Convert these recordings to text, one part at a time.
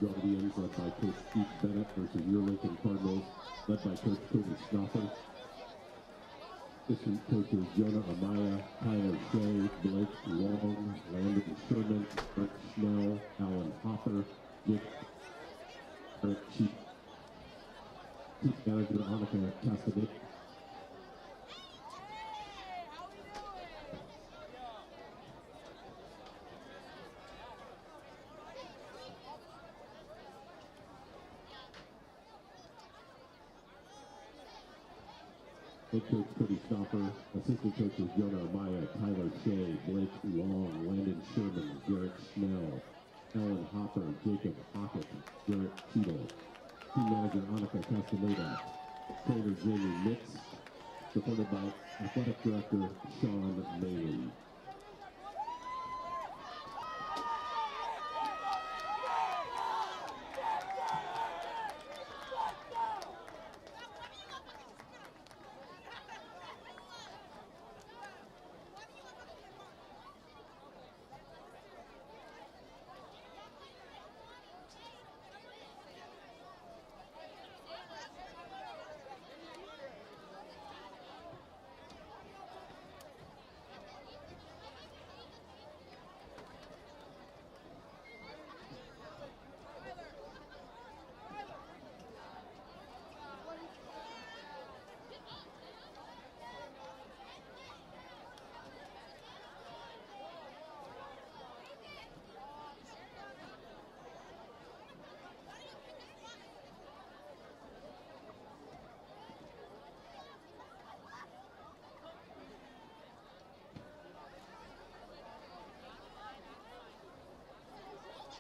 Guardians, led by Coach Keith Bennett, versus your Lincoln Cardinals, led by Coach Cody Schnoffer. Assistant coaches Jonah Amaya, Tyler Shea, Blake Long, Landon Sherman, Brett Schnell, Alan Hopper, Jake Chief Manager Annika Castaneda. Head coach Cody Stoffer, assistant coaches Jonah Amaya, Tyler Shea, Blake Long, Landon Sherman, Garrett Schnell, Alan Hopper, Jacob Hockett, Garrett Cheadle, team manager Annika Castaneda, trainer Jamie Nix, supported by athletic director Sean Maley.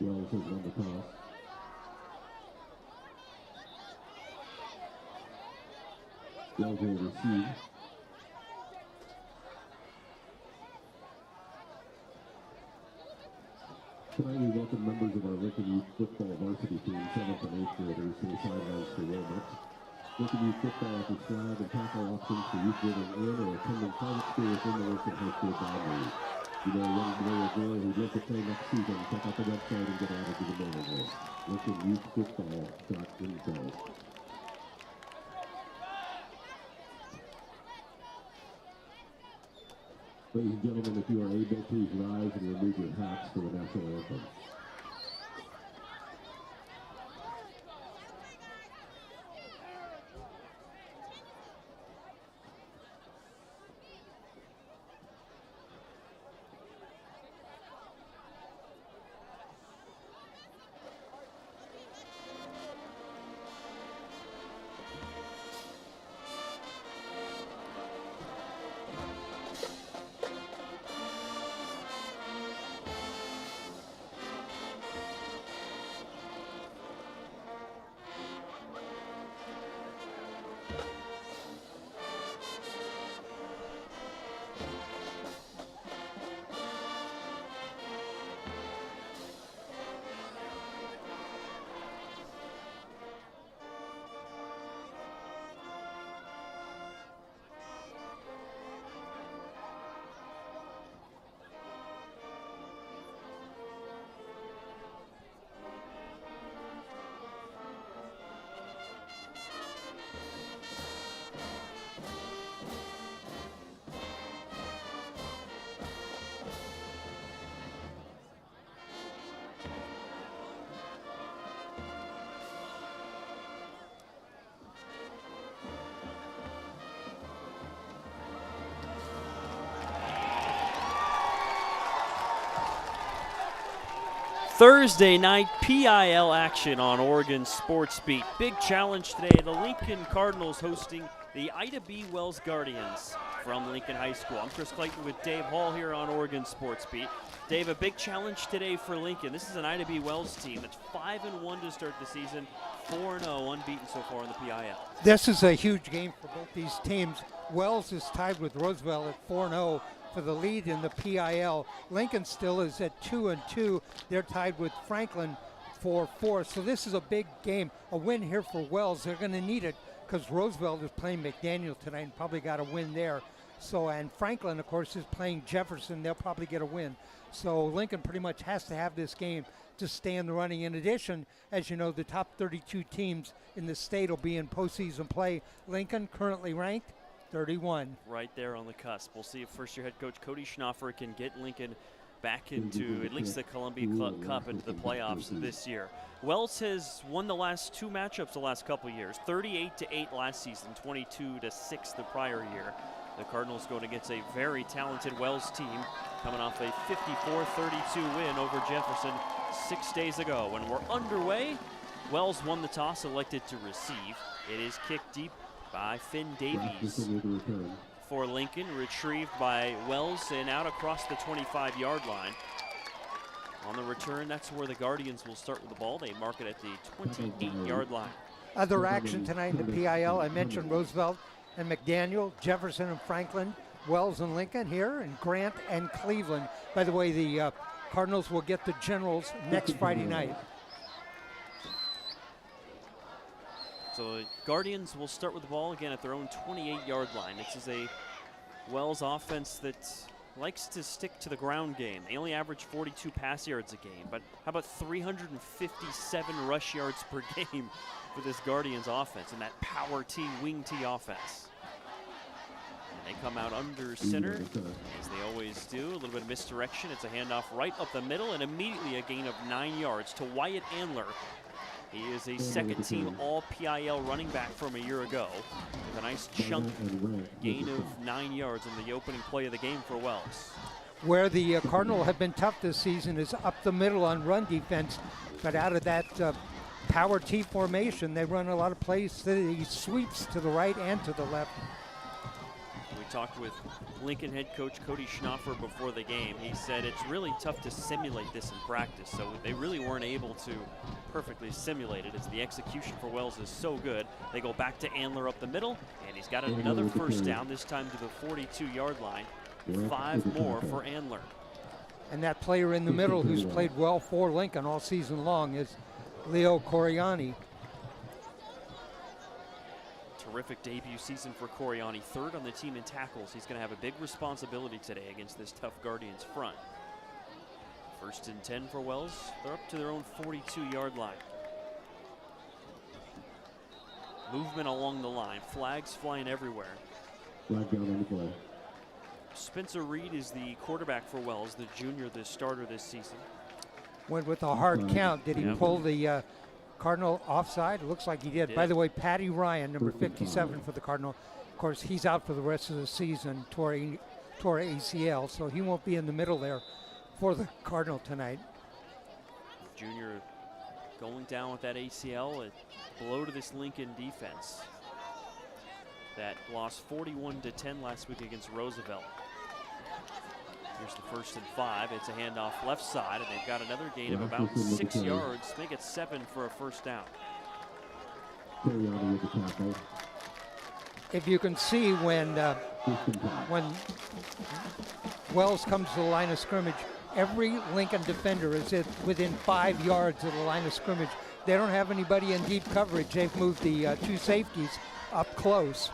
Wells has won the toss. Wells will receive. Tonight we welcome members of our Lincoln Youth Football varsity team, 7th and 8th graders, to the sidelines for warm-ups. Lincoln Youth Football offers flag and tackle options for youth living in or attending private school within the Lincoln High School boundaries. You know a young boy or girl who'd like to play next season, check out the website and get added to the mailing list. LincolnYouthFootball.info. Ladies and gentlemen, if you are able, please rise and remove your hats for the national anthem. Thursday night PIL action on Oregon Sports Beat. Big challenge today. The Lincoln Cardinals hosting the Ida B. Wells Guardians from Lincoln High School. I'm Chris Clayton with Dave Hall here on Oregon Sports Beat. Dave, a big challenge today for Lincoln. This is an Ida B. Wells team that's 5-1 to start the season, 4-0 unbeaten so far in the PIL. This is a huge game for both these teams. Wells is tied with Roosevelt at 4-0 for the lead in the PIL. Lincoln still is at 2-2. They're tied with Franklin for 4. So this is a big game. A win here for Wells. They're going to need it because Roosevelt is playing McDaniel tonight and probably got a win there. So, and Franklin, of course, is playing Jefferson. They'll probably get a win. So Lincoln pretty much has to have this game to stay in the running. In addition, as you know, the top 32 teams in the state will be in postseason play. Lincoln currently ranked 31. Right there on the cusp. We'll see if first-year head coach Cody Schnoffer can get Lincoln back into at least the Columbia Cup, into the playoffs this year. Wells has won the last 2 matchups the last couple years, 38-8 last season, 22-6 the prior year. The Cardinals going against a very talented Wells team coming off a 54-32 win over Jefferson 6 days ago. When we're underway, Wells won the toss, elected to receive. It is kicked deep by Finn Davies for Lincoln, retrieved by Wells and out across the 25-yard line. On the return, that's where the Guardians will start with the ball. They mark it at the 28-yard line. Other action tonight in the PIL, I mentioned Roosevelt and McDaniel, Jefferson and Franklin, Wells and Lincoln here, and Grant and Cleveland. By the way, the Cardinals will get the Generals next Friday night. So the Guardians will start with the ball again at their own 28-yard line. This is a Wells offense that likes to stick to the ground game. They only average 42 pass yards a game, but how about 357 rush yards per game for this Guardians offense and that power T, wing T offense. And they come out under center, as they always do. A little bit of misdirection. It's a handoff right up the middle, and immediately a gain of 9 yards to Wyatt Andler. He is a second-team All-PIL running back from a year ago with a nice chunk gain of 9 yards in the opening play of the game for Wells. Where the Cardinals have been tough this season is up the middle on run defense, but out of that power T formation, they run a lot of plays. He sweeps to the right and to the left. We talked with Lincoln head coach Cody Schnoffer before the game. He said it's really tough to simulate this in practice, so they really weren't able to perfectly simulate it as the execution for Wells is so good. They go back to Andler up the middle, and he's got another first down, this time to the 42-yard line. 5 more for Andler. And that player in the middle who's played well for Lincoln all season long is Leo Coriani. Terrific debut season for Coriani, 3rd on the team in tackles. He's going to have a big responsibility today against this tough Guardians front. 1st and 10 for Wells. They're up to their own 42-yard line. Movement along the line. Flags flying everywhere. Flag down on the play. Spencer Reed is the quarterback for Wells, the junior, the starter this season. Went with a hard count. Did he pull the Cardinal offside? It looks like he did. By the way, Patty Ryan, number 57 for the Cardinal. Of course, he's out for the rest of the season, tore ACL, so he won't be in the middle there for the Cardinal tonight. Junior going down with that ACL, a blow to this Lincoln defense that lost 41-10 last week against Roosevelt. Here's the 1st and 5. It's a handoff left side, and they've got another gain of about 6 yards. Make it 7 for a first down. If you can see when Wells comes to the line of scrimmage, every Lincoln defender is within 5 yards of the line of scrimmage. They don't have anybody in deep coverage. They've moved the 2 safeties up close.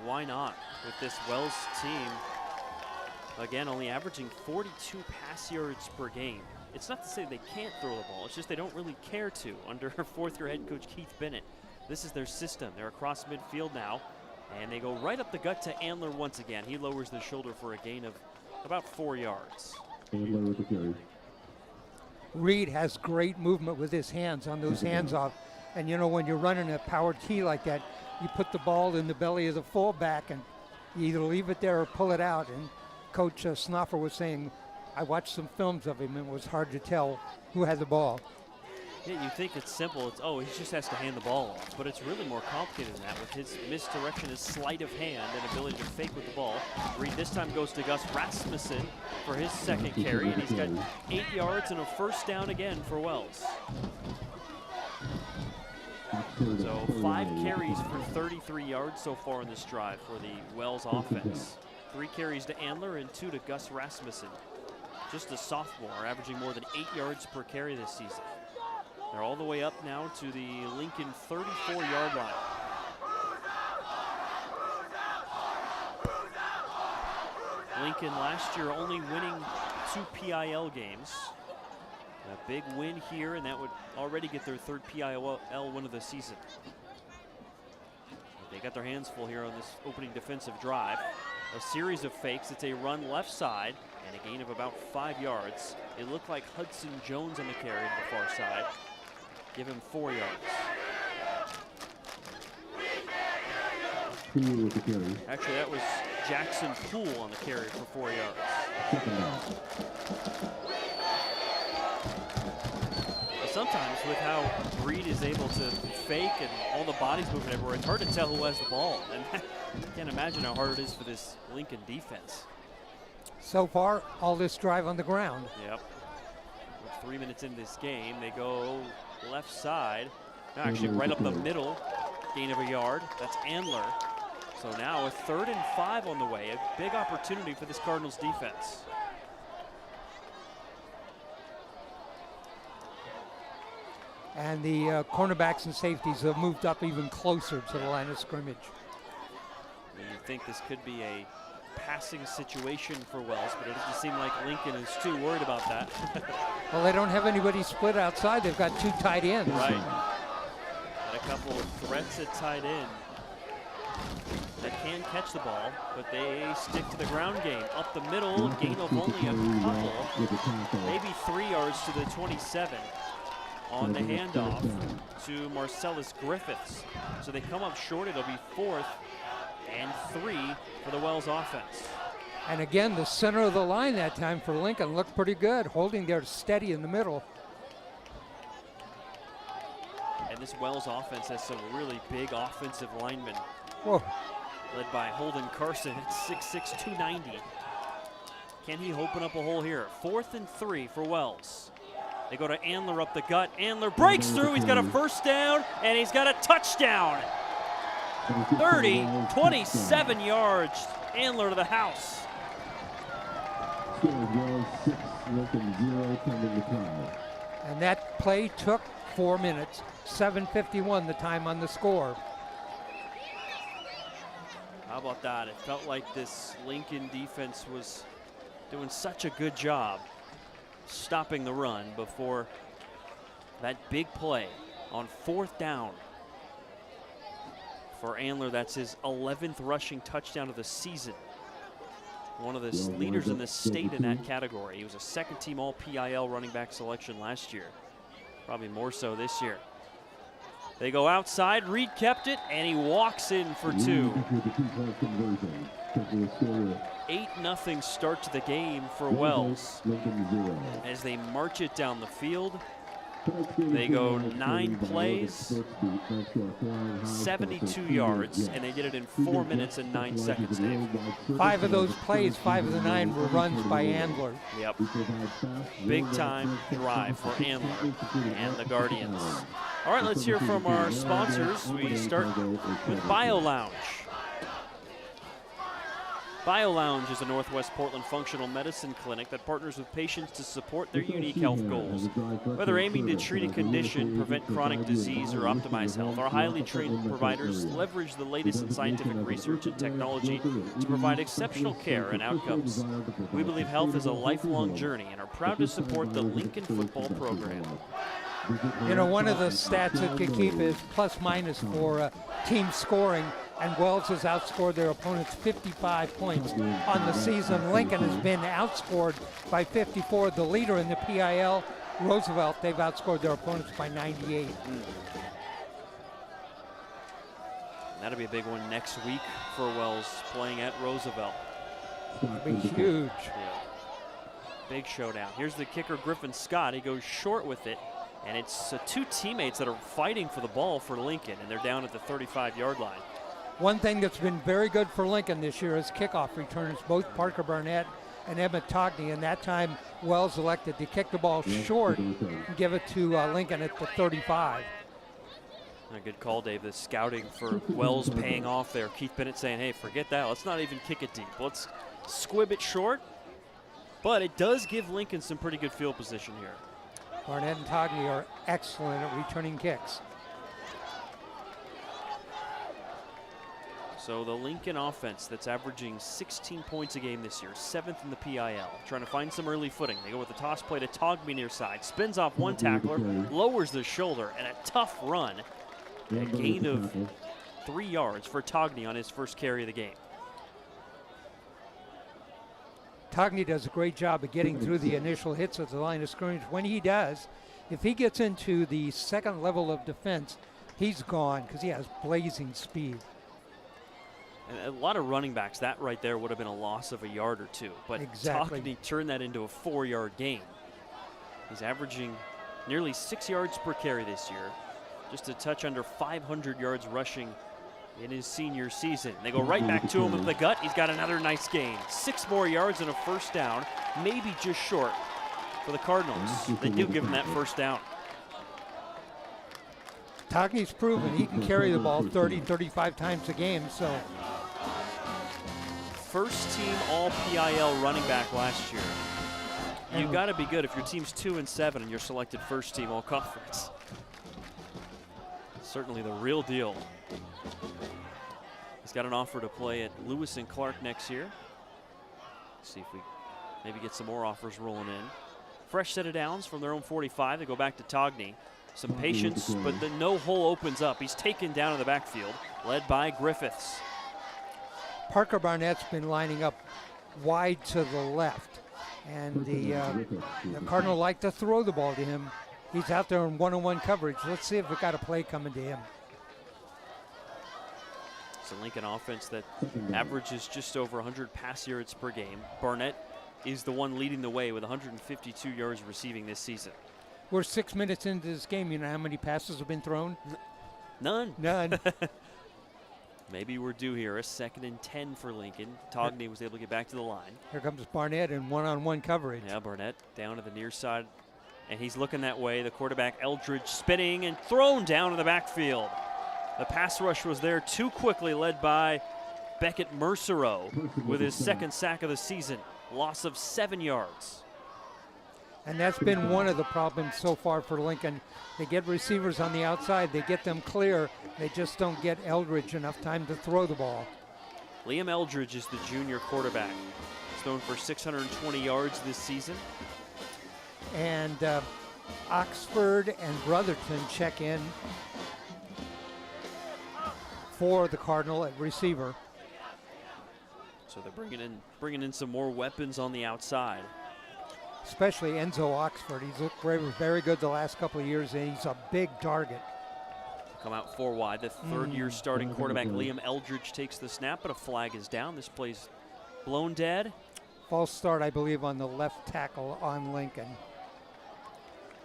Why not with this Wells team, again, only averaging 42 pass yards per game. It's not to say they can't throw the ball, it's just they don't really care to under 4th-year head coach Keith Bennett. This is their system. They're across midfield now, and they go right up the gut to Andler once again. He lowers the shoulder for a gain of about 4 yards. Andler with the carry. Reed has great movement with his hands on those hands-off. And you know, when you're running a power T like that, you put the ball in the belly of the fullback and you either leave it there or pull it out. And Coach Schnoffer was saying, I watched some films of him and it was hard to tell who had the ball. Yeah, you think it's simple. It's, oh, he just has to hand the ball off. But it's really more complicated than that with his misdirection, his sleight of hand, and ability to fake with the ball. Reed this time goes to Gus Rasmussen for his 2nd carry, and he's got 8 yards and a first down again for Wells. So 5 carries for 33 yards so far in this drive for the Wells offense. 3 carries to Andler and 2 to Gus Rasmussen. Just a sophomore, averaging more than 8 yards per carry this season. They're all the way up now to the Lincoln 34-yard line. Lincoln last year only winning 2 PIL games. A big win here, and that would already get their 3rd PIL win of the season. They got their hands full here on this opening defensive drive. A series of fakes. It's a run left side and a gain of about 5 yards. It looked like Hudson Jones on the carry to the far side. Give him 4 yards. Actually, that was Jackson Poole on the carry for 4 yards. Sometimes with how Reed is able to fake and all the bodies moving everywhere, it's hard to tell who has the ball. And I can't imagine how hard it is for this Lincoln defense. So far, all this drive on the ground. Yep. With 3 minutes in this game, they go left side. Actually, right up the middle, gain of a yard. That's Andler. So now a 3rd and 5 on the way. A big opportunity for this Cardinals defense. And the cornerbacks and safeties have moved up even closer to the line of scrimmage. You think this could be a passing situation for Wells, but it doesn't seem like Lincoln is too worried about that. Well, they don't have anybody split outside. They've got 2 tight ends. Right. And a couple of threats at tight end that can catch the ball, but they stick to the ground game. Up the middle, gain of only a couple, maybe 3 yards to the 27. On the handoff to Marcellus Griffiths. So they come up short. It'll be 4th and 3 for the Wells offense. And again, the center of the line that time for Lincoln looked pretty good, holding there steady in the middle. And this Wells offense has some really big offensive linemen. Whoa. Led by Holden Carson at 6'6", 290. Can he open up a hole here? 4th and 3 for Wells. They go to Andler up the gut. Andler breaks through. He's got a 1st down, and he's got a touchdown. 30, 27 yards. Andler to the house. And that play took 4 minutes. 7:51 the time on the score. How about that? It felt like this Lincoln defense was doing such a good job stopping the run before that big play on 4th down for Andler. That's his 11th rushing touchdown of the season. One of the leaders in the state in that category. He was a 2nd-team All-PIL running back selection last year. Probably more so this year. They go outside. Reed kept it, and he walks in for 2. 8-0 start to the game for Wells. As they march it down the field, they go 9 plays, 72 yards, and they did it in 4 minutes and 9 seconds, Dave. 5 of those plays, 5 of the 9 were runs by Andler. Yep. Big time drive for Andler and the Guardians. All right, let's hear from our sponsors. We start with Bio Lounge. Bio Lounge is a Northwest Portland functional medicine clinic that partners with patients to support their unique health goals. Whether aiming to treat a condition, prevent chronic disease, or optimize health, our highly trained providers leverage the latest in scientific research and technology to provide exceptional care and outcomes. We believe health is a lifelong journey and are proud to support the Lincoln football program. You know, one of the stats that you keep is plus minus for team scoring, and Wells has outscored their opponents 55 points on the season. Lincoln has been outscored by 54. The leader in the PIL, Roosevelt, they've outscored their opponents by 98. That'll be a big one next week for Wells, playing at Roosevelt. It'll be huge. Yeah. Big showdown. Here's the kicker, Griffin Scott. He goes short with it, and it's 2 teammates that are fighting for the ball for Lincoln, and they're down at the 35-yard line. One thing that's been very good for Lincoln this year is kickoff returns, both Parker Barnett and Emmett Togney, and that time Wells elected to kick the ball short and give it to Lincoln at the 35. A good call, Dave. The scouting for Wells paying off there. Keith Bennett saying, hey, forget that. Let's not even kick it deep. Let's squib it short. But it does give Lincoln some pretty good field position here. Barnett and Togney are excellent at returning kicks. So the Lincoln offense that's averaging 16 points a game this year, 7th in the PIL, trying to find some early footing. They go with the toss play to Togby near side, spins off one tackler, lowers the shoulder, and a tough run. A gain of 3 yards for Togny on his first carry of the game. Togny does a great job of getting through the initial hits at the line of scrimmage. When he does, if he gets into the second level of defense, he's gone because he has blazing speed. And a lot of running backs, that right there would have been a loss of a yard or two. But exactly. Togny turned that into a 4-yard gain. He's averaging nearly 6 yards per carry this year, just a touch under 500 yards rushing in his senior season. They go right back to him with the gut. He's got another nice gain. 6 more yards and a first down, maybe just short for the Cardinals. They do give him that first down. Togny's proven he can carry the ball 30, 35 times a game, so. First team all PIL running back last year. You've got to be good if your team's 2-7 and you're selected first team all conference. Certainly the real deal. He's got an offer to play at Lewis and Clark next year. See if we maybe get some more offers rolling in. Fresh set of downs from their own 45. They go back to Togny. Some patience, but the no hole opens up. He's taken down in the backfield, led by Griffiths. Parker Barnett's been lining up wide to the left, and the Cardinal like to throw the ball to him. He's out there in one-on-one coverage. Let's see if we got a play coming to him. It's a Lincoln offense that averages just over 100 pass yards per game. Barnett is the one leading the way with 152 yards receiving this season. We're 6 minutes into this game. You know how many passes have been thrown? None. None. Maybe we're due here. A 2nd and 10 for Lincoln. Togny was able to get back to the line. Here comes Barnett in one-on-one coverage. Yeah, Barnett down to the near side, and he's looking that way. The quarterback, Eldridge, spinning and thrown down in the backfield. The pass rush was there too quickly, led by Beckett Mercereau with his 2nd sack of the season. Loss of 7 yards. And that's been one of the problems so far for Lincoln. They get receivers on the outside, they get them clear, they just don't get Eldridge enough time to throw the ball. Liam Eldridge is the junior quarterback. He's thrown for 620 yards this season. And Oxford and Brotherton check in for the Cardinal at receiver. So they're bringing in some more weapons on the outside. Especially Enzo Oxford. He's looked very, very good the last couple of years, and he's a big target. Come out 4 wide. The 3rd-year starting quarterback, Liam Eldridge, takes the snap, but a flag is down. This play's blown dead. False start, I believe, on the left tackle on Lincoln.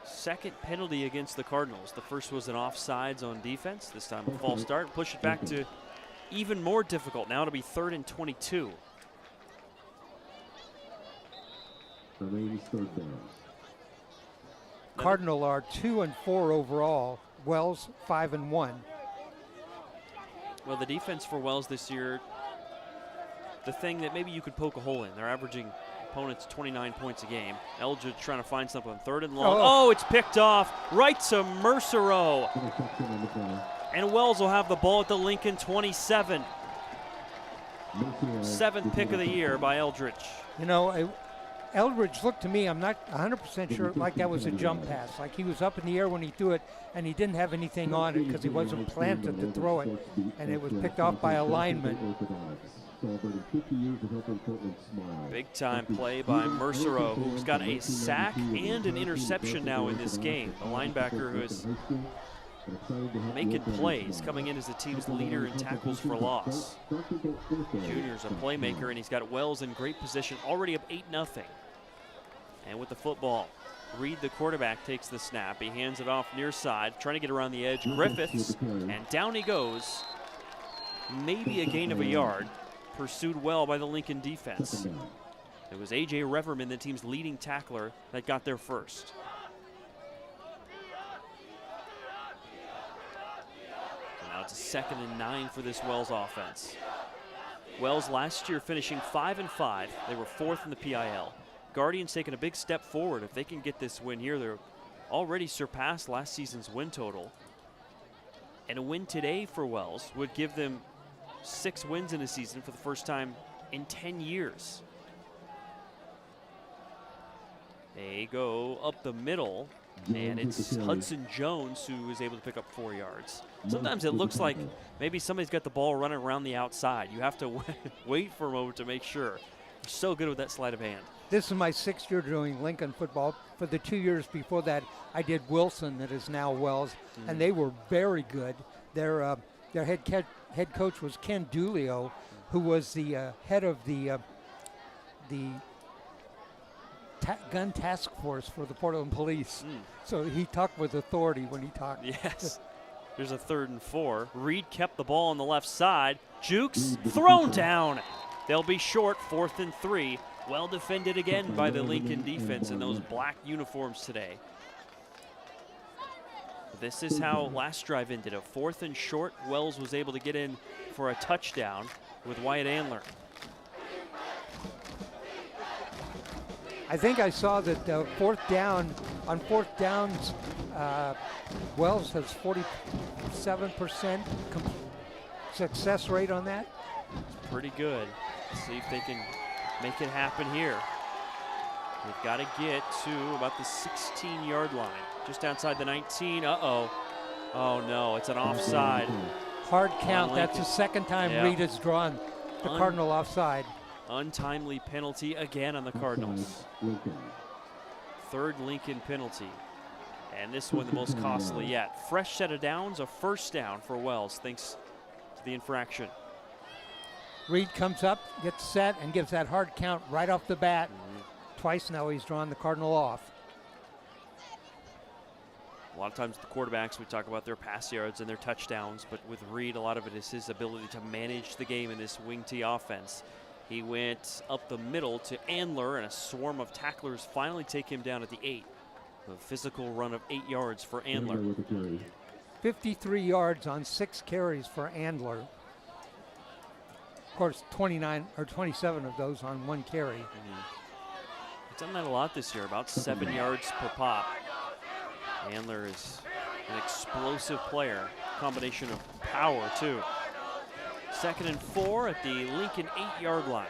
2nd penalty against the Cardinals. The first was an offsides on defense. This time a false start. Push it back to even more difficult. Now it'll be 3rd and 22. Cardinal are 2 and 4 overall. Wells 5 and 1. Well, the defense for Wells this year, the thing that maybe you could poke a hole in, they're averaging opponents 29 points a game. Eldridge trying to find something. 3rd and long. Oh, it's picked off right to Mercereau. And Wells will have the ball at the Lincoln 27. 7th pick of the year by Eldridge. You know, Eldridge looked to me, I'm not 100% sure, like that was a jump pass. Like he was up in the air when he threw it, and he didn't have anything on it because he wasn't planted to throw it, and it was picked off by a lineman. Big time play by Mercereau, who's got a sack and an interception now in this game. The linebacker who is making plays, coming in as the team's leader in tackles for loss. Junior's a playmaker, and he's got Wells in great position, already up 8-0. And with the football, Reed, the quarterback, takes the snap. He hands it off near side, trying to get around the edge. Griffiths, and down he goes. Maybe a gain of a yard. Pursued well by the Lincoln defense. It was A.J. Reverman, the team's leading tackler, that got there first. Now it's a 2nd and 9 for this Wells offense. Wells last year finishing 5 and 5. They were 4th in the PIL. Guardians taking a big step forward. If they can get this win here, they're already surpassed last season's win total. And a win today for Wells would give them 6 wins in a season for the first time in 10 years. They go up the middle, and it's Hudson Jones who is able to pick up 4 yards. Sometimes it looks like maybe somebody's got the ball running around the outside. You have to wait for a moment to make sure. They're so good with that sleight of hand. This is my 6th year doing Lincoln football. For the 2 years before that, I did Wilson, that is now Wells, and they were very good. Their head coach was Ken Dulio, who was the head of the gun task force for the Portland Police. So he talked with authority when he talked. Yes. There's a 3rd and 4. Reed kept the ball on the left side. Jukes thrown down. They'll be short, 4th and 3. Well defended again by the Lincoln defense in those black uniforms today. This is how last drive ended. A 4th and short. Wells was able to get in for a touchdown with Wyatt Andler. I think I saw that on 4th downs, Wells has 47% success rate on that. It's pretty good. Let's see if they can make it happen here. They've got to get to about the 16-yard line, just outside the 19. Uh-oh. Oh, no, it's an offside. Hard count. That's the 2nd time Reed has drawn the Cardinal offside. Untimely penalty again on the Cardinals. 3rd Lincoln penalty. And this one the most costly yet. Fresh set of downs, a 1st down for Wells thanks to the infraction. Reed comes up, gets set, and gives that hard count right off the bat. Twice now he's drawn the Cardinal off. A lot of times the quarterbacks, we talk about their pass yards and their touchdowns, but with Reed, a lot of it is his ability to manage the game in this wing T offense. He went up the middle to Andler, and a swarm of tacklers finally take him down at the 8. A physical run of 8 yards for Andler. 53 yards on 6 carries for Andler. Of course, 29 or 27 of those on 1 carry. He's done that a lot this year, about 7 yards per pop. Andler is an explosive player, combination of power too. 2nd and 4 at the Lincoln 8-yard line.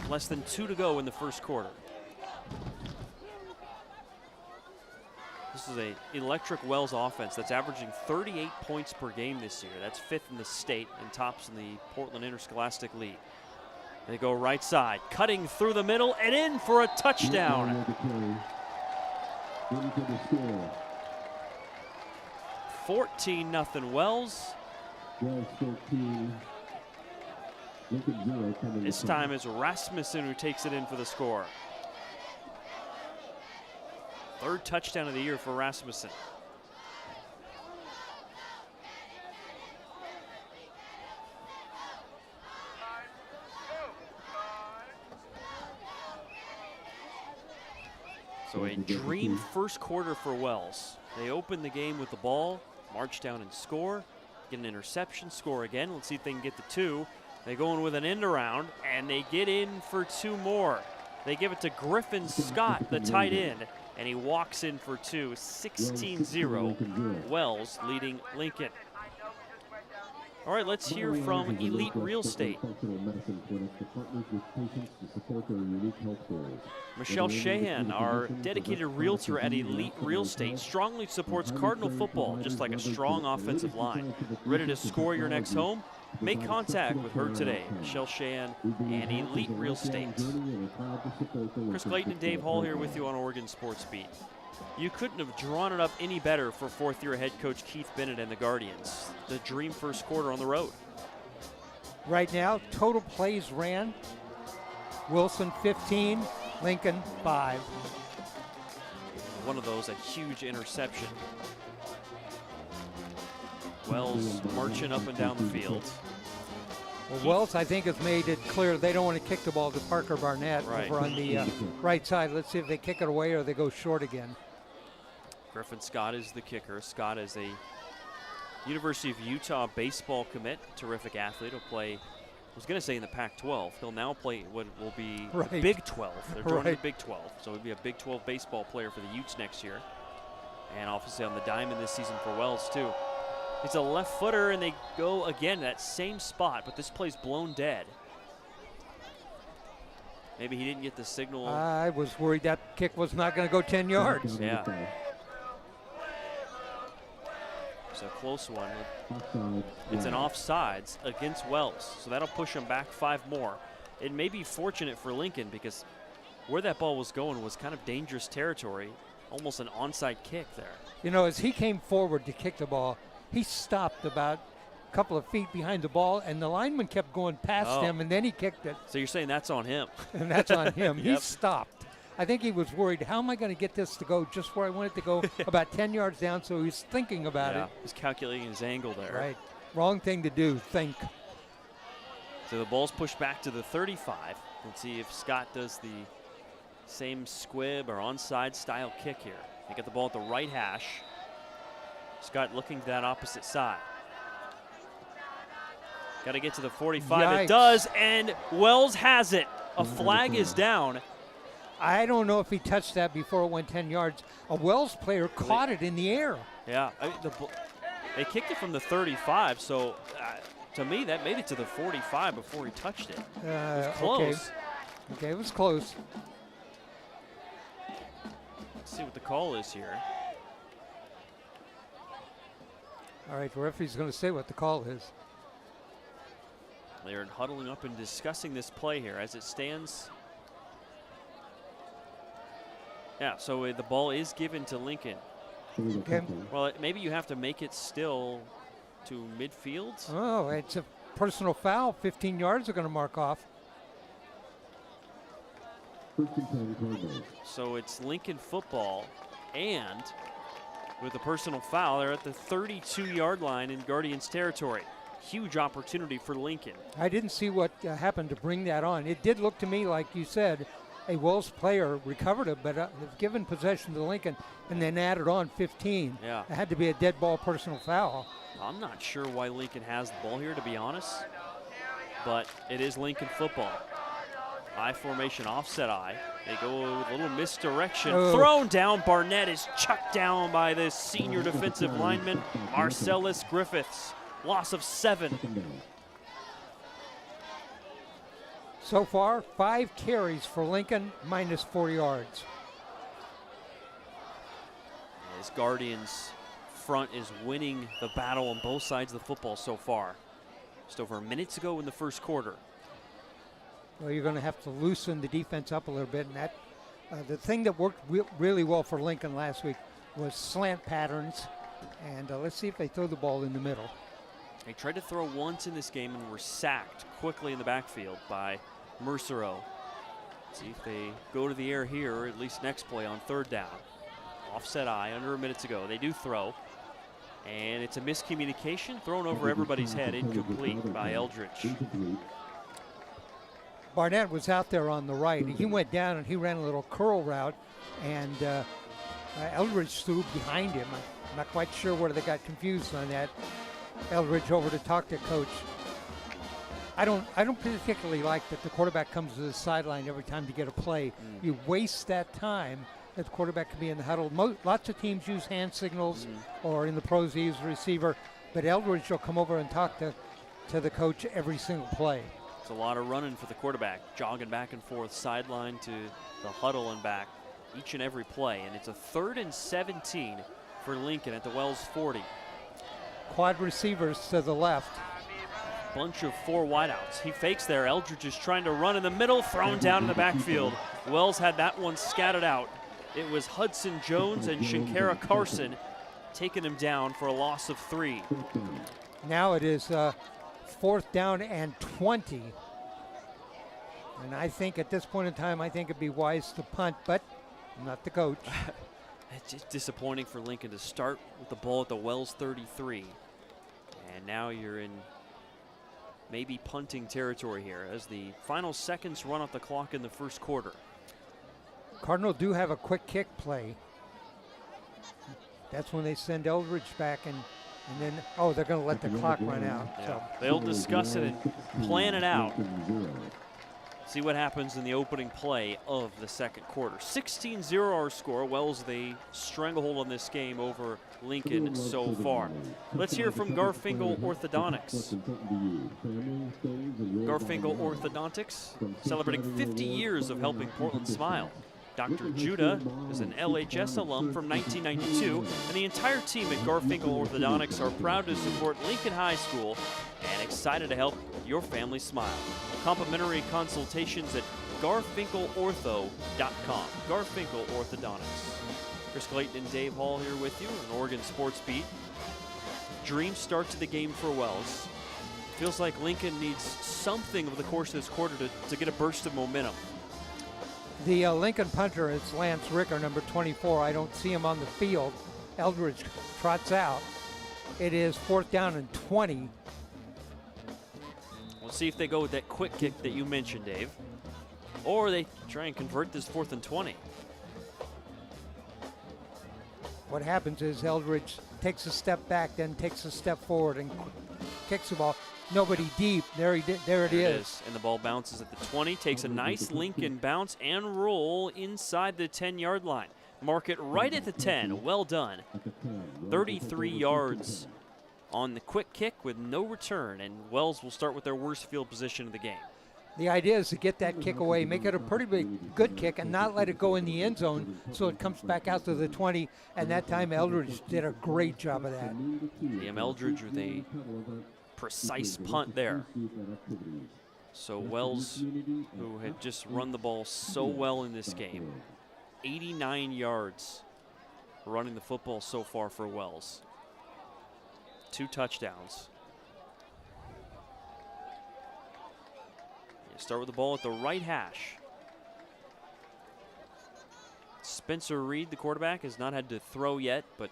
Less than 2 to go in the 1st quarter. This is an electric Wells offense that's averaging 38 points per game this year. That's 5th in the state and tops in the Portland Interscholastic League. They go right side, cutting through the middle and in for a touchdown. 14-0 Wells. This time it's Rasmussen who takes it in for the score. 3rd touchdown of the year for Rasmussen. So a dream 1st quarter for Wells. They open the game with the ball, march down and score, get an interception, score again. Let's see if they can get the 2. They go in with an end around, and they get in for 2 more. They give it to Griffin Scott, the tight end, and he walks in for 2. 16-0, Wells leading Lincoln. All right, let's hear from Elite Real Estate. Michelle Shahan, our dedicated realtor at Elite Real Estate, strongly supports Cardinal football, just like a strong offensive line. Ready to score your next home? Make contact with her today, Michelle Shahan and Elite Real Estate. Chris Clayton and Dave Hall here with you on Oregon Sports Beat. You couldn't have drawn it up any better for 4th-year head coach Keith Bennett and the Guardians. The dream 1st quarter on the road. Right now, total plays ran. Wilson 15, Lincoln 5. One of those, a huge interception. Wells marching up and down the field. Well, Wells, I think, has made it clear they don't want to kick the ball to Parker Barnett over on the right side. Let's see if they kick it away or they go short again. Griffin Scott is the kicker. Scott is a University of Utah baseball commit, terrific athlete. He'll play, I was going to say in the Pac-12. He'll now play what will be the Big 12. They're joining the Big 12. So he'll be a Big 12 baseball player for the Utes next year. And obviously on the diamond this season for Wells, too. He's a left footer, and they go again that same spot, but this play's blown dead. Maybe he didn't get the signal. I was worried that kick was not going to go 10 yards. Yeah. It's a close one. It's an offsides against Wells, so that'll push him back 5 more. It may be fortunate for Lincoln because where that ball was going was kind of dangerous territory, almost an onside kick there. You know, as he came forward to kick the ball, he stopped about a couple of feet behind the ball, and the lineman kept going past him, and then he kicked it. So you're saying that's on him? And that's on him. Yep. He stopped. I think he was worried, how am I going to get this to go just where I want it to go, about 10 yards down, so he was thinking about it. He's calculating his angle there. Right. Wrong thing to do, think. So the ball's pushed back to the 35. Let's see if Scott does the same squib or onside style kick here. They get the ball at the right hash. Scott looking to that opposite side. Got to get to the 45. Yikes. It does, and Wells has it. A flag is down. I don't know if he touched that before it went 10 yards. A Wells player caught it in the air. Yeah, they kicked it from the 35, so to me that made it to the 45 before he touched it. It was close. Okay, it was close. Let's see what the call is here. All right, the referee's going to say what the call is. They're huddling up and discussing this play here as it stands. Yeah, so the ball is given to Lincoln. Okay. Well, maybe you have to make it still to midfield. Oh, it's a personal foul. 15 yards are going to mark off. So it's Lincoln football, and with a personal foul, they're at the 32-yard line in Guardians territory. Huge opportunity for Lincoln. I didn't see what happened to bring that on. It did look to me like you said, a Wells player recovered it, but given possession to Lincoln and then added on 15. Yeah. It had to be a dead ball personal foul. I'm not sure why Lincoln has the ball here, to be honest, but it is Lincoln football. I formation, offset I. They go with a little misdirection. Thrown down. Barnett is chucked down by this senior defensive lineman, Marcellus Griffiths. Loss of 7. So far, 5 carries for Lincoln, minus 4 yards. This Guardians front is winning the battle on both sides of the football so far. Just over a minute to go in the first quarter. Well, you're going to have to loosen the defense up a little bit, and that the thing that worked really well for Lincoln last week was slant patterns. And let's see if they throw the ball in the middle. They tried to throw once in this game and were sacked quickly in the backfield by Mercero. See if they go to the air here, or at least next play on 3rd down. Offset I, under a minute to go. They do throw, and it's a miscommunication thrown over everybody's head, incomplete by Eldridge. Barnett was out there on the right. He went down and he ran a little curl route, and Eldridge threw behind him. I'm not quite sure where they got confused on that. Eldridge over to talk to coach. I don't particularly like that the quarterback comes to the sideline every time to get a play. You waste that time that the quarterback can be in the huddle. Lots of teams use hand signals, or in the pros they use the receiver, but Eldridge will come over and talk to the coach every single play. It's a lot of running for the quarterback, jogging back and forth, sideline to the huddle and back, each and every play. And it's a 3rd and 17 for Lincoln at the Wells 40. Quad receivers to the left. Bunch of 4 wideouts. He fakes there. Eldridge is trying to run in the middle, thrown down in the backfield. Wells had that one scattered out. It was Hudson Jones and Shankara Carson taking him down for a loss of 3. Now it is 4th down and 20. And I think at this point in time, I think it'd be wise to punt, but I'm not the coach. It's just disappointing for Lincoln to start with the ball at the Wells 33. And now you're in maybe punting territory here as the final seconds run off the clock in the first quarter. Cardinal do have a quick kick play. That's when they send Eldridge back, and then, they're going to let the clock run out. Yeah. So They'll discuss it and plan it out. See what happens in the opening play of the second quarter. 16-0 our score. Wells, they stranglehold on this game over Lincoln so far. Let's hear from Garfinkel Orthodontics. Garfinkel Orthodontics celebrating 50 years of helping Portland smile. Dr. Judah is an LHS alum from 1992, and the entire team at Garfinkel Orthodontics are proud to support Lincoln High School and excited to help your family smile. Complimentary consultations at garfinkelortho.com. Garfinkel Orthodontics. Chris Clayton and Dave Hall here with you on Oregon Sports Beat. Dream start to the game for Wells. Feels like Lincoln needs something over the course of this quarter to get a burst of momentum. The Lincoln punter is Lance Ricker, number 24. I don't see him on the field. Eldridge trots out. It is 4th down and 20. We'll see if they go with that quick kick that you mentioned, Dave. Or they try and convert this 4th and 20. What happens is Eldridge takes a step back, then takes a step forward and kicks the ball. Nobody deep. There it is. And the ball bounces at the 20, takes a nice Lincoln bounce and roll inside the 10-yard line. Mark it right at the 10. Well done. 33 yards on the quick kick with no return, and Wells will start with their worst field position of the game. The idea is to get that kick away, make it a pretty good kick, and not let it go in the end zone so it comes back out to the 20, and that time Eldridge did a great job of that. Liam Eldridge with a precise punt there. So Wells, who had just run the ball so well in this game, 89 yards running the football so far for Wells. 2 touchdowns. You start with the ball at the right hash. Spencer Reed, the quarterback, has not had to throw yet, but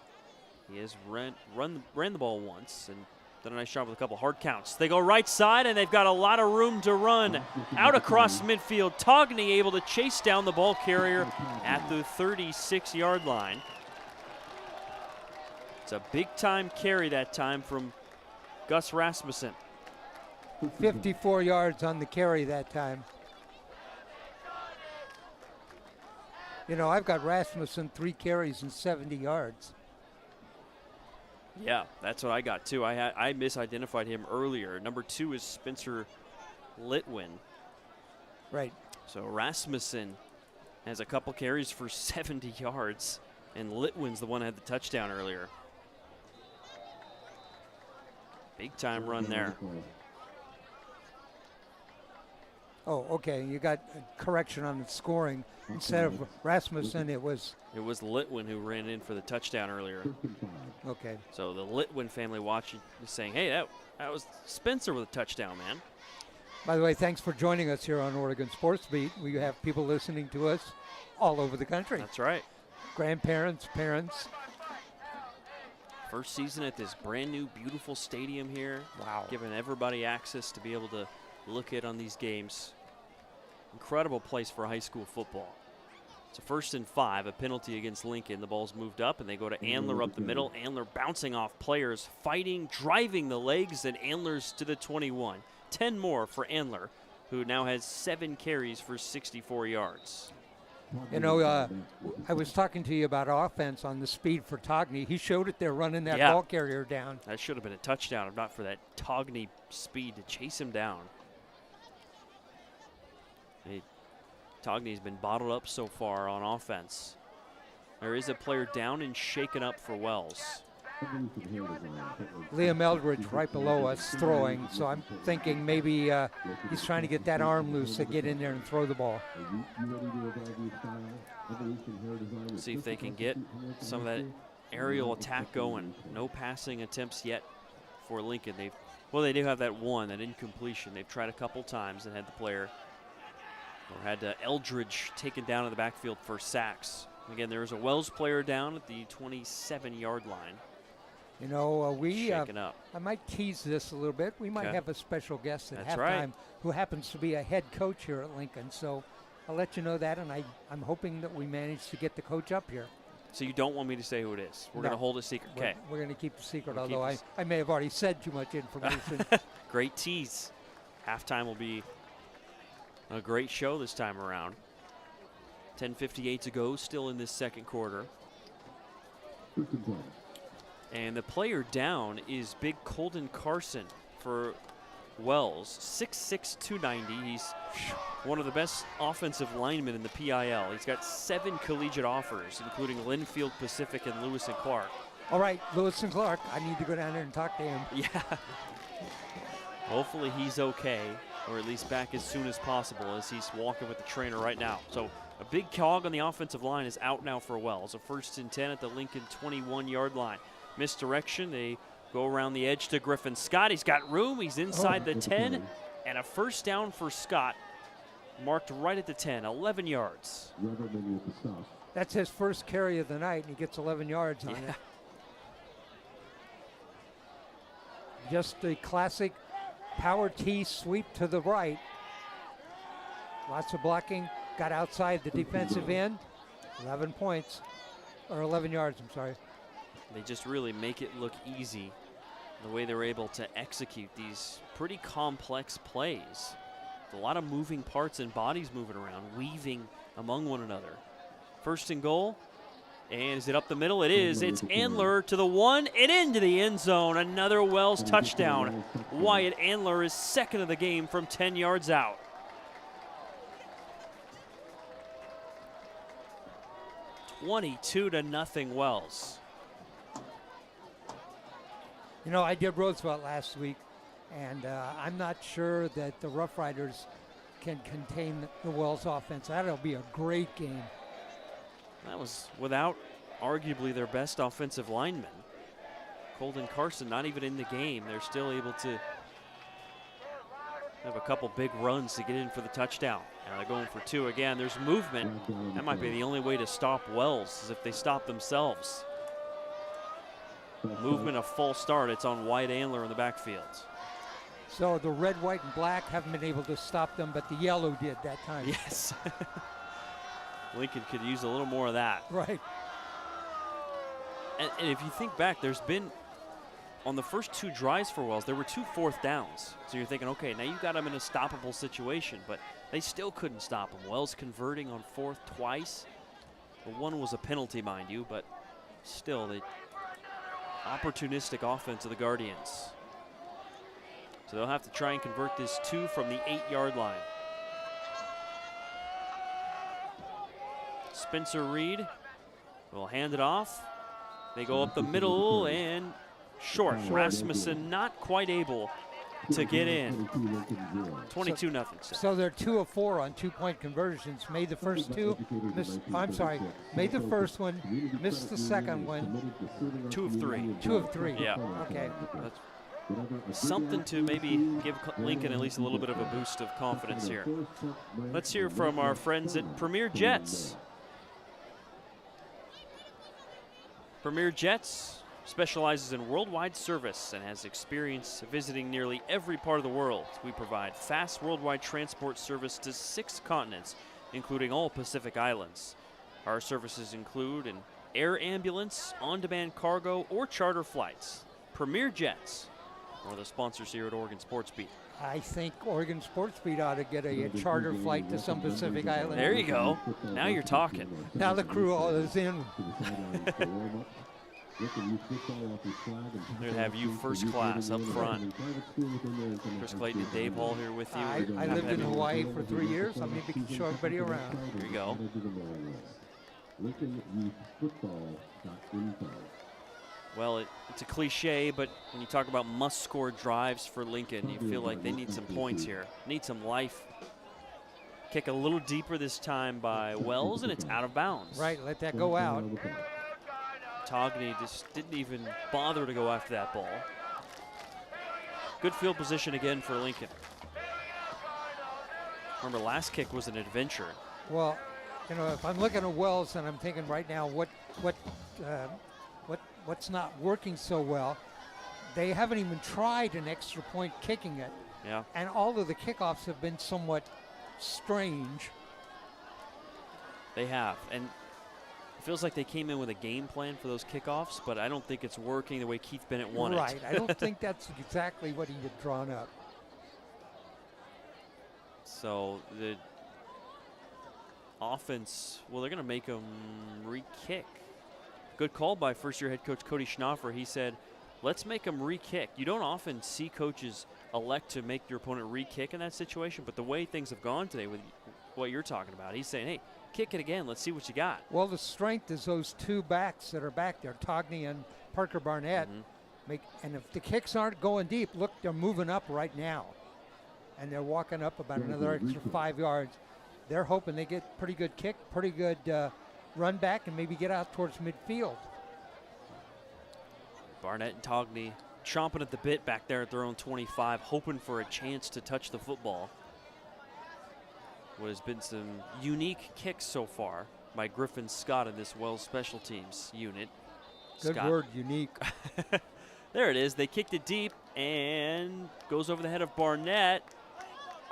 he has ran the ball once and done a nice job with a couple hard counts. They go right side, and they've got a lot of room to run. Out across midfield, Togney able to chase down the ball carrier at the 36-yard line. It's a big-time carry that time from Gus Rasmussen. 54 yards on the carry that time. You know, I've got Rasmussen 3 carries and 70 yards. Yeah, that's what I got too. I misidentified him earlier. Number 2 is Spencer Litwin. Right. So Rasmussen has a couple carries for 70 yards, and Litwin's the one that had the touchdown earlier. Big time run there. Oh, okay. You got a correction on the scoring. Instead of Rasmussen, it was Litwin who ran in for the touchdown earlier. Okay. So the Litwin family watching is saying, hey, that was Spencer with a touchdown, man. By the way, thanks for joining us here on Oregon Sports Beat. We have people listening to us all over the country. That's right. Grandparents, parents. First season at this brand new, beautiful stadium here. Wow. Giving everybody access to be able to look at on these games. Incredible place for high school football. It's a 1st and 5, a penalty against Lincoln. The ball's moved up, and they go to Andler up the middle. Andler bouncing off players, fighting, driving the legs, and Andler's to the 21. 10 more for Andler, who now has 7 carries for 64 yards. You know, I was talking to you about offense on the speed for Togney. He showed it there running that ball carrier down. That should have been a touchdown if not for that Togney speed to chase him down. Togney's been bottled up so far on offense. There is a player down and shaken up for Wells. Liam Eldridge right below us throwing, so I'm thinking maybe he's trying to get that arm loose to get in there and throw the ball. See if they can get some of that aerial attack going. No passing attempts yet for Lincoln. They do have that one, that incompletion. They've tried a couple times and had the player, or had Eldridge taken down in the backfield for sacks. Again, there's a Wells player down at the 27-yard line. You know, shaken up. I might tease this a little bit. We might have a special guest at That's halftime right. who happens to be a head coach here at Lincoln. So I'll let you know that, and I'm hoping that we manage to get the coach up here. So you don't want me to say who it is? We're going to hold it secret. Okay. We're going to keep the secret, although I may have already said too much information. Great tease. Halftime will be A great show this time around. 10:58 to go, still in this second quarter. And the player down is big Colton Carson for Wells, 6'6", 290. He's one of the best offensive linemen in the PIL. He's got 7 collegiate offers, including Linfield Pacific and Lewis and Clark. All right, Lewis and Clark, I need to go down there and talk to him. Yeah. Hopefully he's okay, or at least back as soon as possible, as he's walking with the trainer right now. So a big cog on the offensive line is out now for Wells. A 1st and 10 at the Lincoln 21-yard line. Misdirection, they go around the edge to Griffin Scott. He's got room, he's inside the 10, and a first down for Scott, marked right at the 10, 11 yards. That's his first carry of the night, and he gets 11 yards on it. Just the classic power T sweep to the right. Lots of blocking, got outside the defensive end, 11 points, or 11 yards, I'm sorry. They just really make it look easy, the way they're able to execute these pretty complex plays. A lot of moving parts and bodies moving around, weaving among one another. 1st and goal, and is it up the middle? It is. It's Andler to the 1 and into the end zone. Another Wells touchdown. Wyatt Andler is 2nd of the game from 10 yards out. (22-0) Wells. You know, I did Roosevelt last week, and I'm not sure that the Rough Riders can contain the Wells offense. That'll be a great game. That was without arguably their best offensive lineman. Colton Carson not even in the game. They're still able to have a couple big runs to get in for the touchdown. Now they're going for 2 again. There's movement. That might be the only way to stop Wells, is if they stop themselves. Movement, a false start. It's on Wyatt Andler in the backfield. So the red, white, and black haven't been able to stop them, but the yellow did that time. Yes. Lincoln could use a little more of that. Right. And if you think back, there's been, on the first 2 drives for Wells, there were 2 4th downs. So you're thinking, okay, now you've got them in a stoppable situation, but they still couldn't stop them. Wells converting on 4th twice. The one was a penalty, mind you, but still, the opportunistic offense of the Guardians. So they'll have to try and convert this 2 from the 8-yard line. Spencer Reed will hand it off. They go up the middle and short. Rasmussen not quite able to get in. 22-0. So they're 2 of 4 on 2-point conversions. Made the first 2, made the first one, missed the second one. 2 of 3. 2 of 3. Yeah. Okay. That's something to maybe give Lincoln at least a little bit of a boost of confidence here. Let's hear from our friends at Premier Jets. Premier Jets specializes in worldwide service and has experience visiting nearly every part of the world. We provide fast worldwide transport service to 6 continents, including all Pacific Islands. Our services include an air ambulance, on-demand cargo, or charter flights. Premier Jets are the sponsors here at Oregon Sports Beat. I think Oregon Sports Beat ought to get a charter flight to some Pacific Island. There you go. Now you're talking. Now the crew all is in. They'd have you first class up front. Chris Clayton and Dave Hall here with you. I lived in Hawaii for 3 years. I maybe can show everybody around. There you go. Well, it's a cliche, but when you talk about must-score drives for Lincoln, you feel like they need some points here, need some life. Kick a little deeper this time by Wells, and it's out of bounds. Right, let that go out. Togney just didn't even bother to go after that ball. Good field position again for Lincoln. Remember, last kick was an adventure. Well, you know, if I'm looking at Wells and I'm thinking right now what's not working so well, they haven't even tried an extra point kicking it. Yeah. And all of the kickoffs have been somewhat strange. They have, and it feels like they came in with a game plan for those kickoffs, but I don't think it's working the way Keith Bennett wanted. Right, I don't think that's exactly what he had drawn up. So the offense, well, they're going to make them re-kick. Good call by first-year head coach Cody Schnaufer. He said, let's make them re-kick. You don't often see coaches elect to make your opponent re-kick in that situation, but the way things have gone today with what you're talking about, he's saying, hey, kick it again. Let's see what you got. Well, the strength is those two backs that are back there, Togney and Parker Barnett. And if the kicks aren't going deep, look, they're moving up right now. And they're walking up about another extra 5 yards. They're hoping they get pretty good kick, pretty good run back, and maybe get out towards midfield. Barnett and Togney chomping at the bit back there at their own 25, hoping for a chance to touch the football. What has been some unique kicks so far by Griffin Scott in this Wells special teams unit. Good Scott. word, unique. There it is. They kicked it deep and goes over the head of Barnett.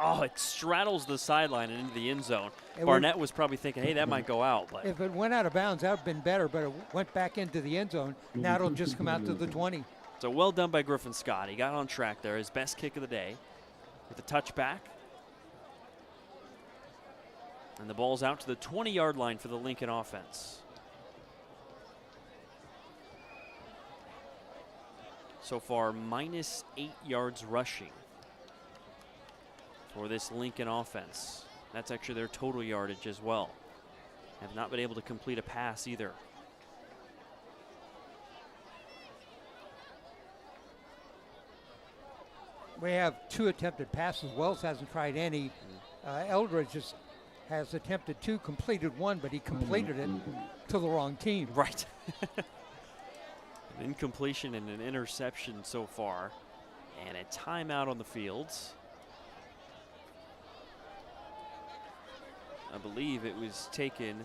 Oh, it straddles the sideline and into the end zone. Barnett was probably thinking, hey, that might go out. But if it went out of bounds, that would have been better, but it went back into the end zone. Now it'll just come out to the 20. So well done by Griffin Scott. He got on track there. His best kick of the day with a touchback. And the ball's out to the 20-yard line for the Lincoln offense. So far, minus 8 yards rushing for this Lincoln offense. That's actually their total yardage as well. Have not been able to complete a pass either. We have 2 attempted passes. Wells hasn't tried any. Eldridge has attempted 2, completed 1, but he completed it to the wrong team. Right. An incompletion and an interception so far. And a timeout on the fields. I believe it was taken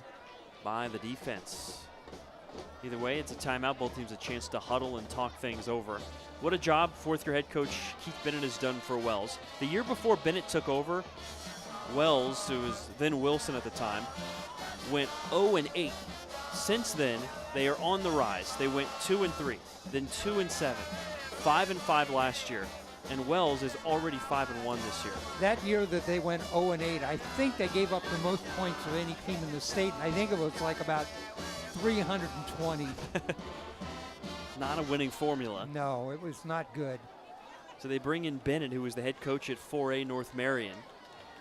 by the defense. Either way, it's a timeout. Both teams a chance to huddle and talk things over. What a job fourth-year head coach Keith Bennett has done for Wells. The year before Bennett took over, Wells, who was then Wilson at the time, went 0-8. Since then, they are on the rise. They went 2-3, then 2-7, 5-5 last year. And Wells is already 5-1 this year. That year that they went 0-8, I think they gave up the most points of any team in the state. And I think it was like about 320. Not a winning formula. No, it was not good. So they bring in Bennett, who was the head coach at 4A North Marion.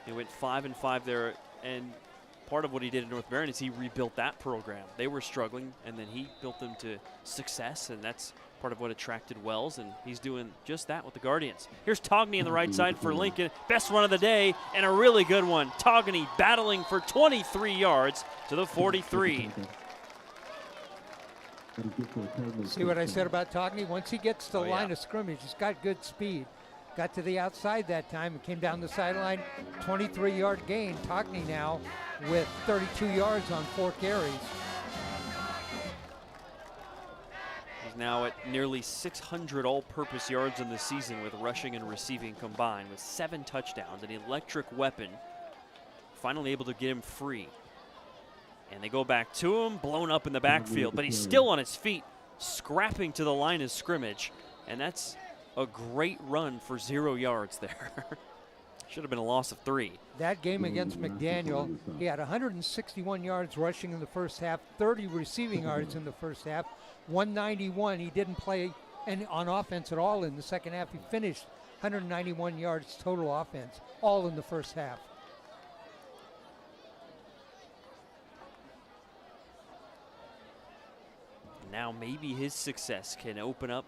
He went 5-5 there, and part of what he did at North Marion is he rebuilt that program. They were struggling, and then he built them to success, and that's part of what attracted Wells, and he's doing just that with the Guardians. Here's Togney on the right side for Lincoln. Best run of the day, and a really good one. Togney battling for 23 yards to the 43. See what I said about Togney? Once he gets to the line of scrimmage, he's got good speed. Got to the outside that time and came down the sideline, 23-yard gain. Togney now with 32 yards on 4 carries. He's now at nearly 600 all-purpose yards in the season with rushing and receiving combined, with 7 touchdowns, an electric weapon. Finally able to get him free. And they go back to him, blown up in the backfield, but he's still on his feet, scrapping to the line of scrimmage. And that's a great run for 0 yards there. Should have been a loss of 3. That game against McDaniel, he had 161 yards rushing in the first half, 30 receiving yards in the first half, 191. He didn't play on offense at all in the second half. He finished 191 yards total offense, all in the first half. Now maybe his success can open up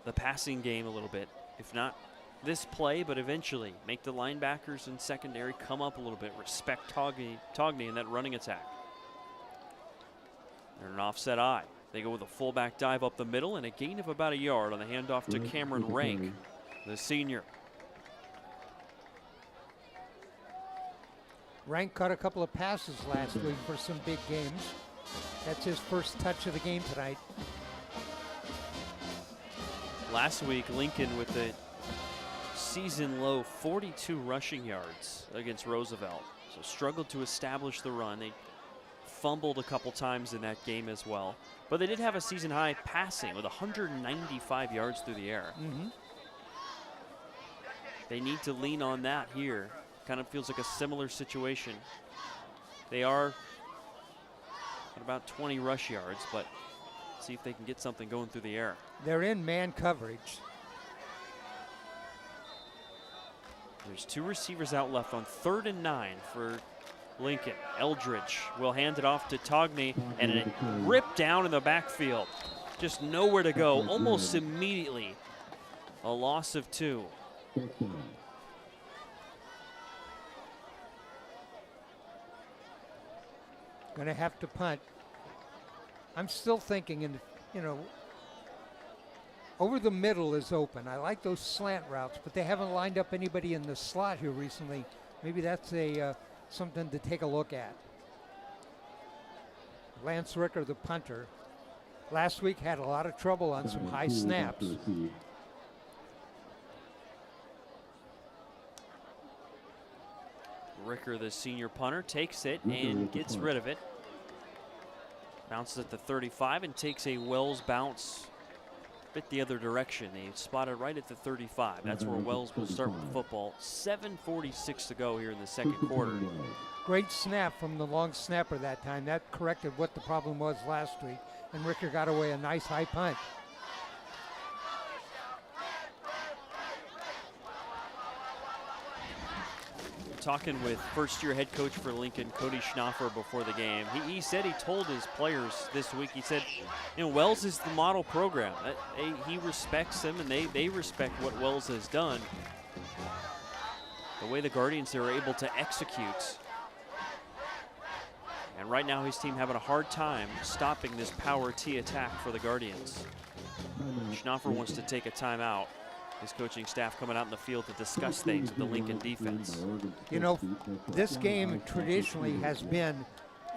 the passing game a little bit. If not this play, but eventually make the linebackers and secondary come up a little bit. Respect Togney in that running attack. They're an offset eye. They go with a fullback dive up the middle and a gain of about a yard on the handoff to Cameron Rank, the senior. Rank caught a couple of passes last week for some big games. That's his first touch of the game tonight. Last week, Lincoln with the season low 42 rushing yards against Roosevelt. So struggled to establish the run. They fumbled a couple times in that game as well. But they did have a season high passing with 195 yards through the air. They need to lean on that here kind of feels like a similar situation. They are at about 20 rush yards, but see if they can get something going through the air. They're in man coverage. There's 2 receivers out left on 3rd and 9 for Lincoln. Eldridge will hand it off to Togney, and it ripped down in the backfield. Just nowhere to go, almost immediately. A loss of 2. Going to have to punt. I'm still thinking, over the middle is open. I like those slant routes, but they haven't lined up anybody in the slot here recently. Maybe that's something to take a look at. Lance Ricker, the punter, last week had a lot of trouble on some high snaps. Ricker, the senior punter, takes it and gets rid of it. Bounces at the 35 and takes a Wells bounce a bit the other direction. They spotted right at the 35. That's where Wells will start with the football. 7:46 to go here in the second quarter. Great snap from the long snapper that time. That corrected what the problem was last week. And Ricker got away a nice high punt. Talking with first-year head coach for Lincoln, Cody Schnaffer, before the game. He said he told his players this week, he said, Wells is the model program. He respects them, and they respect what Wells has done. The way the Guardians are able to execute. And right now his team having a hard time stopping this power T attack for the Guardians. Schnaffer wants to take a timeout. His coaching staff coming out in the field to discuss things with the Lincoln defense. This game traditionally has been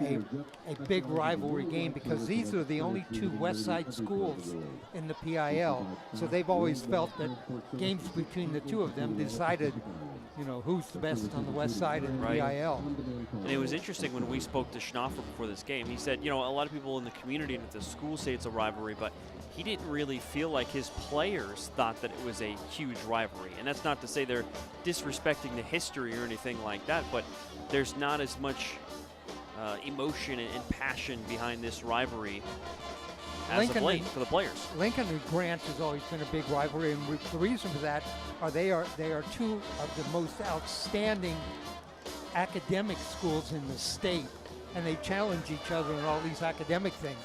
a big rivalry game because these are the only 2 West Side schools in the PIL. So they've always felt that games between the 2 of them decided, who's the best on the West Side in the PIL. And it was interesting when we spoke to Schnaffer before this game. He said, a lot of people in the community and at the school say it's a rivalry, but he didn't really feel like his players thought that it was a huge rivalry. And that's not to say they're disrespecting the history or anything like that, but there's not as much emotion and passion behind this rivalry as of late for the players. Lincoln and Grant has always been a big rivalry, and the reason for that are they are 2 of the most outstanding academic schools in the state, and they challenge each other in all these academic things.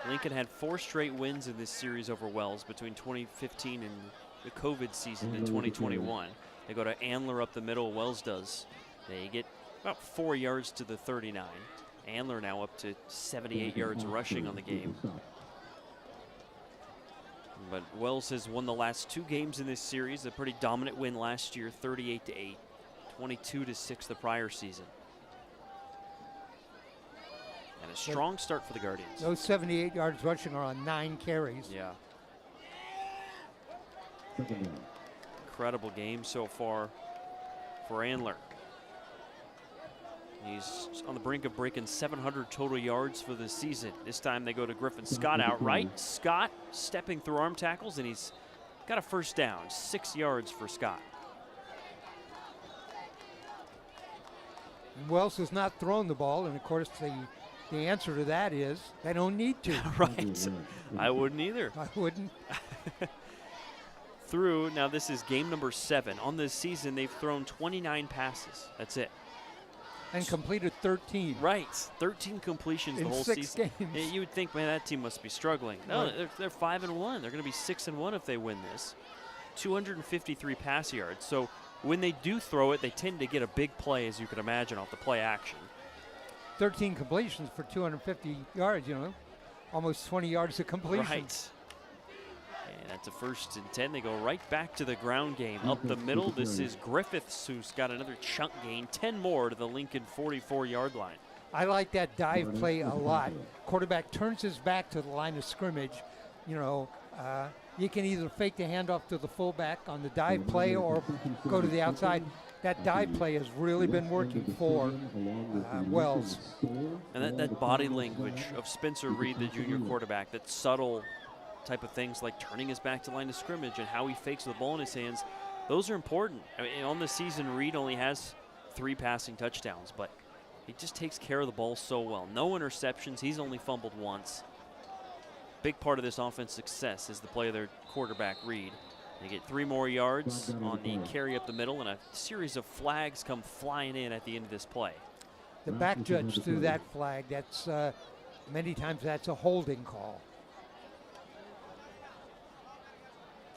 Lincoln had 4 straight wins in this series over Wells between 2015 and the COVID season in 2021. They go to Andler up the middle, Wells does. They get about 4 yards to the 39. Andler now up to 78 yards rushing on the game. But Wells has won the last 2 games in this series. A pretty dominant win last year, 38-8, 22-6 the prior season. And a strong start for the Guardians. Those 78 yards rushing are on 9 carries. Yeah. Incredible game so far for Andler. He's on the brink of breaking 700 total yards for the season. This time they go to Griffin Scott outright. Scott stepping through arm tackles, and he's got a first down. 6 yards for Scott. And Wells has not thrown the ball, and of course the answer to that is they don't need to. Right. I wouldn't either. I wouldn't. Now this is game number 7. On this season, they've thrown 29 passes. That's it. And completed 13. Right. 13 completions in the whole 6 season. games. You would think, man, that team must be struggling. No, they're 5-1. They're going to be 6-1 if they win this. 253 pass yards. So when they do throw it, they tend to get a big play, as you can imagine, off the play action. 13 completions for 250 yards, almost 20 yards of completion. Right. And that's a 1st and 10. They go right back to the ground game. Up the middle, this is Griffiths, who's got another chunk gain. 10 more to the Lincoln 44-yard line. I like that dive play a lot. Quarterback turns his back to the line of scrimmage. You can either fake the handoff to the fullback on the dive play or go to the outside. That dive play has really been working for Wells. And that body language of Spencer Reed, the junior quarterback, that subtle type of things like turning his back to line of scrimmage and how he fakes the ball in his hands, those are important. I mean, on the season, Reed only has 3 passing touchdowns, but he just takes care of the ball so well. No interceptions. He's only fumbled once. Big part of this offense success is the play of their quarterback, Reed. They get 3 more yards on the carry up the middle, and a series of flags come flying in at the end of this play. The back judge threw that flag. That's many times that's a holding call.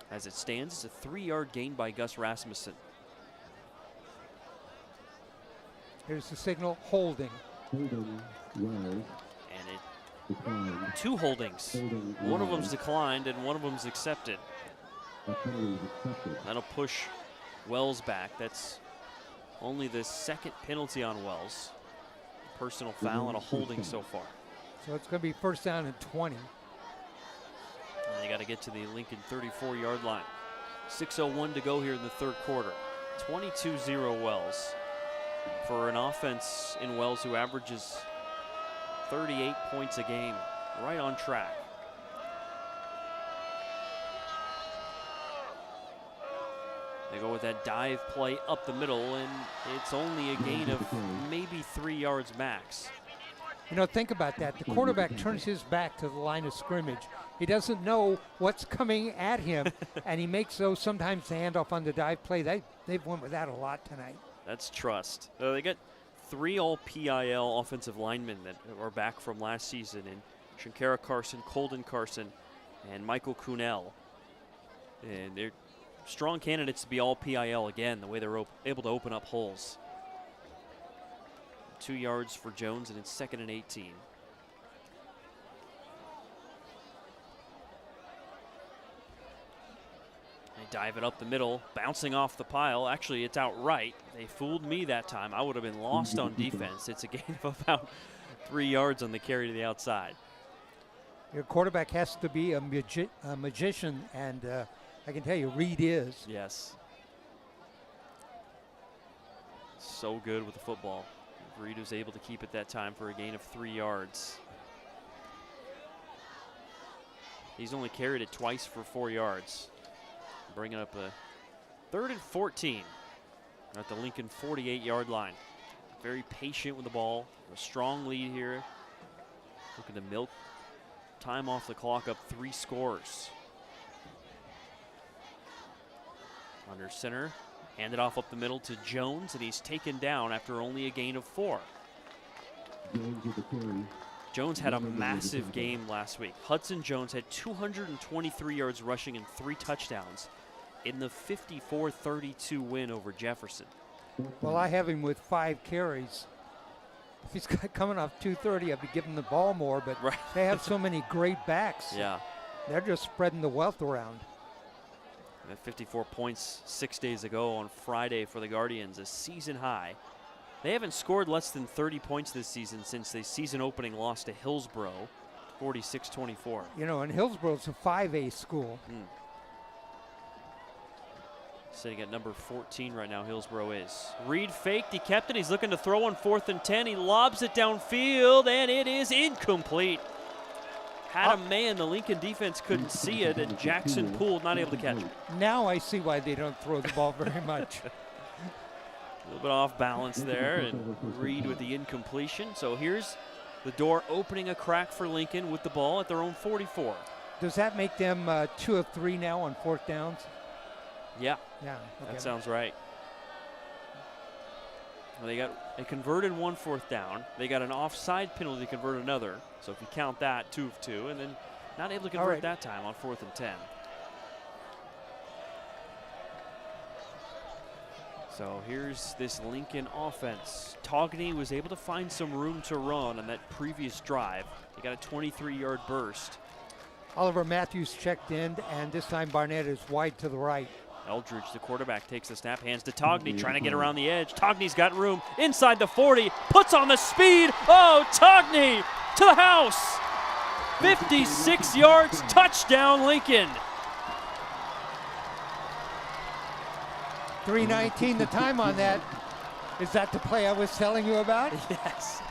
As it stands, it's a 3-yard gain by Gus Rasmussen. Here's the signal, holding. Holding Wells. And it Declined. 2 holdings. One of them's declined and one of them's accepted. That penalty is accepted. That'll push Wells back. That's only the 2nd penalty on Wells. Personal foul and a holding so far. So it's going to be first down and 20. And they got to get to the Lincoln 34-yard line. 6:01 to go here in the 3rd quarter. 22-0 Wells. For an offense in Wells who averages 38 points a game, right on track. They go with that dive play up the middle, and it's only a gain of maybe 3 yards max. You know, think about that. The quarterback turns his back to the line of scrimmage. He doesn't know what's coming at him, and he makes those sometimes the handoff on the dive play. They've won with that a lot tonight. That's trust. They got 3 all-PIL offensive linemen that are back from last season, in Shankara Carson, Colden Carson, and Michael Kuhnel. And they're strong candidates to be all-PIL again, the way they're able to open up holes. 2 yards for Jones, and it's 2nd and 18. They dive it up the middle, bouncing off the pile. Actually, it's outright. They fooled me that time. I would have been lost on defense. It's a gain of about 3 yards on the carry to the outside. Your quarterback has to be a magician, and I can tell you, Reed is. Yes. So good with the football. Reed was able to keep it that time for a gain of 3 yards. He's only carried it twice for 4 yards. Bringing up a 3rd and 14 at the Lincoln 48-yard line. Very patient with the ball. A strong lead here. Looking to milk time off the clock, up 3 scores. Under center, handed off up the middle to Jones, and he's taken down after only a gain of 4. Jones with the carry. Jones had a massive game last week. Hudson Jones had 223 yards rushing and 3 touchdowns in the 54-32 win over Jefferson. Well, I have him with 5 carries. If he's coming off 230, I'd be giving the ball more, but right. They have so many great backs. Yeah. They're just spreading the wealth around. 54 points 6 days ago on Friday for the Guardians, a season high. They haven't scored less than 30 points this season since the season opening loss to Hillsboro, 46-24. You know, and Hillsboro's a 5A school. Sitting at number 14 right now, Hillsboro is. Reed faked, he kept it, he's looking to throw on 4th and 10. He lobs it downfield, and it is incomplete. Had a man, the Lincoln defense couldn't see it, and Jackson Poole not able to catch it. Now I see why they don't throw the ball very much. A little bit off balance there, and Reed with the incompletion. So here's the door opening a crack for Lincoln with the ball at their own 44. Does that make them 2 of 3 now on 4th downs? Yeah. Yeah. Okay. That sounds right. Well, they converted 1 4th down. They got an offside penalty to convert another. So if you count that, 2 of 2, and then not able to convert that time on 4th and 10. So here's this Lincoln offense. Togney was able to find some room to run on that previous drive. He got a 23-yard burst. Oliver Matthews checked in, and this time Barnett is wide to the right. Eldridge, the quarterback, takes the snap, hands to Togney, trying to get around the edge. Togney's got room inside the 40, puts on the speed. Oh, Togney to the house. 56 yards, touchdown Lincoln. 3:19 the time on that. Is that the play I was telling you about? Yes.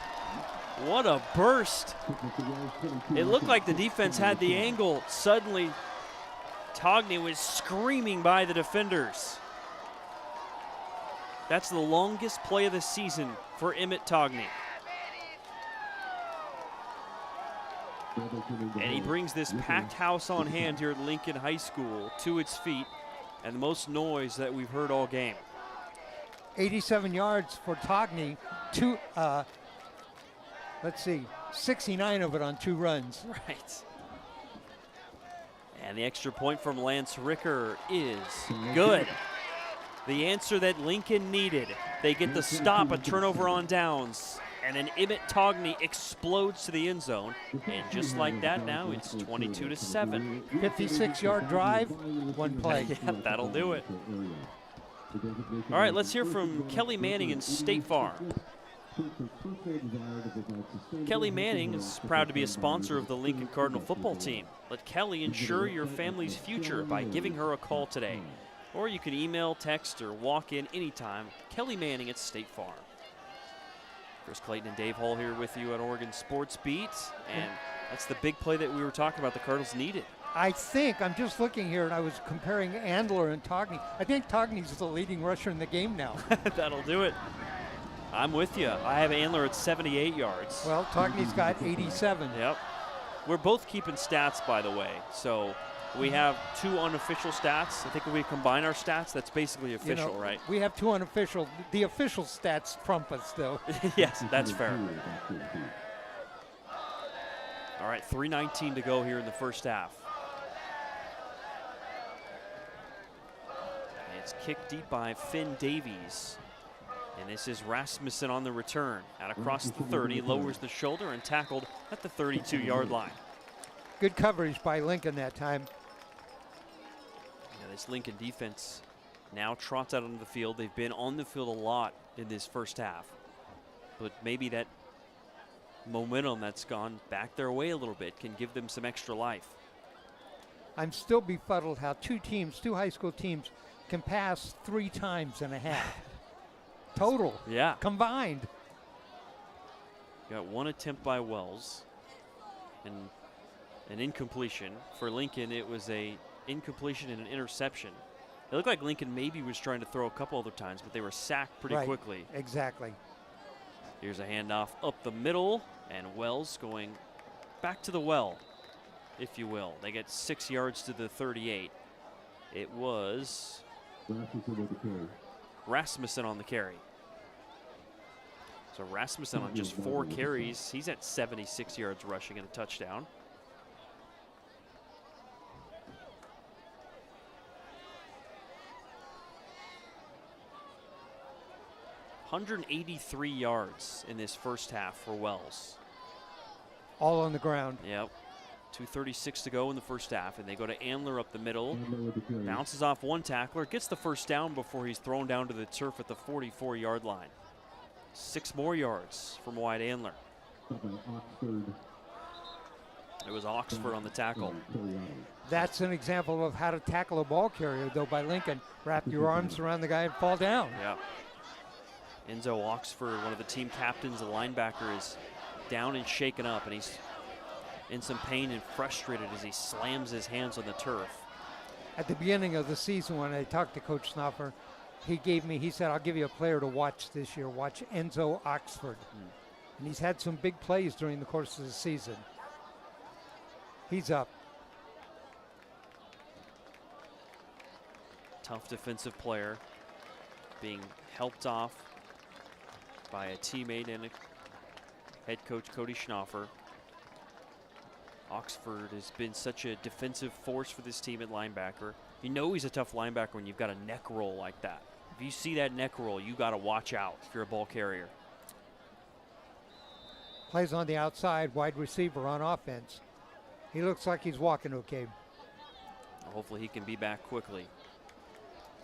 What a burst. It looked like the defense had the angle. Suddenly, Togney was screaming by the defenders. That's the longest play of the season for Emmett Togney. And he brings this packed house on hand here at Lincoln High School to its feet, and the most noise that we've heard all game. 87 yards for Togney. Let's see, 69 of it on 2 runs. Right. And the extra point from Lance Ricker is good. The answer that Lincoln needed. They get the stop, a turnover on downs, and then Emmett Togney explodes to the end zone. And just like that now, it's 22-7. 56-yard drive, 1 play. Yeah, that'll do it. All right, let's hear from Kelly Manning in State Farm. Kelly Manning is proud to be a sponsor of the Lincoln Cardinal football team. Let Kelly ensure your family's future by giving her a call today. Or you can email, text, or walk in anytime. Kelly Manning at State Farm. Chris Clayton and Dave Hall here with you at Oregon Sports Beat. And that's the big play that we were talking about the Cardinals needed. I think, I'm just looking here, and I was comparing Andler and Togney. I think Togney's the leading rusher in the game now. That'll do it. I'm with you. I have Andler at 78 yards. Well, Togney's got 87. Yep. We're both keeping stats, by the way. So we have 2 unofficial stats. I think if we combine our stats, that's basically official, right? We have 2 unofficial. The official stats trump us, though. Yes, that's fair. All right, 3:19 to go here in the first half. It's kicked deep by Finn Davies. And this is Rasmussen on the return. Out across the 30, lowers the shoulder and tackled at the 32-yard line. Good coverage by Lincoln that time. Yeah, this Lincoln defense now trots out onto the field. They've been on the field a lot in this first half. But maybe that momentum that's gone back their way a little bit can give them some extra life. I'm still befuddled how 2 high school teams can pass 3 times and a half. Total. Yeah. Combined. Got 1 attempt by Wells and an incompletion. For Lincoln, it was a incompletion and an interception. It looked like Lincoln maybe was trying to throw a couple other times, but they were sacked pretty quickly. Exactly. Here's a handoff up the middle, and Wells going back to the well, if you will. They get 6 yards to the 38. It was Rasmussen on the carry. So Rasmussen on just 4 carries. He's at 76 yards rushing and a touchdown. $183 yards in this first half for Wells. All on the ground. Yep. 2:36 to go in the first half, and they go to Andler up the middle. Bounces off 1 tackler, gets the first down before he's thrown down to the turf at the 44-yard line. 6 more yards from Wyatt Andler. It was Oxford on the tackle. That's an example of how to tackle a ball carrier, though, by Lincoln. Wrap your arms around the guy and fall down. Yeah. Enzo Oxford, one of the team captains, the linebacker, is down and shaken up, and he's in some pain and frustrated as he slams his hands on the turf. At the beginning of the season, when I talked to Coach Snoffer, he said, I'll give you a player to watch this year. Watch Enzo Oxford. And he's had some big plays during the course of the season. He's up. Tough defensive player being helped off by a teammate and head coach Cody Schnoffer. Oxford has been such a defensive force for this team at linebacker. You know he's a tough linebacker when you've got a neck roll like that. If you see that neck roll, you got to watch out if you're a ball carrier. Plays on the outside, wide receiver on offense. He looks like he's walking okay. Hopefully he can be back quickly.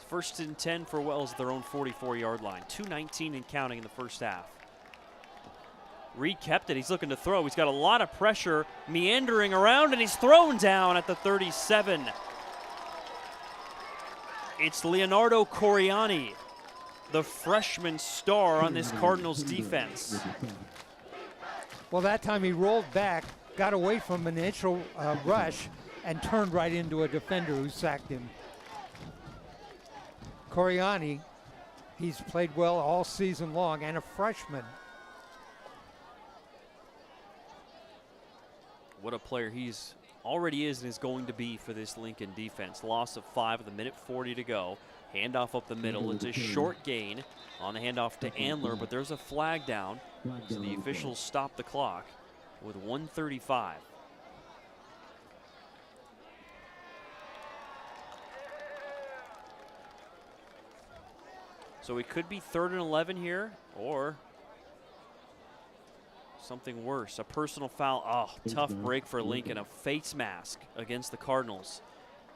First and 10 for Wells at their own 44-yard line. 2:19 and counting in the first half. Reed kept it. He's looking to throw. He's got a lot of pressure meandering around, and he's thrown down at the 37. It's Leonardo Coriani, the freshman star on this Cardinals defense. Well, that time he rolled back, got away from an initial rush, and turned right into a defender who sacked him. Coriani, he's played well all season long, and a freshman. What a player he's already is and is going to be for this Lincoln defense. Loss of 5 with a minute 40 to go. Handoff up the middle. It's a short gain on the handoff to Andler, but there's a flag down. So the officials stop the clock with 1:35. So it could be 3rd and 11 here, or something worse. A personal foul. Oh, tough break for Lincoln. A face mask against the Cardinals.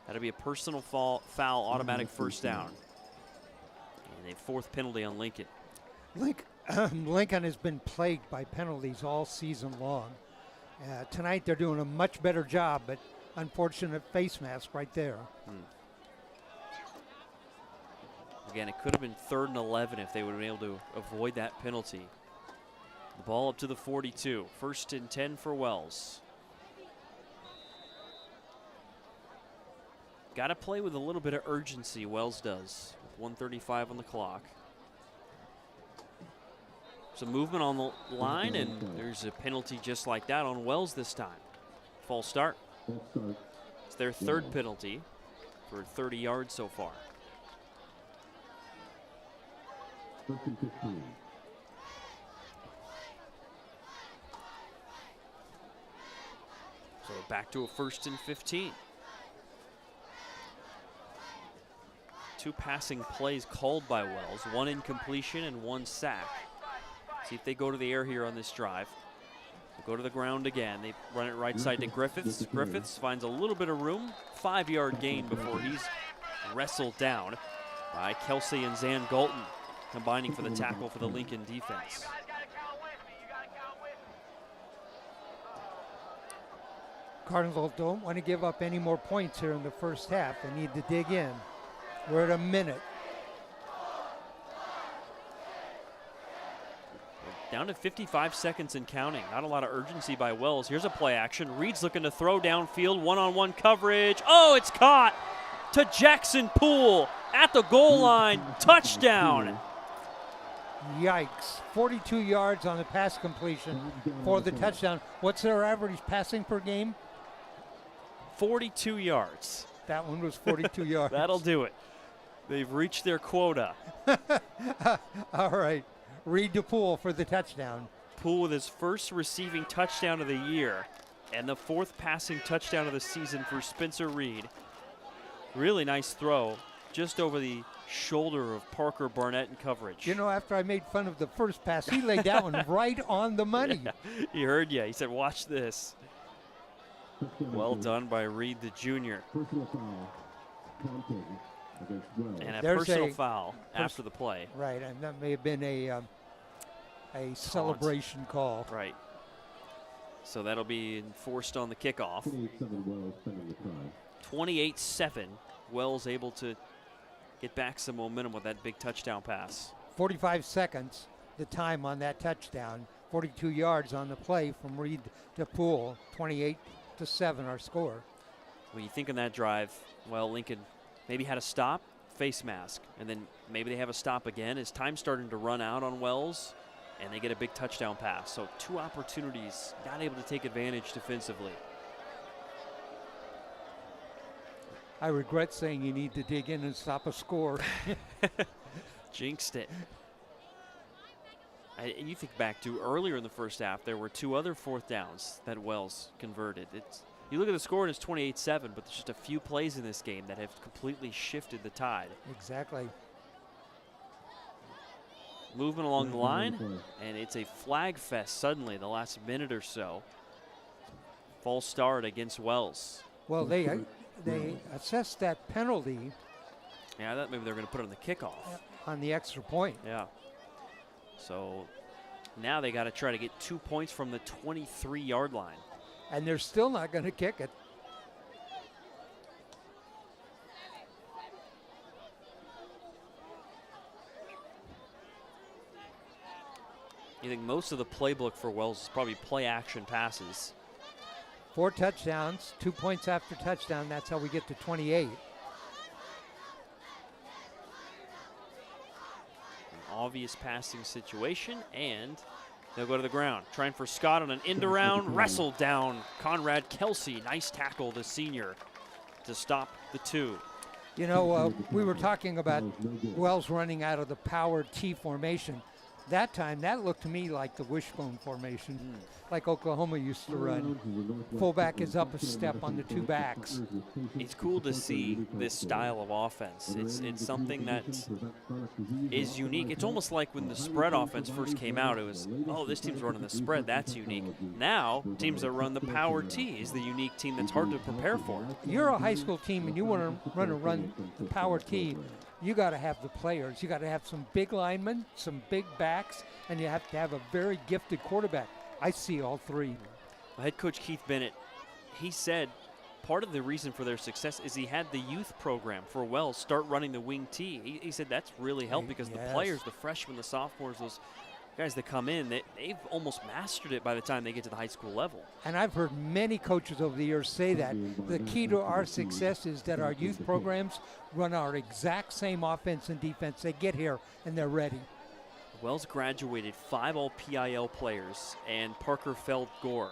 That'll be a personal foul, automatic first down. And a 4th penalty on Lincoln. Lincoln has been plagued by penalties all season long. Tonight they're doing a much better job, but unfortunate face mask right there. Again, it could have been 3rd and 11 if they would have been able to avoid that penalty. The ball up to the 42. 1st and 10 for Wells. Got to play with a little bit of urgency, Wells does. With 1:35 on the clock. Some movement on the line, and there's a penalty just like that on Wells this time. False start. It's their 3rd penalty for 30 yards so far. 1st and 15. So back to a 1st and 15. 2 passing plays called by Wells, 1 incompletion and 1 sack. See if they go to the air here on this drive. They go to the ground again. They run it right side to Griffiths. Griffiths finds a little bit of room. 5-yard gain before he's wrestled down by Kelsey and Zan Galton, combining for the tackle for the Lincoln defense. Cardinals don't want to give up any more points here in the first half. They need to dig in. We're at a minute. Down to 55 seconds and counting. Not a lot of urgency by Wells. Here's a play action. Reed's looking to throw downfield. One-on-one coverage. Oh, it's caught to Jackson Poole at the goal line. Touchdown. Yikes. 42 yards on the pass completion for the touchdown. What's their average passing per game? 42 yards. That one was 42 yards. That'll do it. They've reached their quota. All right. Reed to Poole for the touchdown. Poole with his first receiving touchdown of the year and the 4th passing touchdown of the season for Spencer Reed. Really nice throw just over the shoulder of Parker Barnett in coverage. You know, after I made fun of the first pass, he laid that one right on the money. Yeah, he heard you. He said, watch this. Well done by Reed, the junior. Personal foul. Compton against Wells. And a There's personal foul after the play. Right, and that may have been a celebration call. Right. So that'll be enforced on the kickoff. 28-7 Wells spending the try. 28-7. Wells able to get back some momentum with that big touchdown pass. 45 seconds, the time on that touchdown. 42 yards on the play from Reed to Poole. 28-7 our score. When you think on that drive, well, Lincoln maybe had a stop, face mask, and then maybe they have a stop again. As time's starting to run out on Wells, and they get a big touchdown pass. So 2 opportunities, not able to take advantage defensively. I regret saying you need to dig in and stop a score. Jinxed it. You think back to earlier in the first half, there were 2 other 4th downs that Wells converted. You look at the score and it's 28-7, but there's just a few plays in this game that have completely shifted the tide. Exactly. Movement along the line, and it's a flag fest suddenly the last minute or so. False start against Wells. Well, they assessed that penalty. Yeah, I thought maybe they're going to put it on the kickoff. On the extra point. Yeah. So now they got to try to get 2 points from the 23-yard line. And they're still not going to kick it. You think most of the playbook for Wells is probably play action passes. 4 touchdowns, 2 points after touchdown. That's how we get to 28. An obvious passing situation, and they'll go to the ground. Trying for Scott on an end around, wrestled down Conrad Kelsey. Nice tackle, the senior, to stop the 2. You know, we were talking about Wells running out of the power T formation. That time, that looked to me like the wishbone formation, like Oklahoma used to run. Fullback is up a step on the 2 backs. It's cool to see this style of offense. It's something that is unique. It's almost like when the spread offense first came out, it was, oh, this team's running the spread, that's unique. Now, teams that run the power T is the unique team that's hard to prepare for. You're a high school team and you want to run the power T. You got to have the players. You got to have some big linemen, some big backs, and you have to have a very gifted quarterback. I see all 3. Well, head coach Keith Bennett, he said part of the reason for their success is he had the youth program for Wells start running the wing T. He said that's really helped because the players, the freshmen, the sophomores, those guys that come in, they've almost mastered it by the time they get to the high school level. And I've heard many coaches over the years say that. The key to our success is that our youth programs run our exact same offense and defense. They get here and they're ready. Wells graduated 5 All-PIL players and Parker Feld-Gore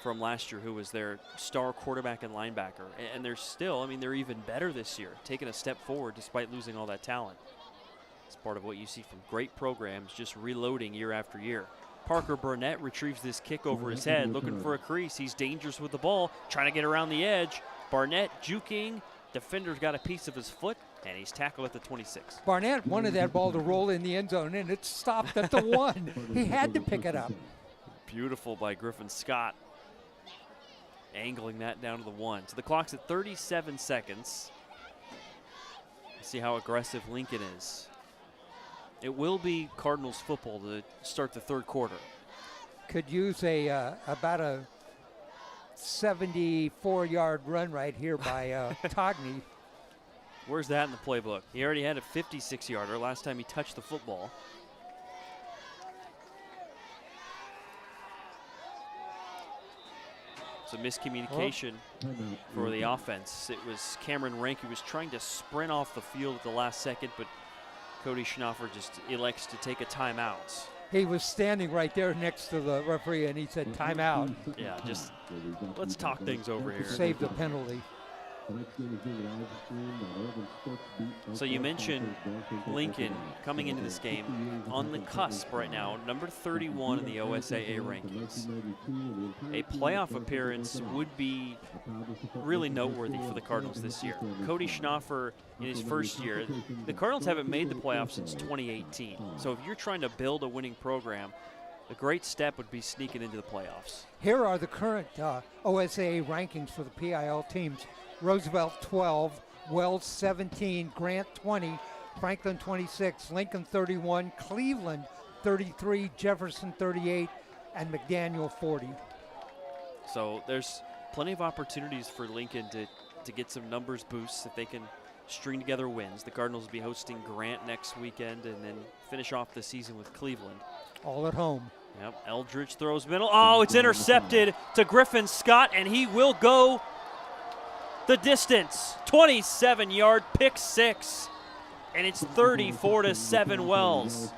from last year, who was their star quarterback and linebacker. And they're still, I mean, they're even better this year, taking a step forward despite losing all that talent. It's part of what you see from great programs, just reloading year after year. Parker Burnett retrieves this kick over his head, looking for a crease. He's dangerous with the ball, trying to get around the edge. Barnett juking. Defender's got a piece of his foot, and he's tackled at the 26. Barnett wanted that ball to roll in the end zone, and it stopped at the 1. He had to pick it up. Beautiful by Griffin Scott, angling that down to the 1. So the clock's at 37 seconds. Let's see how aggressive Lincoln is. It will be Cardinals football to start the 3rd quarter. Could use about a 74-yard run right here by Togney. Where's that in the playbook? He already had a 56-yarder last time he touched the football. It's a miscommunication for the offense. It was Cameron Rank who was trying to sprint off the field at the last second, but Cody Schnaufer just elects to take a timeout. He was standing right there next to the referee, and he said timeout. Yeah, just let's talk things over here. Save the penalty. So you mentioned Lincoln coming into this game on the cusp right now, number 31 in the OSAA rankings. A playoff appearance would be really noteworthy for the Cardinals this year. Cody Schnaufer in his first year, the Cardinals haven't made the playoffs since 2018. So if you're trying to build a winning program, a great step would be sneaking into the playoffs. Here are the current OSAA rankings for the PIL teams. Roosevelt 12, Wells 17, Grant 20, Franklin 26, Lincoln 31, Cleveland 33, Jefferson 38, and McDaniel 40. So there's plenty of opportunities for Lincoln to get some numbers boosts if they can string together wins. The Cardinals will be hosting Grant next weekend and then finish off the season with Cleveland. All at home. Yep, Eldridge throws middle. Oh, it's intercepted to Griffin Scott, and he will go the distance. 27-yard pick 6, and it's 34-7 Wells.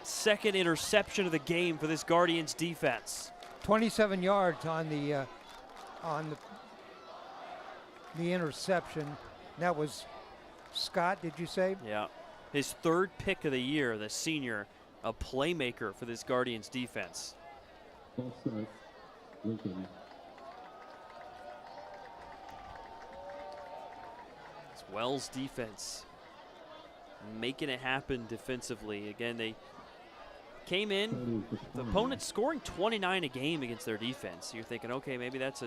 Second interception of the game for this Guardians defense. 27 yards on the interception. That was Scott, did you say? Yeah. His 3rd pick of the year, the senior, a playmaker for this Guardians defense. Ball start, Lincoln. It's Wells' defense making it happen defensively. Again, they came in, the opponent scoring 29 a game against their defense. You're thinking, okay, maybe that's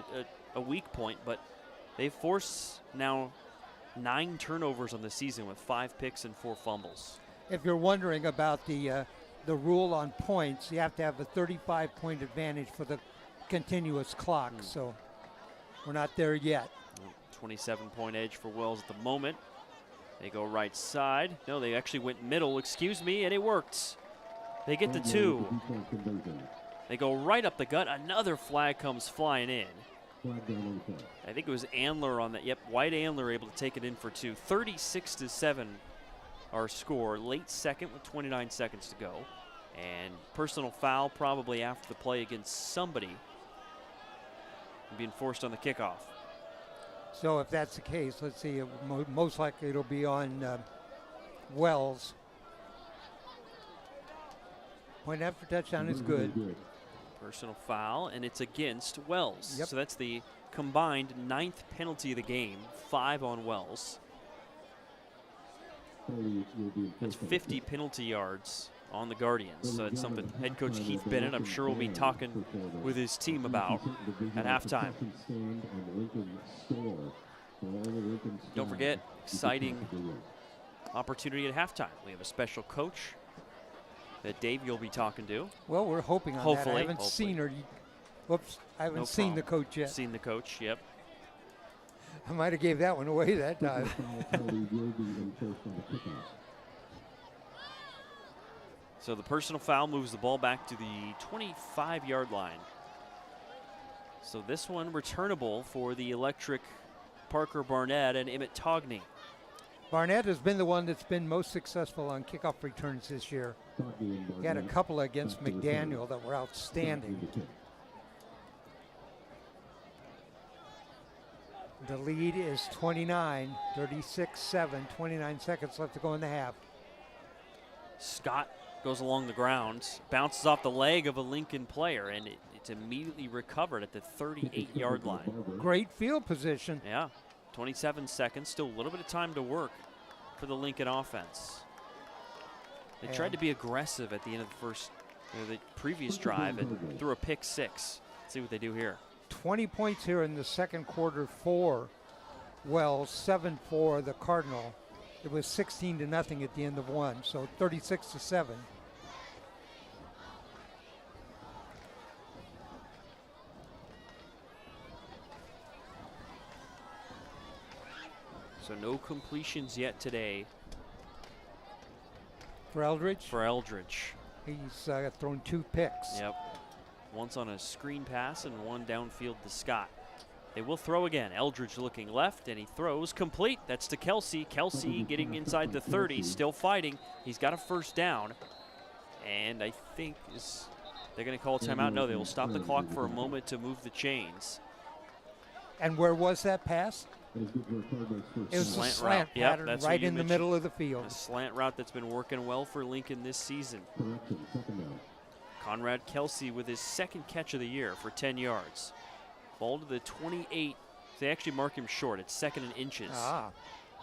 a weak point, but they force now 9 turnovers on the season with 5 picks and 4 fumbles. If you're wondering about the rule on points, you have to have a 35-point advantage for the continuous clock. So we're not there yet. 27-point edge for Wells at the moment. They go right side. No, they actually went middle, excuse me, and it worked. They get the 2. They go right up the gut. Another flag comes flying in. I think it was Andler on that. Yep, White Andler able to take it in for 2. 36-7 our score. Late second with 29 seconds to go. And personal foul probably after the play against somebody being forced on the kickoff. So if that's the case, let's see, most likely it'll be on Wells. Point after touchdown is good. Personal foul, and it's against Wells. Yep. So that's the combined 9th penalty of the game, 5 on Wells. That's 50 penalty yards on the Guardians. So that's something head coach Keith Bennett, I'm sure, will be talking with his team about at halftime. Don't forget, exciting opportunity at halftime. We have a special coach that Dave you'll be talking to. Well, we're hoping on Hopefully. that. I haven't seen her. Whoops, I haven't seen the coach yet. Seen the coach, yep. I might have gave that one away that time. So the personal foul moves the ball back to the 25-yard line. So this one returnable for the electric Parker Barnett and Emmett Togney. Barnett has been the one that's been most successful on kickoff returns this year. He had a couple against McDaniel that were outstanding. The lead is 29, 36-7, 29 seconds left to go in the half. Scott goes along the ground, bounces off the leg of a Lincoln player, and it's immediately recovered at the 38-yard line. Great field position. Yeah, 27 seconds, still a little bit of time to work for the Lincoln offense. They tried to be aggressive at the end of the previous drive and threw a pick 6. Let's see what they do here. 20 points here in the second quarter for Wells, 7 for the Cardinal. It was 16-0 at the end of 1, so 36-7. So no completions yet today. For Eldridge? For Eldridge. He's thrown 2 picks. Yep. Once on a screen pass and one downfield to Scott. They will throw again. Eldridge looking left, and he throws complete. That's to Kelsey. Kelsey getting inside the 30, still fighting. He's got a first down. And I think they're going to call a timeout. No, they will stop the clock for a moment to move the chains. And where was that pass? It was a slant pattern right in the middle of the field. A slant route that's been working well for Lincoln this season. Conrad Kelsey with his second catch of the year for 10 yards. Ball to the 28. They actually mark him short. It's 2nd and inches.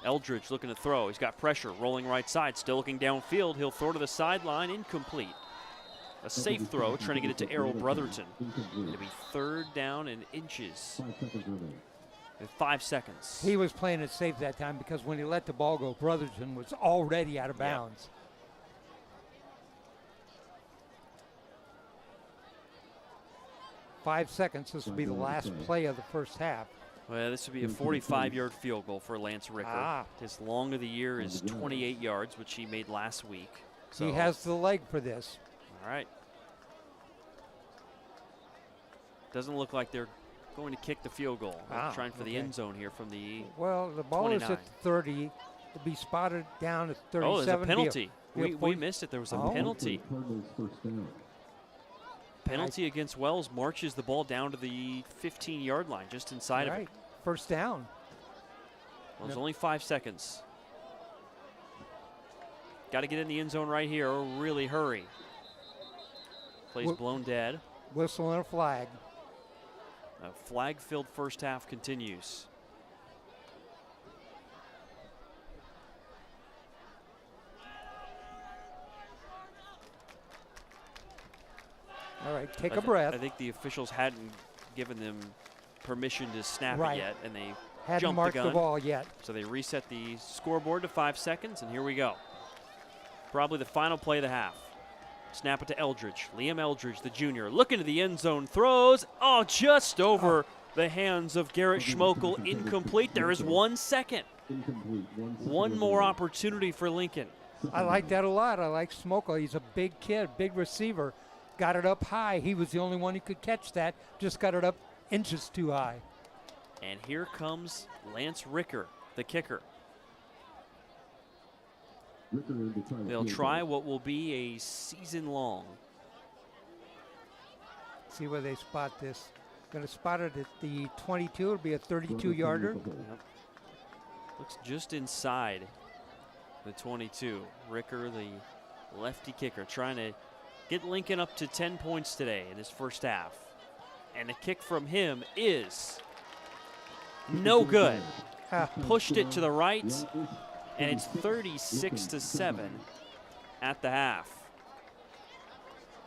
Eldridge looking to throw. He's got pressure, rolling right side, still looking downfield. He'll throw to the sideline, incomplete. A safe throw, trying to get it to Errol Brotherton. It'll be 3rd down and inches. With 5 seconds. He was playing it safe that time because when he let the ball go, Brotherton was already out of bounds. 5 seconds. This will be the last play of the first half. Well, this would be a 45-yard field goal for Lance Ricker. His long of the year is 28 yards, which he made last week. So he has the leg for this. All right. Doesn't look like they're going to kick the field goal. Trying for the end zone here from the Well, the ball 29. is at 30. It'll be spotted down at 37. Oh, there's a penalty. We missed it. There was a penalty. Penalty against Wells marches the ball down to the 15-yard line, just inside of it. First down. Well, there's only 5 seconds. Got to get in the end zone right here or really hurry. Plays blown dead. Whistle and a flag. A flag-filled first half continues. All right, take a breath. I think the officials hadn't given them permission to snap it yet, and they hadn't marked the ball yet. So they reset the scoreboard to 5 seconds, and here we go. Probably the final play of the half. Snap it to Eldridge. Liam Eldridge, the junior, looking to the end zone, throws. Oh, just over the hands of Garrett Schmokel. Incomplete. There is 1 second Incomplete. One more opportunity for Lincoln. I like that a lot. I like Smokey. He's a big kid, big receiver. Got it up high. He was the only one who could catch that. Just got it up inches too high. And here comes Lance Ricker, the kicker. They'll try what will be a season long. See where they spot this. Going to spot it at the 22. It'll be a 32-yarder. Yep. Looks just inside the 22. Ricker, the lefty kicker, trying to get Lincoln up to 10 points today in his first half. And a kick from him is no good. Pushed it to the right, and it's 36-7 at the half.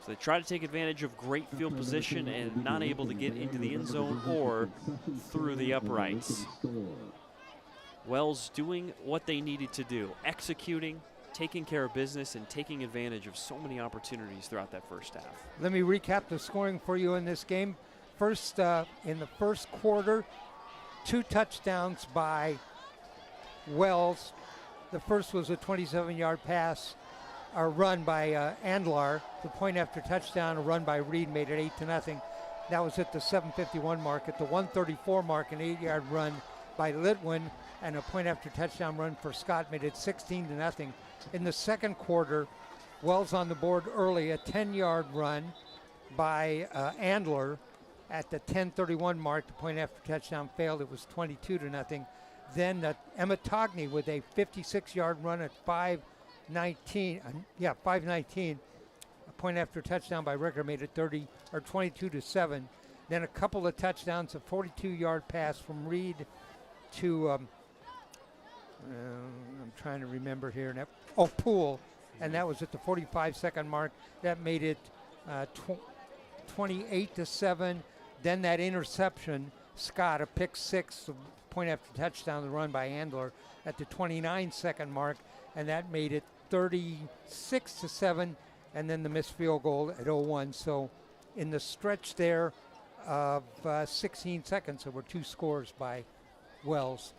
So they try to take advantage of great field position and not able to get into the end zone or through the uprights. Wells doing what they needed to do, executing, taking care of business, and taking advantage of so many opportunities throughout that first half. Let me recap the scoring for you in this game. First, in the first quarter, 2 touchdowns by Wells. The first was a 27-yard pass, a run by Andlar. The point after touchdown, a run by Reed made it 8-0. That was at the 7:51 mark. At the 1:34 mark, an 8-yard run by Litwin, and a point after touchdown run for Scott made it 16-0. In the second quarter, Wells on the board early, a 10-yard run by Andler. At the 10:31 mark, the point after touchdown failed. It was 22-0. Then Emmett Togney with a 56-yard run at 5:19. 5:19. A point after touchdown by Ricker made it 22-7. Then a couple of touchdowns, a 42-yard pass from Reed to I'm trying to remember here now. Poole, and that was at the 45-second mark. That made it 28-7. Then that interception, Scott, a pick six, a point after touchdown, the run by Andler at the 29-second mark, and that made it 36-7. And then the missed field goal at 0-1. So in the stretch there of 16 seconds, there were 2 scores by Wells.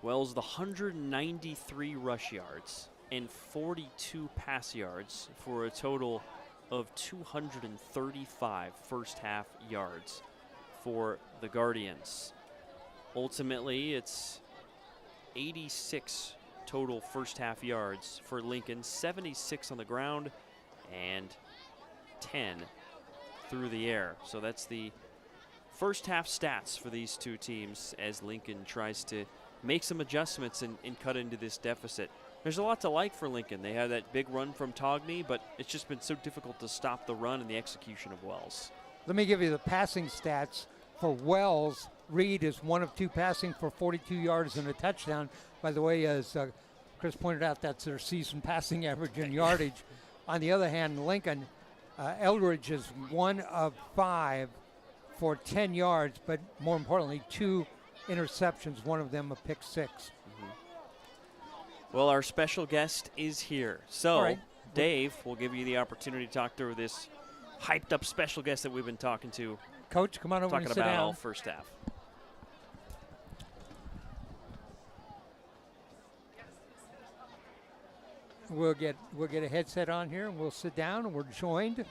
Wells, the 193 rush yards and 42 pass yards for a total of 235 first half yards for the Guardians. Ultimately, it's 86 total first half yards for Lincoln, 76 on the ground and 10 through the air. So that's the first half stats for these two teams as Lincoln tries to make some adjustments and cut into this deficit. There's a lot to like for Lincoln. They had that big run from Togney, but it's just been so difficult to stop the run and the execution of Wells. Let me give you the passing stats for Wells. Reed is 1 of 2 passing for 42 yards and a touchdown. By the way, as Chris pointed out, that's their season passing average in yardage. On the other hand, Lincoln, Eldridge is 1 of 5 for 10 yards, but more importantly, 2 interceptions, one of them a pick six. Well, our special guest is here. So, Dave, we'll give you the opportunity to talk through this hyped up special guest that we've been talking to. Coach, come on over and sit down. Talking about all first half. We'll get a headset on here and we'll sit down, and we're joined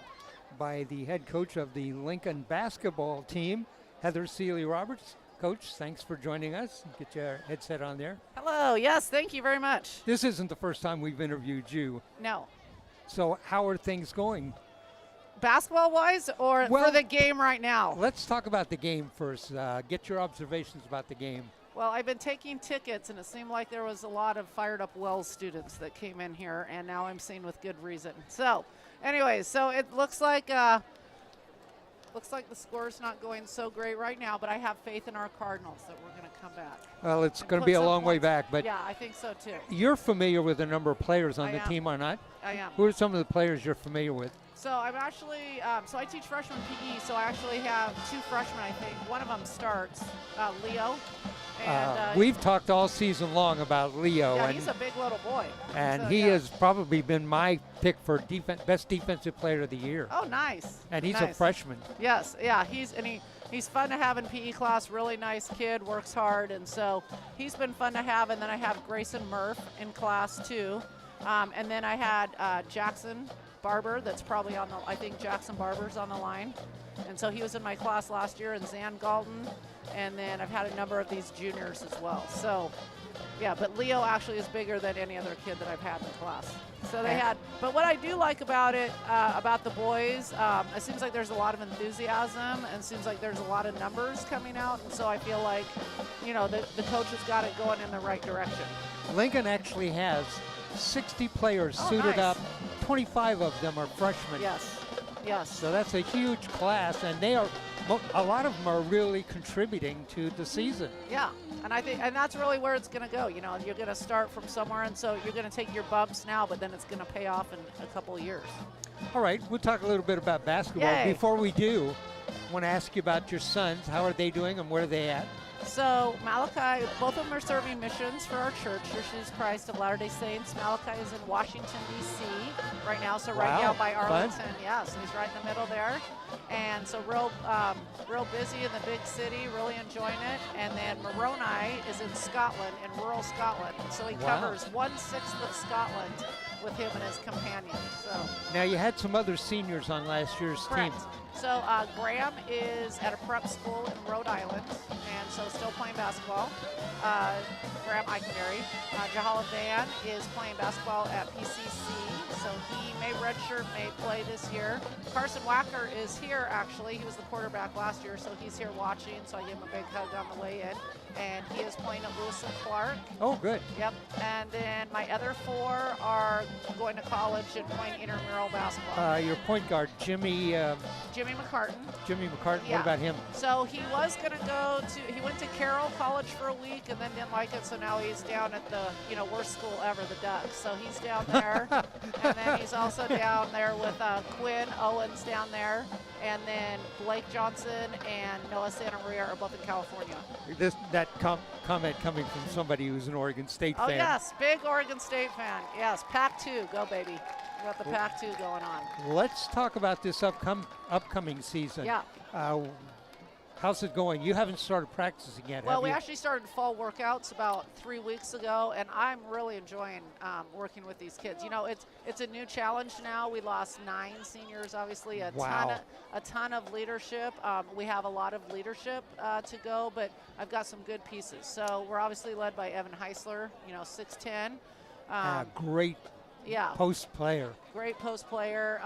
by the head coach of the Lincoln basketball team, Heather Seeley-Roberts. Coach, thanks for joining us. Get your headset on there. Hello, yes, thank you very much. This isn't the first time we've interviewed you. No. So how are things going? Basketball-wise or for the game right now? Let's talk about the game first. Get your observations about the game. Well, I've been taking tickets, and it seemed like there was a lot of fired-up Wells students that came in here, and now I'm seeing with good reason. So, anyways, so it looks like the score's not going so great right now, but I have faith in our Cardinals that we're going to come back. Well, it's going to be a long way back, but yeah, I think so too. You're familiar with a number of players on the team, or not? I am. Who are some of the players you're familiar with? So I'm actually, so I teach freshman PE, so I actually have 2 freshmen, I think. One of them starts, Leo. And, we've talked all season long about Leo. Yeah, he's a big little boy. And so, he has probably been my pick for best defensive player of the year. Oh, nice. And he's a freshman. Yes, yeah, he's fun to have in PE class, really nice kid, works hard, and so he's been fun to have. And then I have Grayson Murph in class too. And then I had Jackson Barber, that's probably on the, I think Jackson Barber's on the line. And so he was in my class last year, and Zan Galton. And then I've had a number of these juniors as well. So, yeah, but Leo actually is bigger than any other kid that I've had in the class. So they had, but what I do like about it, about the boys, it seems like there's a lot of enthusiasm, and it seems like there's a lot of numbers coming out. And so I feel like, you know, the coach has got it going in the right direction. Lincoln actually has 60 players suited up. 25 of them are freshmen. Yes, yes. So that's a huge class, and they are, a lot of them are really contributing to the season. Yeah, and I think, and that's really where it's going to go. You know, you're going to start from somewhere, and so you're going to take your bumps now, but then it's going to pay off in a couple of years. All right, we'll talk a little bit about basketball. Yay. Before we do, I want to ask you about your sons. How are they doing, and where are they at? So Malachi, both of them are serving missions for our church, Church of Jesus Christ of Latter-day Saints. Malachi is in Washington, D.C. right now, so right down by Arlington. Fun. Yeah, so he's right in the middle there. And so real busy in the big city, really enjoying it. And then Moroni is in Scotland, in rural Scotland. So he covers 1/6 of Scotland with him and his companions. So Now, you had some other seniors on last year's correct. team. So Graham is at a prep school in Rhode Island, and so still playing basketball. Graham Eikenberry. Jahala Van is playing basketball at PCC, so he may redshirt, may play this year. Carson Wacker is here, actually. He was the quarterback last year, so he's here watching, so I gave him a big hug on the way in. And he is playing at Lewis and Clark. Oh, good. Yep. And then my other 4 are going to college and playing intramural basketball. Your point guard, Jimmy McCartan. McCartan, Yeah. what about him? So he was going to go to, he went to Carroll College for a week and then didn't like it, so now he's down at the, you know, worst school ever, the Ducks. So he's down there. And then he's also down there with Quinn Owens down there. And then Blake Johnson and Noah Santa Maria are both in California. That comment coming from somebody who's an Oregon State fan. Oh, yes, big Oregon State fan. Yes, Pac-2, go baby. We got the Pac-2 going on. Let's talk about this upcoming season. Yeah. How's it going? You haven't started practicing yet, Well, have we you? actually started fall workouts about 3 weeks ago, and I'm really enjoying working with these kids. You know, it's a new challenge now. We lost 9 seniors, obviously, a ton of leadership. We have a lot of leadership to go, but I've got some good pieces. So we're obviously led by Evan Heisler, you know, 6'10". Great post player. Great post player,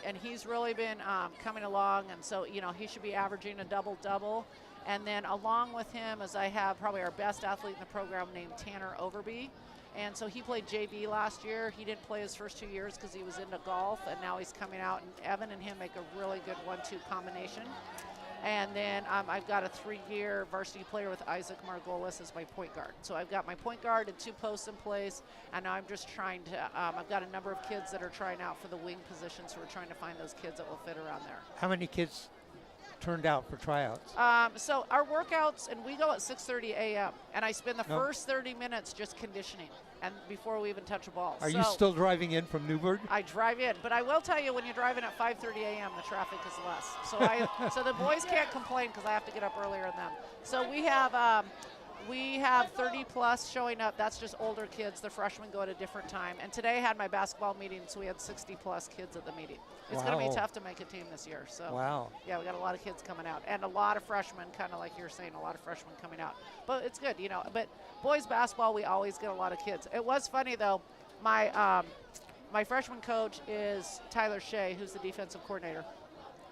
and he's really been coming along, and so, you know, he should be averaging a double-double. And then along with him, as I have probably our best athlete in the program named Tanner Overby. And so he played JV last year. He didn't play his first 2 years because he was into golf, and now he's coming out, and Evan and him make a really good 1-2 combination. And then I've got a 3-year varsity player with Isaac Margolis as my point guard. So I've got my point guard and 2 posts in place, and now I'm just trying to, I've got a number of kids that are trying out for the wing position, so we're trying to find those kids that will fit around there. How many kids turned out for tryouts? So our workouts, and we go at 6:30 a.m., and I spend the first 30 minutes just conditioning, and before we even touch a ball. Are you still driving in from Newburgh? I drive in, but I will tell you, when you're driving at 5:30 a.m., the traffic is less. So the boys can't complain because I have to get up earlier than them. So we have 30 plus showing up. That's just older kids. The freshmen go at a different time. And today I had my basketball meeting, so we had 60 plus kids at the meeting. It's going to be tough to make a team this year. So yeah, we got a lot of kids coming out, and a lot of freshmen, kind of like you're saying, a lot of freshmen coming out. But it's good, you know. But boys basketball, we always get a lot of kids. It was funny though. My freshman coach is Tyler Shea, who's the defensive coordinator,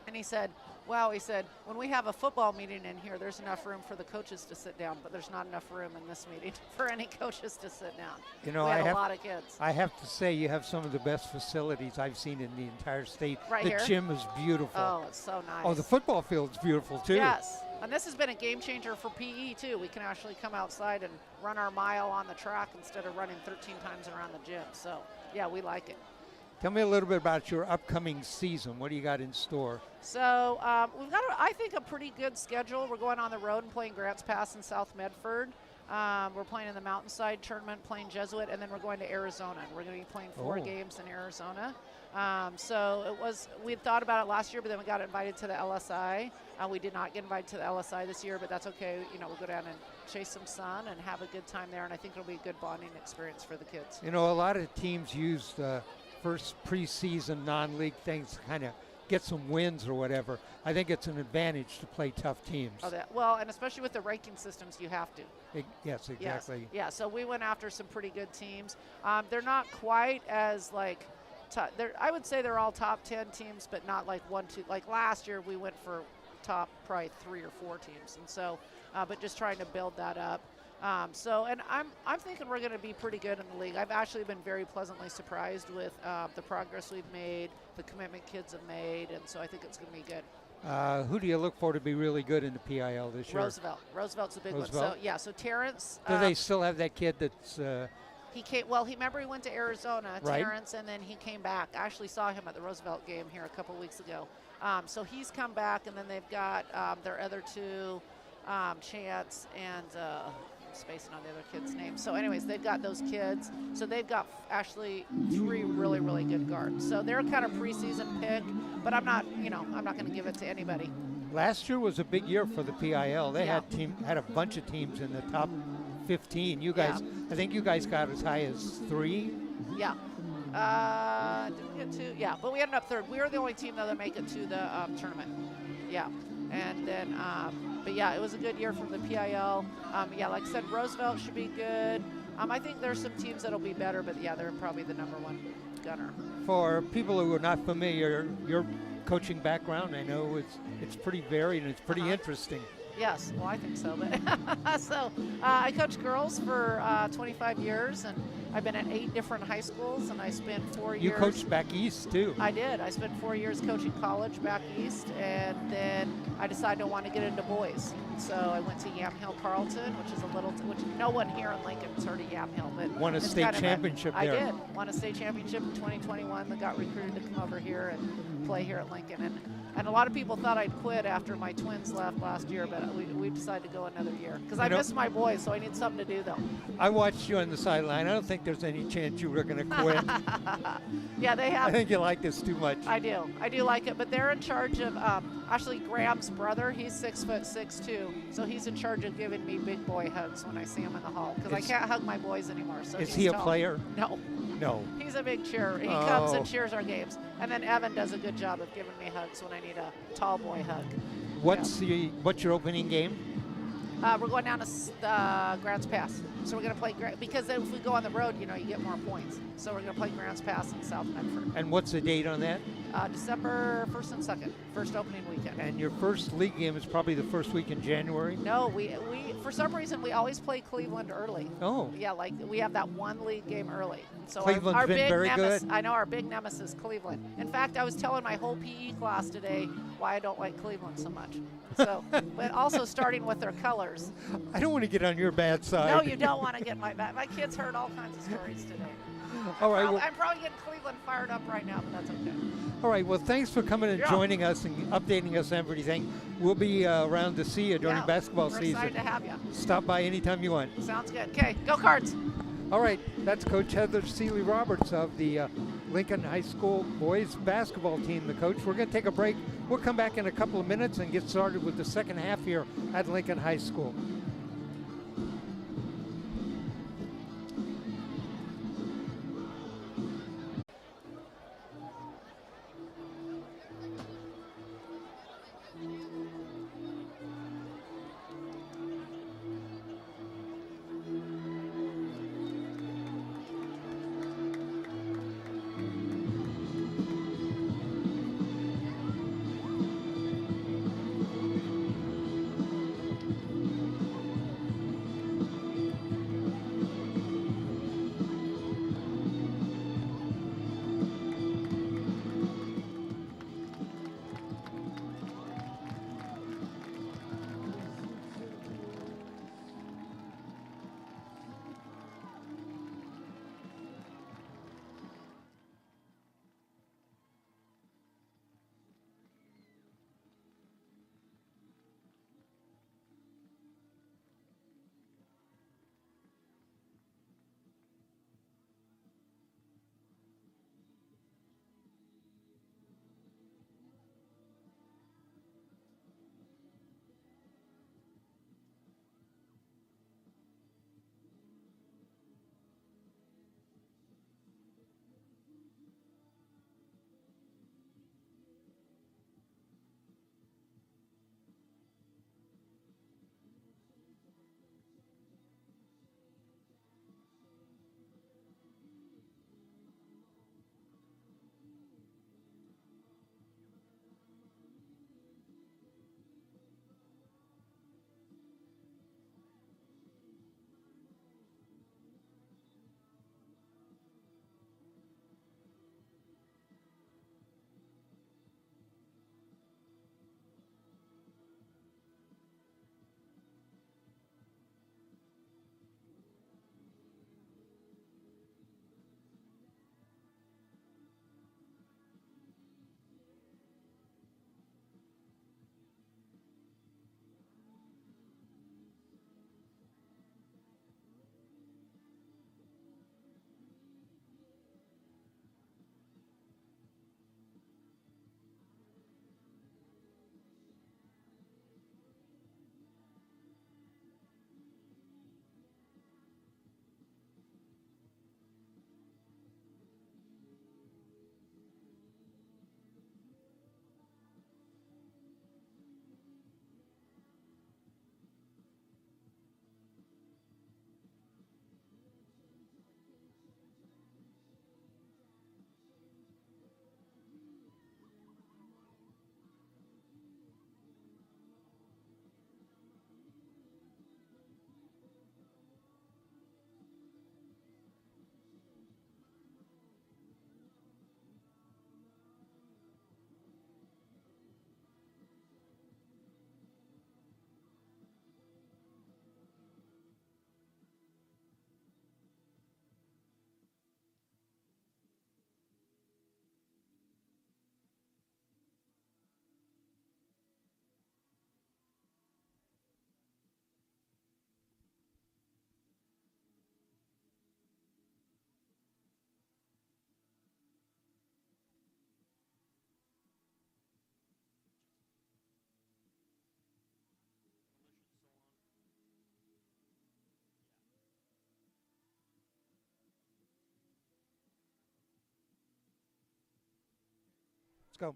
and he said, wow, he said, when we have a football meeting in here, there's enough room for the coaches to sit down, but there's not enough room in this meeting for any coaches to sit down. You know, we have a lot of kids. I have to say, you have some of the best facilities I've seen in the entire state. Right the here? gym is beautiful. Oh, it's so nice. Oh, the football field's beautiful too. Yes, and this has been a game changer for PE too. We can actually come outside and run our mile on the track instead of running 13 times around the gym. So yeah, we like it. Tell me a little bit about your upcoming season. What do you got in store? So we've got, I think, a pretty good schedule. We're going on the road and playing Grants Pass in South Medford. We're playing in the Mountainside Tournament, playing Jesuit, and then we're going to Arizona. And we're going to be playing 4 games in Arizona. So we had thought about it last year, but then we got invited to the LSI. We did not get invited to the LSI this year, but that's okay. We'll go down and chase some sun and have a good time there, and I think it'll be a good bonding experience for the kids. A lot of teams use the first preseason non-league things to kind of get some wins or whatever. I think it's an advantage to play tough teams. Well, and especially with the ranking systems, you have to. Yes, exactly. Yes. Yeah, so we went after some pretty good teams. They're not quite as I would say they're all top 10 teams, but not like 1, 2. Like last year, we went for top probably 3 or 4 teams, and so, but just trying to build that up. And I'm thinking we're going to be pretty good in the league. I've actually been very pleasantly surprised with the progress we've made, the commitment kids have made, and so I think it's going to be good. Who do you look for to be really good in the PIL this year? Roosevelt's a big one. So so Terrence. Do they still have that kid that's? He came. Well, remember he went to Arizona, right. Terrence, and then he came back. I actually saw him at the Roosevelt game here a couple weeks ago. So he's come back, and then they've got their other 2, Chance and. Spacing on the other kids' names. So anyways, they've got those kids. So they've got actually 3 really, really good guards. So they're kind of preseason pick, but I'm not going to give it to anybody. Last year was a big year for the PIL. They had a bunch of teams in the top 15. You guys, I think you guys got as high as 3. Yeah. Did we get 2? Yeah, but we ended up 3rd. We were the only team though that make it to the tournament. Yeah. And then, but yeah, it was a good year from the PIL. Like I said, Roosevelt should be good. I think there's some teams that'll be better, but yeah, they're probably the number 1 gunner. For people who are not familiar, your coaching background, I know it's pretty varied and it's pretty interesting. Yes, well, I think so. But so I coached girls for 25 years, and I've been at 8 different high schools, and I spent 4 years. You coached back east too. I did. I spent 4 years coaching college back east, and then I decided I want to get into boys. So I went to Yamhill Carleton, which no one here in Lincoln's heard of Yamhill, but won a state championship there. I did. Won a state championship in 2021. That got recruited to come over here and play here at Lincoln, and a lot of people thought I'd quit after my twins left last year, but we decided to go another year because I miss my boys, so I need something to do though. I watched you on the sideline. I don't think there's any chance you were going to quit. Yeah, they have. I think you like this too much. I do like it, but they're in charge of actually Graham's brother. He's 6'6" too, so he's in charge of giving me big boy hugs when I see him in the hall because I can't hug my boys anymore. So is he a player? No. He's a big cheerer. He comes and cheers our games, and then Evan does a good job of giving me hugs when I need a tall boy hug. What's your opening game? We're going down to Grants Pass. So we're going to play, because if we go on the road, you get more points. So we're going to play Grants Pass in South Medford. And what's the date on that? December 1st and 2nd, first opening weekend. And your first league game is probably the first week in January? No, we for some reason, we always play Cleveland early. Oh. Yeah, like we have that one league game early. So Cleveland's our been big very nemesis, good. I know our big nemesis, Cleveland. In fact, I was telling my whole PE class today why I don't like Cleveland so much. So, but also starting with their colors. I don't want to get on your bad side. No, you don't want to get my bad. My kids heard all kinds of stories today. All right. I'm probably getting Cleveland fired up right now, but that's okay. All right. Well, thanks for coming and joining us and updating us on everything. We'll be around to see you during basketball we're season. Excited to have you. Stop by anytime you want. Sounds good. Okay, go Cards. All right. That's Coach Heather Seeley-Roberts of the Lincoln High School boys basketball team, the coach. We're going to take a break. We'll come back in a couple of minutes and get started with the second half here at Lincoln High School. Let's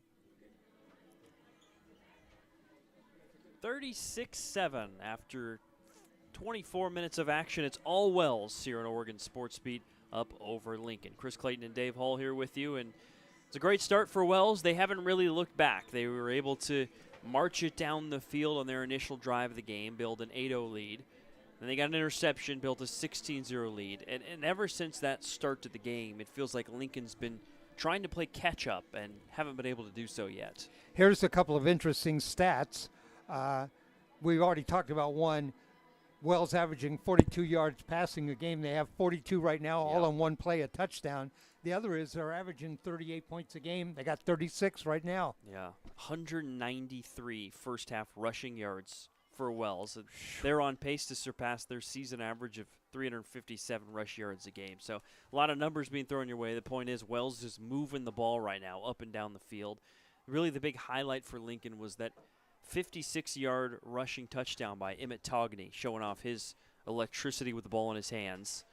go. 36-7 after 24 minutes of action. It's all Wells here on Oregon Sports Beat up over Lincoln. Chris Clayton and Dave Hall here with you, and it's a great start for Wells. They haven't really looked back. They were able to march it down the field on their initial drive of the game, build an 8-0 lead. Then they got an interception, built a 16-0 lead. And ever since that start to the game, it feels like Lincoln's been trying to play catch-up and haven't been able to do so yet. Here's a couple of interesting stats. We've already talked about one. Wells averaging 42 yards passing a game. They have 42 right now, all on one play, a touchdown. The other is they're averaging 38 points a game. They got 36 right now. Yeah, 193 first-half rushing yards for Wells. They're on pace to surpass their season average of 357 rush yards a game. So a lot of numbers being thrown your way. The point is Wells is moving the ball right now up and down the field. Really the big highlight for Lincoln was that 56-yard rushing touchdown by Emmett Togney, showing off his electricity with the ball in his hands.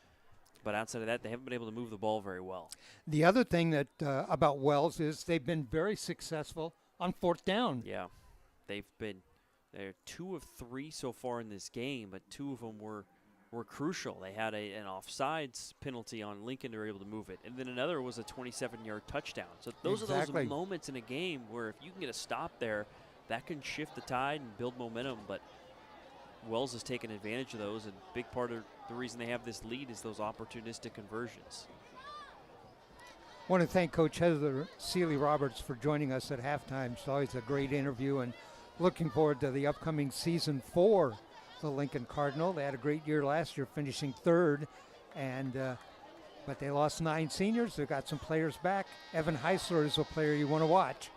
But outside of that, they haven't been able to move the ball very well. The other thing that about Wells is they've been very successful on fourth down. Yeah, they're 2 of 3 so far in this game, but 2 of them were crucial. They had an offsides penalty on Lincoln. They were able to move it. And then another was a 27-yard touchdown. So those are those moments in a game where if you can get a stop there, that can shift the tide and build momentum. But Wells has taken advantage of those, and a big part of the reason they have this lead is those opportunistic conversions. I want to thank Coach Heather Seeley-Roberts for joining us at halftime. It's always a great interview, and looking forward to the upcoming season for the Lincoln Cardinal. They had a great year last year, finishing third, and but they lost 9 seniors. They've got some players back. Evan Heisler is a player you want to watch.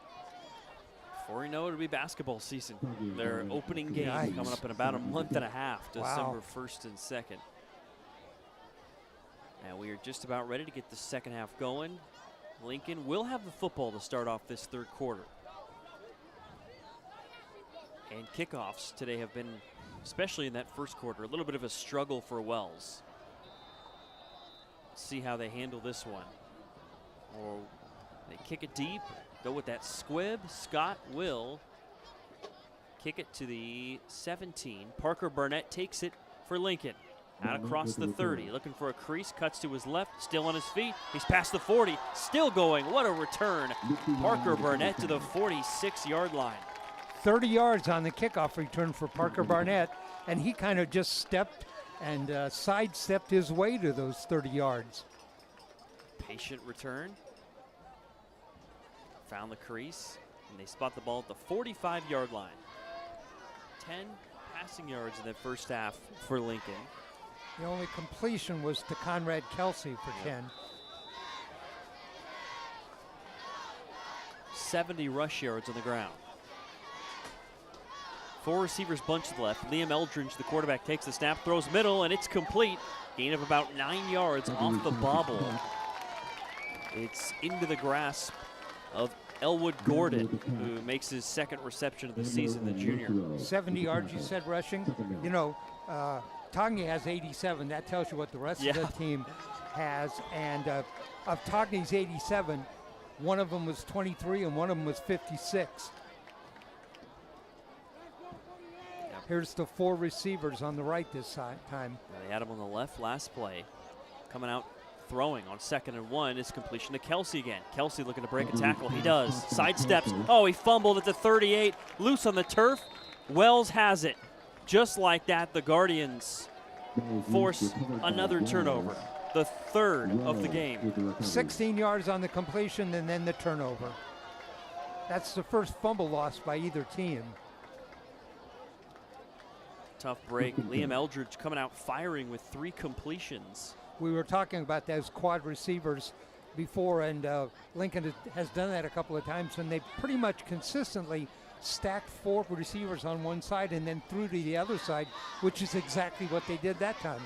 Before you know it, it'll be basketball season. Their opening game coming up in about a month and a half, December 1st and 2nd. And we are just about ready to get the second half going. Lincoln will have the football to start off this third quarter. And kickoffs today have been, especially in that first quarter, a little bit of a struggle for Wells. Let's see how they handle this one. Or they kick it deep, go with that squib. Scott will kick it to the 17. Parker Barnett takes it for Lincoln. Out across the 30, looking for a crease, cuts to his left, still on his feet. He's past the 40, still going. What a return. Parker Barnett to the 46-yard line. 30 yards on the kickoff return for Parker Barnett, and he kind of just stepped and sidestepped his way to those 30 yards. Patient return. Found the crease, and they spot the ball at the 45-yard line. 10 passing yards in the first half for Lincoln. The only completion was to Conrad Kelsey for 10. 70 rush yards on the ground. 4 receivers bunch to the left. Liam Eldridge, the quarterback, takes the snap, throws middle, and it's complete. Gain of about 9 yards off the bobble. It's into the grasp of Elwood Gordon, who makes his second reception of the season, the junior. 70 yards, you said, rushing. You know, Togney has 87. That tells you what the rest of the team has. And of Togney's 87, one of them was 23 and one of them was 56. Here's the 4 receivers on the right this time. They had him on the left last play. Coming out throwing on 2nd and 1 is completion to Kelsey again. Kelsey looking to break a tackle. He does. Sidesteps. Oh, he fumbled at the 38. Loose on the turf. Wells has it. Just like that, the Guardians force another turnover. The 3rd of the game. 16 yards on the completion and then the turnover. That's the first fumble loss by either team. Tough break. Liam Eldridge coming out firing with 3 completions. We were talking about those quad receivers before, and Lincoln has done that a couple of times, and they pretty much consistently stacked 4 receivers on one side and then threw to the other side, which is exactly what they did that time.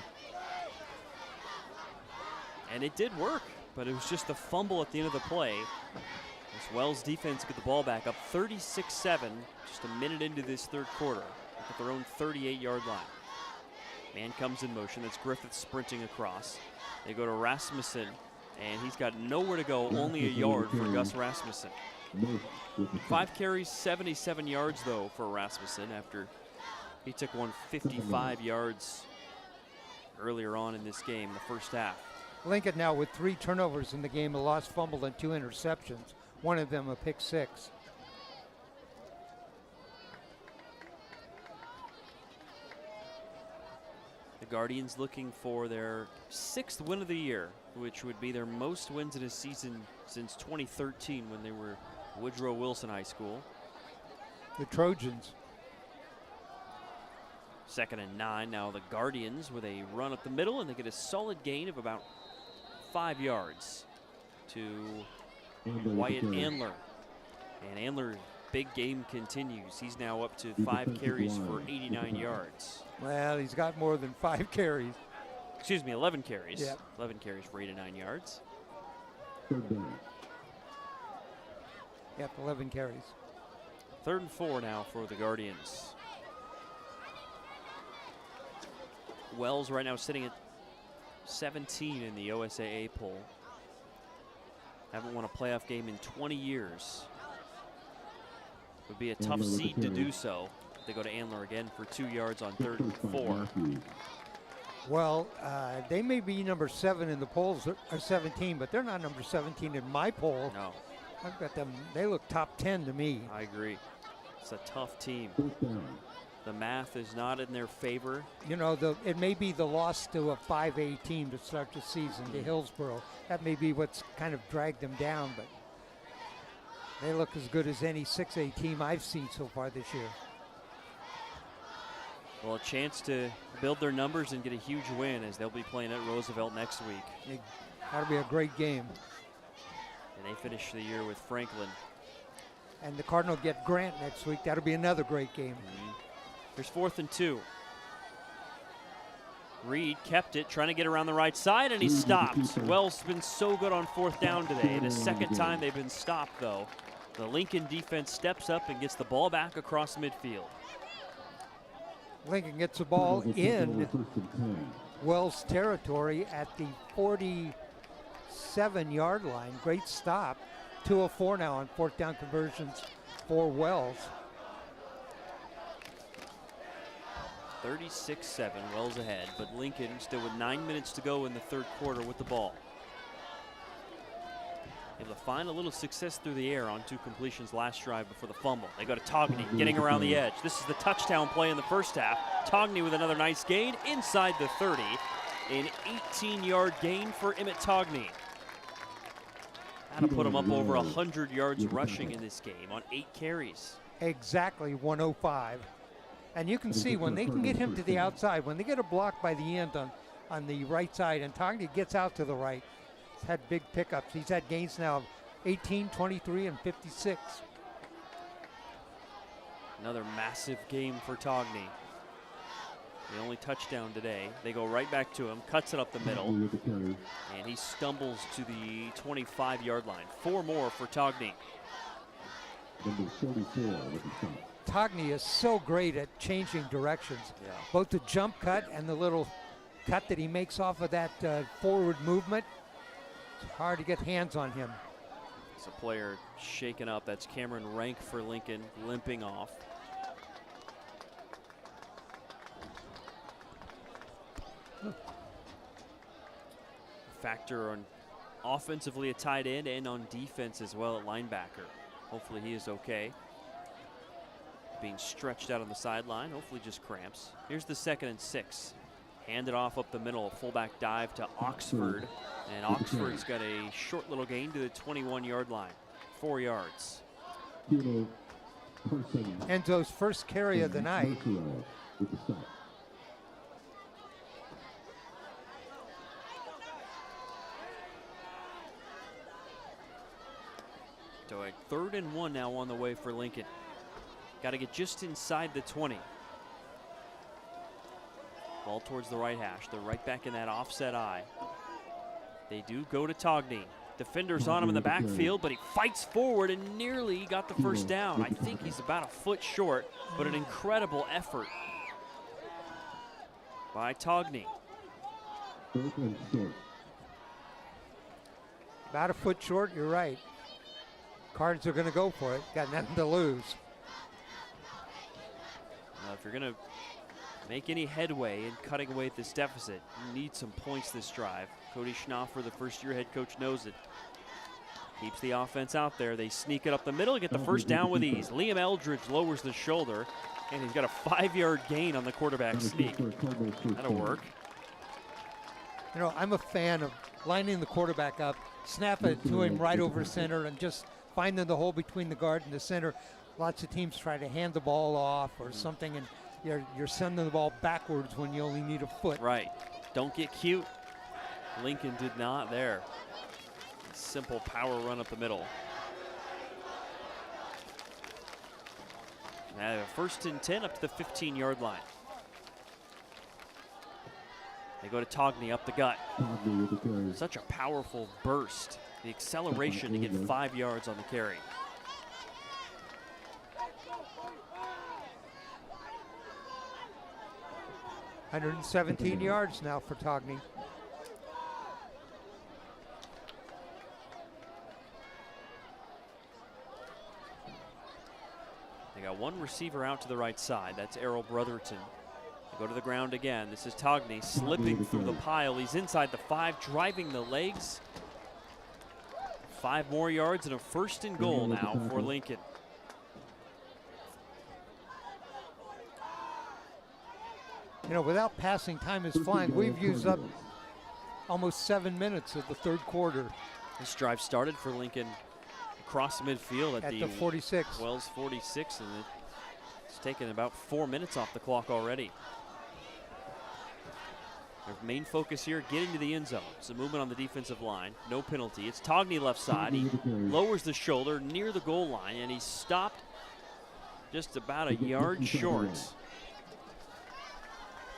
And it did work, but it was just a fumble at the end of the play. As Wells defense get the ball back up 36-7, just a minute into this third quarter, at their own 38-yard line. Man comes in motion. That's Griffith sprinting across. They go to Rasmussen, and he's got nowhere to go, only a yard for Gus Rasmussen. Murph with the 5 carries, 77 yards, though, for Rasmussen after he took one 55 yards earlier on in this game, the first half. Lincoln now with 3 turnovers in the game, a lost fumble and 2 interceptions. One of them a pick 6. The Guardians looking for their 6th win of the year, which would be their most wins in a season since 2013 when they were Woodrow Wilson High School. The Trojans. 2nd and 9. Now the Guardians with a run up the middle, and they get a solid gain of about 5 yards to Wyatt Andler. And Andler, big game continues. He's now up to 5 carries for 89 yards. Well, he's got more than 5 carries. Excuse me, 11 carries. Yep. 11 carries for 89 yards. third down. Yep, 11 carries. 3rd and 4 now for the Guardians. Wells right now sitting at 17 in the OSAA poll. Haven't won a playoff game in 20 years. Would be a tough seed to do so. They go to Andler again for 2 yards on 3rd and 4. Well, they may be number 7 in the polls, or 17, but they're not number 17 in my poll. No, I've got them. They look top 10 to me. I agree. It's a tough team. 4th down. The math is not in their favor. You know, it may be the loss to a 5A team to start the season, to Hillsborough. That may be what's kind of dragged them down, but they look as good as any 6A team I've seen so far this year. Well, a chance to build their numbers and get a huge win as they'll be playing at Roosevelt next week. That'll be a great game. And they finish the year with Franklin. And the Cardinal get Grant next week. That'll be another great game. Here's 4th and 2. Reed kept it, trying to get around the right side, and he stopped. Wells been so good on 4th down today. The 2nd time they've been stopped, though. The Lincoln defense steps up and gets the ball back across midfield. Lincoln gets the ball in Wells territory at the 47-yard line. Great stop. 2:04 now on 4th down conversions for Wells. 36-7, Wells ahead, but Lincoln still with 9 minutes to go in the 3rd quarter with the ball. Able to find a little success through the air on 2 completions last drive before the fumble. They go to Togney, getting around the edge. This is the touchdown play in the first half. Togney with another nice gain inside the 30. An 18-yard gain for Emmett Togney. That'll put him up over 100 yards rushing in this game on 8 carries. Exactly 105. And you can see when they can get him to the outside, when they get a block by the end on the right side, and Togney gets out to the right, he's had big pickups. He's had gains now of 18, 23, and 56. Another massive game for Togney. The only touchdown today. They go right back to him, cuts it up the middle, and he stumbles to the 25-yard line. 4 more for Togney. Number 44 with the stop. Togney is so great at changing directions. Yeah. Both the jump cut and the little cut that he makes off of that forward movement. It's hard to get hands on him. It's a player shaken up. That's Cameron Rank for Lincoln, limping off. Factor on offensively a tight end and on defense as well at linebacker. Hopefully he is okay. Being stretched out on the sideline, hopefully just cramps. Here's the 2nd and 6. Handed off up the middle, a fullback dive to Oxford. And Oxford's got a short little gain to the 21-yard line, 4 yards. Enzo's first carry of the night. With the stop. So a 3rd and 1 now on the way for Lincoln. Got to get just inside the 20. Ball towards the right hash. They're right back in that offset eye. They do go to Togney. Defenders on him in the backfield, but he fights forward and nearly got the first down. I think he's about a foot short, but an incredible effort by Togney. 4th and short. About a foot short, you're right. Cards are going to go for it. Got nothing to lose. Now, if you're going to make any headway in cutting away at this deficit, you need some points this drive. Cody Schnaufer, the first-year head coach, knows it. Keeps the offense out there. They sneak it up the middle and get the first down with ease. Liam Eldridge lowers the shoulder, and he's got a 5-yard gain on the quarterback sneak. That'll work. You know, I'm a fan of lining the quarterback up, snap it to him right over center, and just finding the hole between the guard and the center. Lots of teams try to hand the ball off or something, and you're sending the ball backwards when you only need a foot. Right. Don't get cute. Lincoln did not there. Simple power run up the middle. Now, first and 10 up to the 15-yard line. They go to Togney up the gut. Such a powerful burst. The acceleration to get 5 yards on the carry. $117 yards now for Togney. They got one receiver out to the right side. That's Errol Brotherton. They go to the ground again. This is Togney slipping through the pile. He's inside the 5, driving the legs. 5 more yards and a first and goal now for Lincoln. You know, without passing, time is flying. We've used up almost 7 minutes of the third quarter. This drive started for Lincoln across midfield at the 46. Wells 46, and it's taken about 4 minutes off the clock already. Their main focus here, get into the end zone. Some movement on the defensive line, no penalty. It's Togney left side. He lowers the shoulder near the goal line, and he's stopped just about a yard short.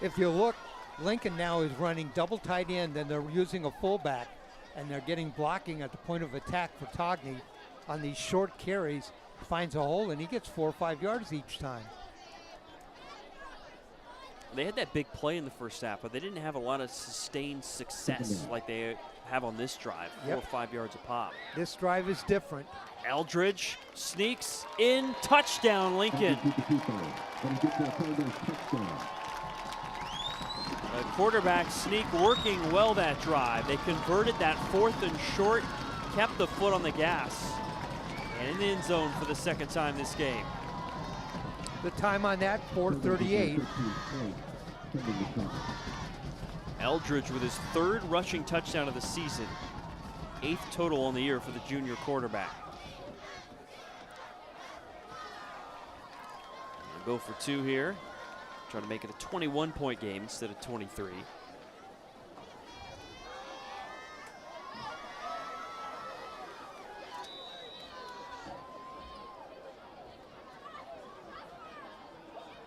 If you look, Lincoln now is running double tight end, and they're using a fullback, and they're getting blocking at the point of attack for Togney on these short carries. Finds a hole, and he gets 4 or 5 yards each time. They had that big play in the first half, but they didn't have a lot of sustained success like they have on this drive, 4 or 5 yards a pop. This drive is different. Eldridge sneaks in, touchdown Lincoln. The quarterback sneak working well that drive. They converted that 4th and short, kept the foot on the gas, and in the end zone for the second time this game. The time on that, 4:38. Eldridge with his 3rd rushing touchdown of the season, 8th total on the year for the junior quarterback. We'll go for 2 here. Trying to make it a 21-point game instead of 23.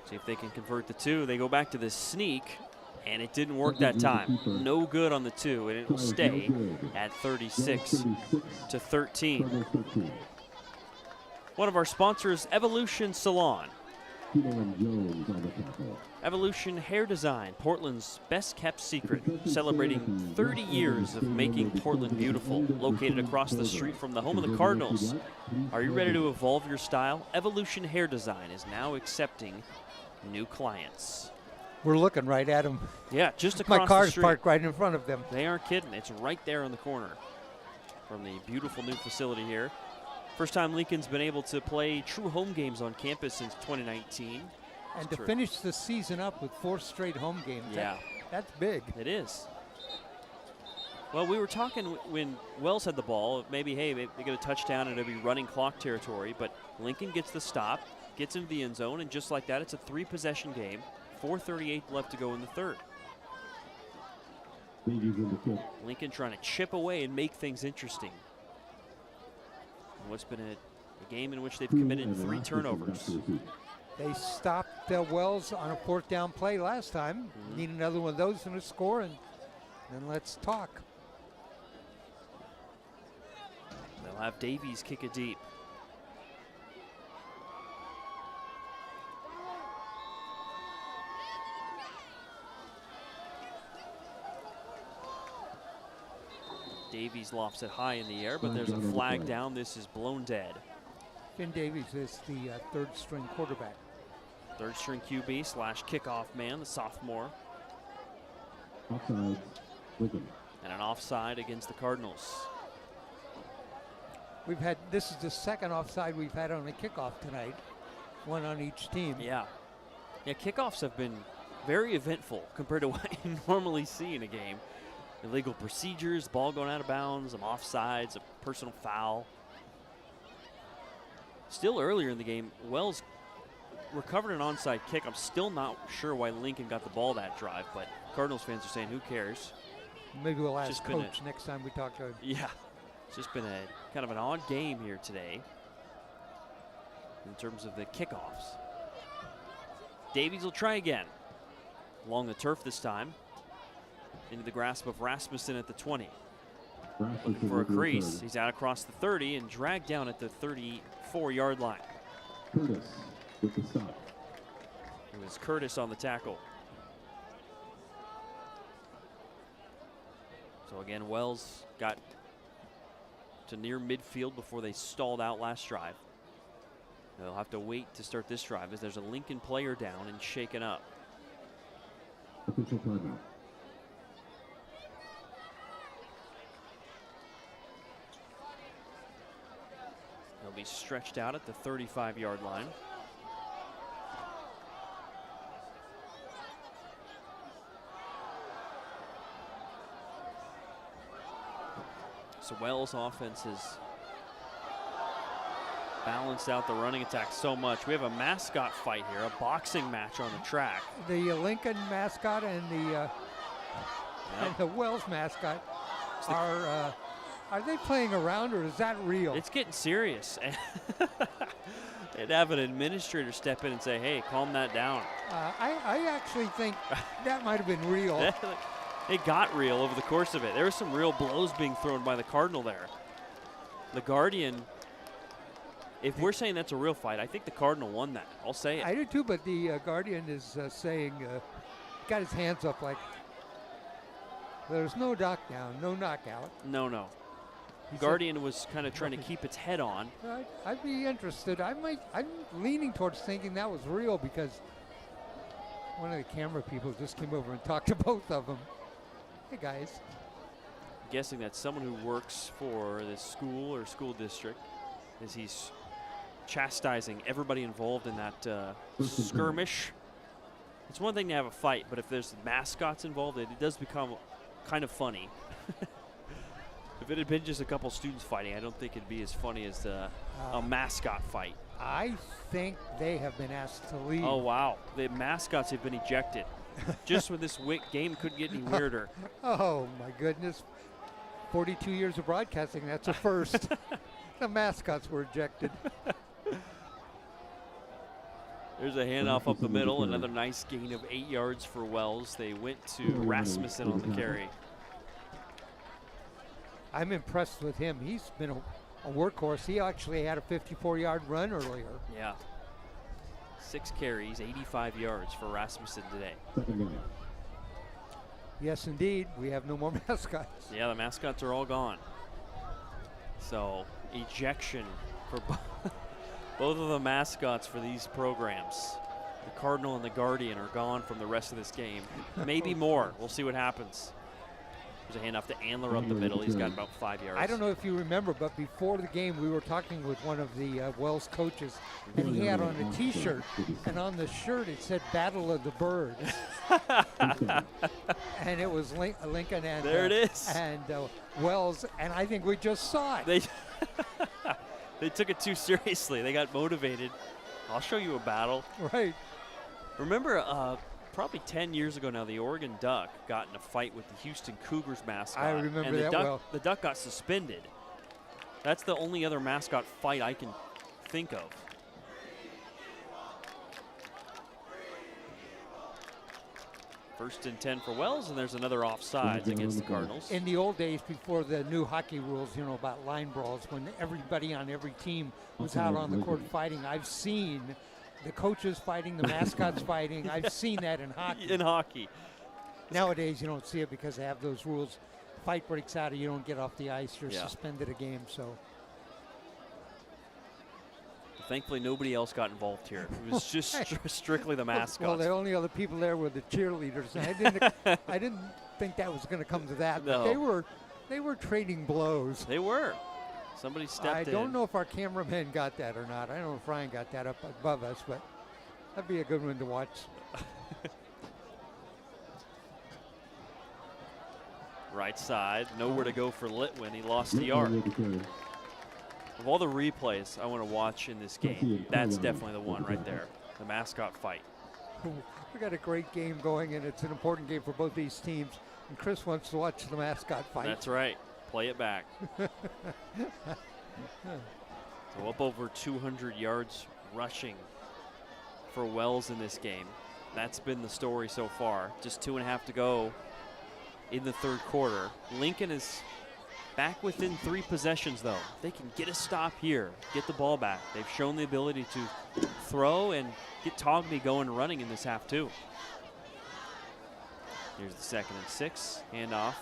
See if they can convert the 2. They go back to the sneak, and it didn't work that time. No good on the 2, and it will stay at 36-13. One of our sponsors, Evolution Salon. Evolution Hair Design, Portland's best kept secret, celebrating 30 years of making Portland beautiful. Located across the street from the home of the Cardinals. Are you ready to evolve your style? Evolution Hair Design is now accepting new clients. We're looking right at them. Yeah, just across My car's the street. parked right in front of them. They aren't kidding. It's right there on the corner from the beautiful new facility here. First time Lincoln's been able to play true home games on campus since 2019. And to finish the season up with 4 straight home games, yeah, that's big. It is. Well, we were talking when Wells had the ball, maybe, hey, they get a touchdown and it'll be running clock territory, but Lincoln gets the stop, gets into the end zone, and just like that, it's a 3-possession game. 4:38 left to go in the 3rd. Lincoln trying to chip away and make things interesting. What's been a game in which they've committed 3 turnovers. They stopped Wells on a 4th down play last time. Need another one of those in a score, and then let's talk. They'll have Davies kick it deep. Davies lofts it high in the air, but there's a flag down. This is blown dead. Finn Davies is the third string quarterback. Third string QB / kickoff man, the sophomore. Offside, Lincoln. And an offside against the Cardinals. This is the second offside we've had on a kickoff tonight. One on each team. Yeah. Yeah, kickoffs have been very eventful compared to what you normally see in a game. Illegal procedures, ball going out of bounds, some offsides, a personal foul. Still earlier in the game, Wells recovered an onside kick. I'm still not sure why Lincoln got the ball that drive, but Cardinals fans are saying, who cares? Maybe we'll ask Coach next time we talk to him. Yeah, it's just been a kind of an odd game here today in terms of the kickoffs. Davies will try again. Along the turf this time. Into the grasp of Rasmussen at the 20. Looking for a crease. He's out across the 30 and dragged down at the 34-yard line. Curtis with the stop. It was Curtis on the tackle. So again, Wells got to near midfield before they stalled out last drive. They'll have to wait to start this drive as there's a Lincoln player down and shaken up. Official timeout. They'll be stretched out at the 35-yard line. So Wells' offense has balanced out the running attack so much. We have a mascot fight here, a boxing match on the track. The Lincoln mascot and the Wells mascot are they playing around, or is that real? It's getting serious. They'd have an administrator step in and say, hey, calm that down. I actually think that might have been real. It got real over the course of it. There were some real blows being thrown by the Cardinal there. The Guardian, if we're saying that's a real fight, I think the Cardinal won that. I'll say it. I do too, but the Guardian is saying, got his hands up like, there's no knockdown, no knockout. No. Guardian was kind of trying to keep its head on. I'd be interested. I'm leaning towards thinking that was real because one of the camera people just came over and talked to both of them. Hey, guys. I'm guessing that's someone who works for the school or school district as he's chastising everybody involved in that skirmish. It's one thing to have a fight, but if there's mascots involved, it does become kind of funny. If it had been just a couple students fighting, I don't think it'd be as funny as a mascot fight. I think they have been asked to leave. Oh, wow. The mascots have been ejected. Just when this game couldn't get any weirder. Oh, my goodness. 42 years of broadcasting, that's a first. The mascots were ejected. There's a handoff up the middle. Another nice gain of 8 yards for Wells. They went to Rasmussen on the carry. I'm impressed with him. He's been a workhorse. He actually had a 54-yard run earlier. Yeah. 6 carries, 85 yards for Rasmussen today. Yes, indeed. We have no more mascots. Yeah, the mascots are all gone. So, ejection for both of the mascots for these programs. The Cardinal and the Guardian are gone from the rest of this game. Maybe more. We'll see what happens. There's a handoff to Andler up the middle. He's got about 5 yards. I don't know if you remember, but before the game, we were talking with one of the Wells coaches, and he had on a T-shirt, and on the shirt it said "Battle of the Birds," and it was Lincoln and there it is, and Wells, and I think we just saw it. They took it too seriously. They got motivated. I'll show you a battle. Right. Remember, probably 10 years ago now, the Oregon Duck got in a fight with the Houston Cougars mascot. I remember and that well. The Duck got suspended. That's the only other mascot fight I can think of. First and 10 for Wells, and there's another offsides against the Cardinals. In the old days, before the new hockey rules, about line brawls, when everybody on every team was out on the court fighting, I've seen the coaches fighting, the mascots fighting. I've seen that in hockey. In hockey. Nowadays, you don't see it because they have those rules. fight breaks out and you don't get off the ice, you're Yeah. suspended a game. So Thankfully, nobody else got involved here. It was just strictly the mascots. well, the only other people there were the cheerleaders. And I didn't think that was going to come to that. No. But they were trading blows. They were. Somebody stepped in. I don't know if our cameraman got that or not. I don't know if Ryan got that up above us, but that'd be a good one to watch. Right side, nowhere to go for Litwin. He lost the yard. Of all the replays I want to watch in this game, that's definitely the one right there, the mascot fight. We got a great game going, and it's an important game for both these teams. And Chris wants to watch the mascot fight. That's right. Play it back. So up over 200 yards rushing for Wells in this game. That's been the story so far. Just 2.5 to go in the third quarter. Lincoln is back within 3 possessions, though. They can get a stop here, get the ball back. They've shown the ability to throw and get Togby going running in this half, too. Here's the 2nd and 6, handoff.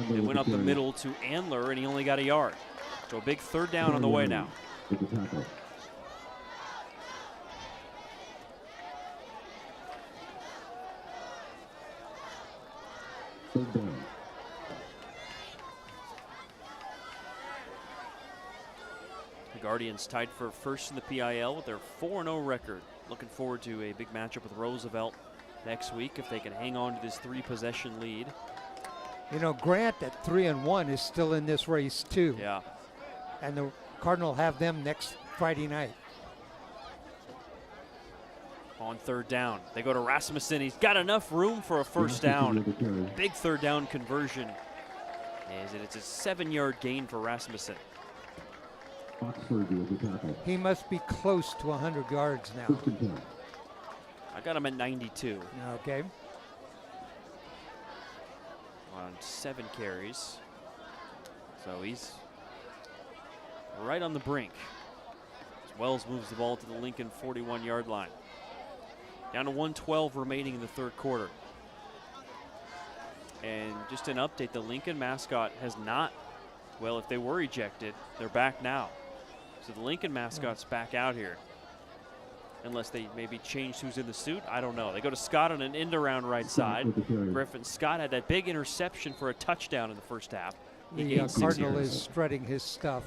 They went up the middle to Andler, and he only got a yard. So a big 3rd down on the way now. The Guardians tied for first in the PIL with their 4-0 record. Looking forward to a big matchup with Roosevelt next week if they can hang on to this 3-possession lead. You know, Grant at 3-1 is still in this race too. Yeah. And the Cardinal have them next Friday night. On 3rd down, they go to Rasmussen. He's got enough room for a 1st down. Big 3rd down conversion. It's a 7-yard gain for Rasmussen. He must be close to 100 yards now. I got him at 92. Okay. On 7 carries. So he's right on the brink. As Wells moves the ball to the Lincoln 41-yard line. Down to 1:12 remaining in the third quarter. And just an update, the Lincoln mascot has not, well, if they were ejected, they're back now. So the Lincoln mascot's back out here. Unless they maybe changed who's in the suit, I don't know. They go to Scott on an end around right side. Griffin Scott had that big interception for a touchdown in the first half. The Cardinal is strutting his stuff.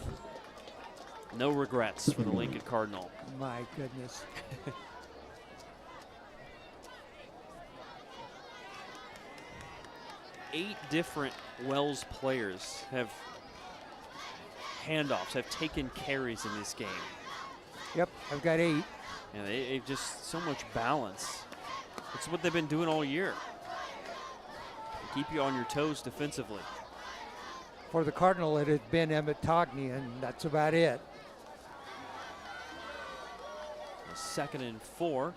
No regrets for the Lincoln Cardinal. My goodness. 8 different Wells players have handoffs, have taken carries in this game. Yep, I've got 8. And they've just so much balance. It's what they've been doing all year. They keep you on your toes defensively. For the Cardinal, it had been Emmett Togney, and that's about it. 2nd and 4.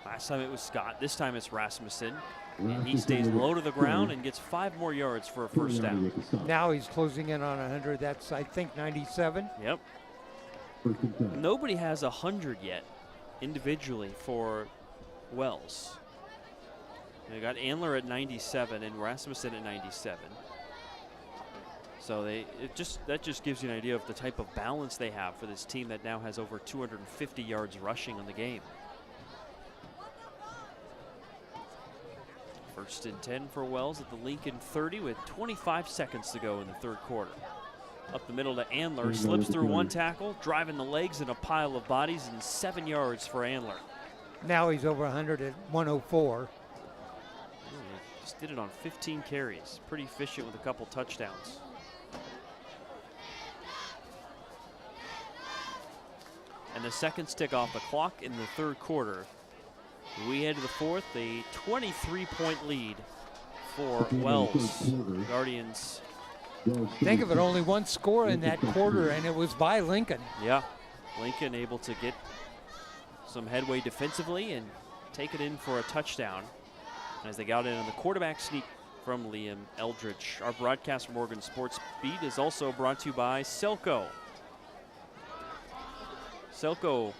Last time it was Scott. This time it's Rasmussen. And he stays low to the ground and gets 5 more yards for a 1st down. Now he's closing in on 100. That's, I think, 97. Yep. Nobody has 100 yet individually for Wells. They got Andler at 97 and Rasmussen at 97. So that just gives you an idea of the type of balance they have for this team that now has over 250 yards rushing on the game. 1st and 10 for Wells at the Lincoln 30 with 25 seconds to go in the third quarter. Up the middle to Andler, slips through 1 tackle, driving the legs in a pile of bodies, and 7 yards for Andler. Now he's over 100 at 104. Just did it on 15 carries. Pretty efficient with a couple touchdowns. And the seconds tick off the clock in the third quarter. We head to the fourth, a 23-point lead for Wells. Guardians. Think of it, only 1 score in that quarter, and it was by Lincoln. Yeah, Lincoln able to get some headway defensively and take it in for a touchdown as they got in on the quarterback sneak from Liam Eldridge. Our broadcast from Oregon Sports Beat is also brought to you by Selco. Selco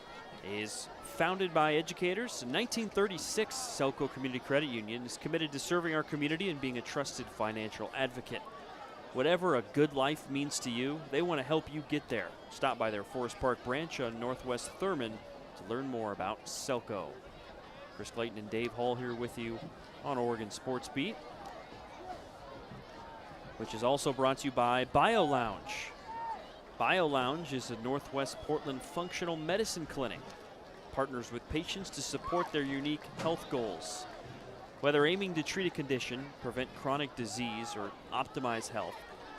is founded by educators in 1936, Selco Community Credit Union is committed to serving our community and being a trusted financial advocate. Whatever a good life means to you, they want to help you get there. Stop by their Forest Park branch on Northwest Thurman to learn more about Selco. Chris Clayton and Dave Hall here with you on Oregon Sports Beat, which is also brought to you by Bio Lounge. Bio Lounge is a Northwest Portland functional medicine clinic. Partners with patients to support their unique health goals. Whether aiming to treat a condition, prevent chronic disease, or optimize health,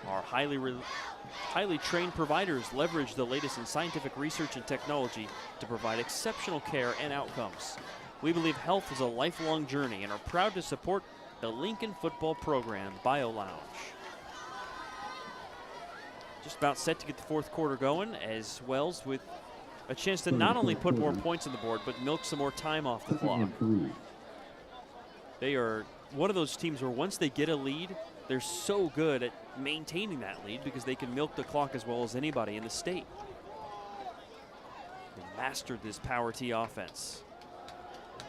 our highly trained providers leverage the latest in scientific research and technology to provide exceptional care and outcomes. We believe health is a lifelong journey and are proud to support the Lincoln football program, Bio Lounge. Just about set to get the fourth quarter going as Wells with a chance to not only put more points on the board, but milk some more time off the clock. They are one of those teams where once they get a lead, they're so good at maintaining that lead because they can milk the clock as well as anybody in the state. They mastered this power T offense.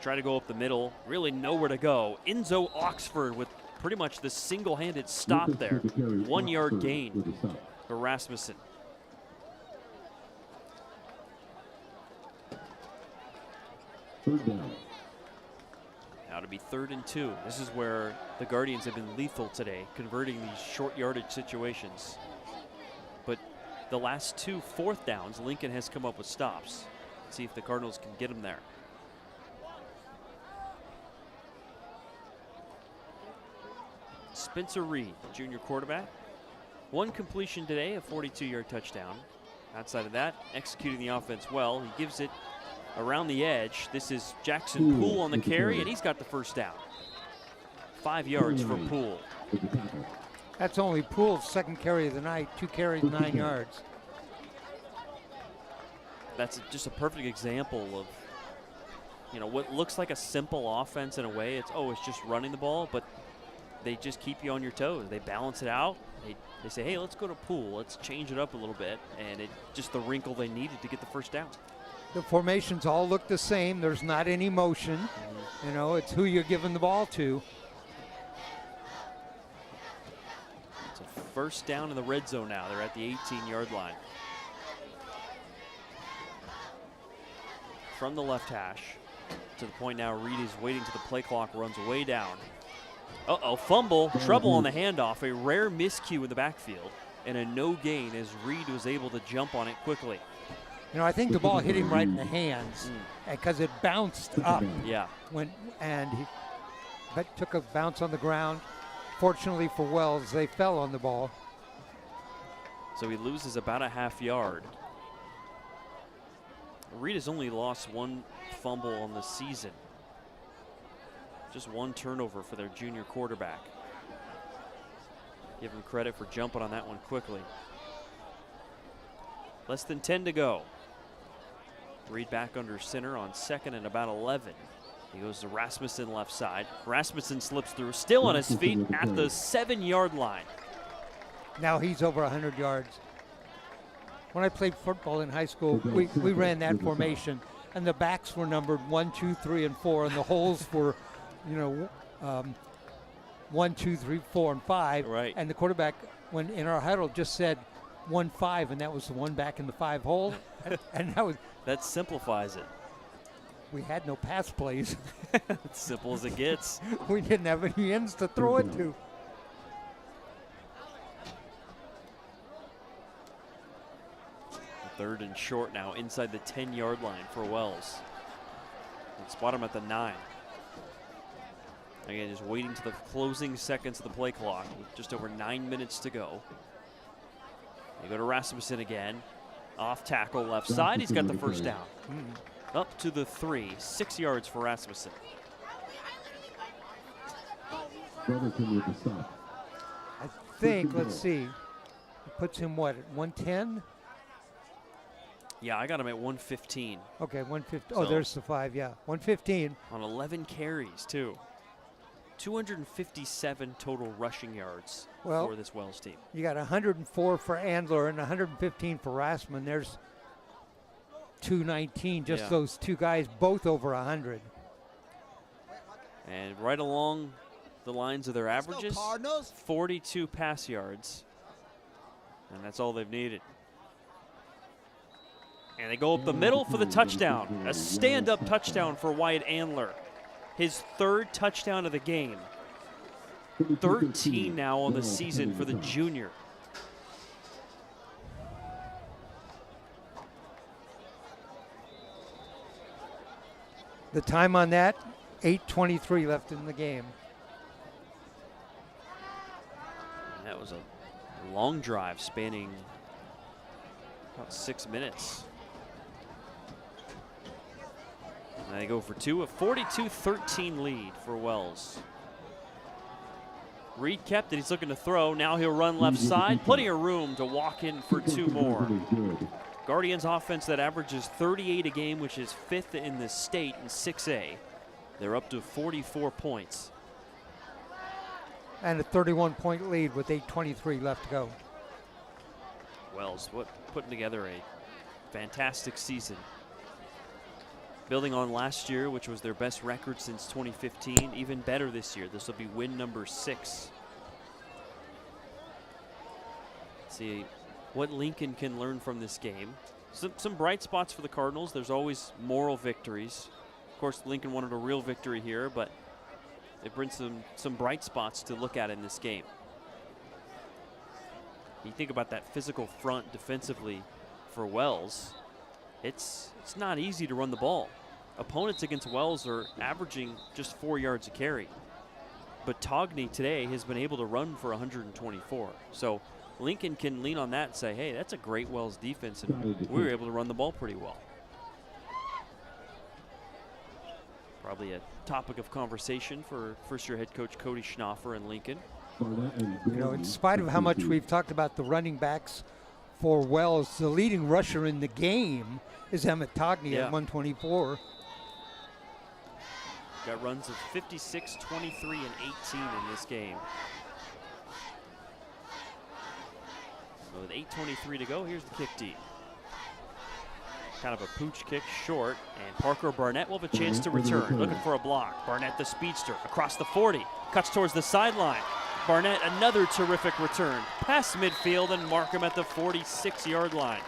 Try to go up the middle, really nowhere to go. Enzo Oxford with pretty much the single-handed stop there. 1 yard gain for Rasmussen. Third down. Now to be 3rd and 2. This is where the Guardians have been lethal today, converting these short yardage situations. But the last 2 fourth downs, Lincoln has come up with stops. See if the Cardinals can get them there. Spencer Reed, junior quarterback. 1 completion today, a 42-yard touchdown. Outside of that, executing the offense well. He gives it around the edge. This is Jackson Poole on the carry, and he's got the first down. 5 yards for Poole. That's only Poole's 2nd carry of the night, 2 carries, 9 yards. That's just a perfect example of, you know, what looks like a simple offense in a way. It's just running the ball, but they just keep you on your toes. They balance it out. They say, hey, let's go to Poole. Let's change it up a little bit. And it just the wrinkle they needed to get the first down. The formations all look the same. There's not any motion. You know, it's who you're giving the ball to. It's a first down in the red zone now. They're at the 18-yard line. From the left hash to the point now Reed is waiting till the play clock runs way down. Fumble, trouble on the handoff, a rare miscue in the backfield, and a no gain as Reed was able to jump on it quickly. You know, I think the ball hit him right in the hands because it bounced up. Yeah. He took a bounce on the ground. Fortunately for Wells, they fell on the ball. So he loses about a half yard. Reed has only lost 1 fumble on the season. Just 1 turnover for their junior quarterback. Give him credit for jumping on that one quickly. Less than 10 to go. Reed back under center on 2nd and about 11. He goes to Rasmussen left side. Rasmussen slips through, still on his feet at the 7-yard line. Now he's over 100 yards. When I played football in high school, we ran that formation, and the backs were numbered 1, 2, 3, and 4, and the holes were, 1, 2, 3, 4, and 5. Right. And the quarterback, when in our huddle, just said 1, 5, and that was the one back in the 5 hole. and that simplifies it. We had no pass plays. It's simple as it gets. We didn't have any ends to throw it to. Third and short now inside the 10-yard line for Wells. And spot him at the 9. Again, just waiting to the closing seconds of the play clock with just over 9 minutes to go. They go to Rasmussen again. Off tackle left side. He's got the first down. Up to the 3. 6 yards for Rasmussen. I think, let's see. It puts him what, at 110? Yeah, I got him at 115. Okay, 115. So, oh, there's the 5, yeah. 115. On 11 carries, too. 257 total rushing yards for this Wells team. You got 104 for Andler and 115 for Rasmussen. There's 219, just Yeah. those two guys, both over 100. And right along the lines of their averages, Cardinals. 42 pass yards. And that's all they've needed. And they go up the middle for the touchdown. A stand-up touchdown for Wyatt Andler. His 3rd touchdown of the game. 13 now on the season for the junior. The time on that, 8:23 left in the game. And that was a long drive spanning about 6 minutes. And they go for 2, a 42-13 lead for Wells. Reed kept it, he's looking to throw. Now he'll run left side, plenty of room to walk in for 2 more. Guardians offense that averages 38 a game, which is 5th in the state in 6A. They're up to 44 points. And a 31-point lead with 8:23 left to go. Wells putting together a fantastic season. Building on last year, which was their best record since 2015, even better this year. This will be win number 6. See what Lincoln can learn from this game. Some bright spots for the Cardinals. There's always moral victories. Of course, Lincoln wanted a real victory here, but it brings some bright spots to look at in this game. You think about that physical front defensively for Wells. It's not easy to run the ball. Opponents against Wells are averaging just 4 yards a carry. But Togney today has been able to run for 124. So Lincoln can lean on that and say, hey, that's a great Wells defense, and we were able to run the ball pretty well. Probably a topic of conversation for first-year head coach Cody Schnaufer and Lincoln. You know, in spite of how much we've talked about the running backs for Wells, the leading rusher in the game is Emmett Togney at 124. Got runs of 56, 23, and 18 in this game. So with 8:23 to go, here's the kick deep. Kind of a pooch kick short, and Parker Barnett will have a chance to return. Looking for a block. Barnett, the speedster, across the 40, cuts towards the sideline. Barnett, another terrific return. Past midfield and mark him at the 46-yard line.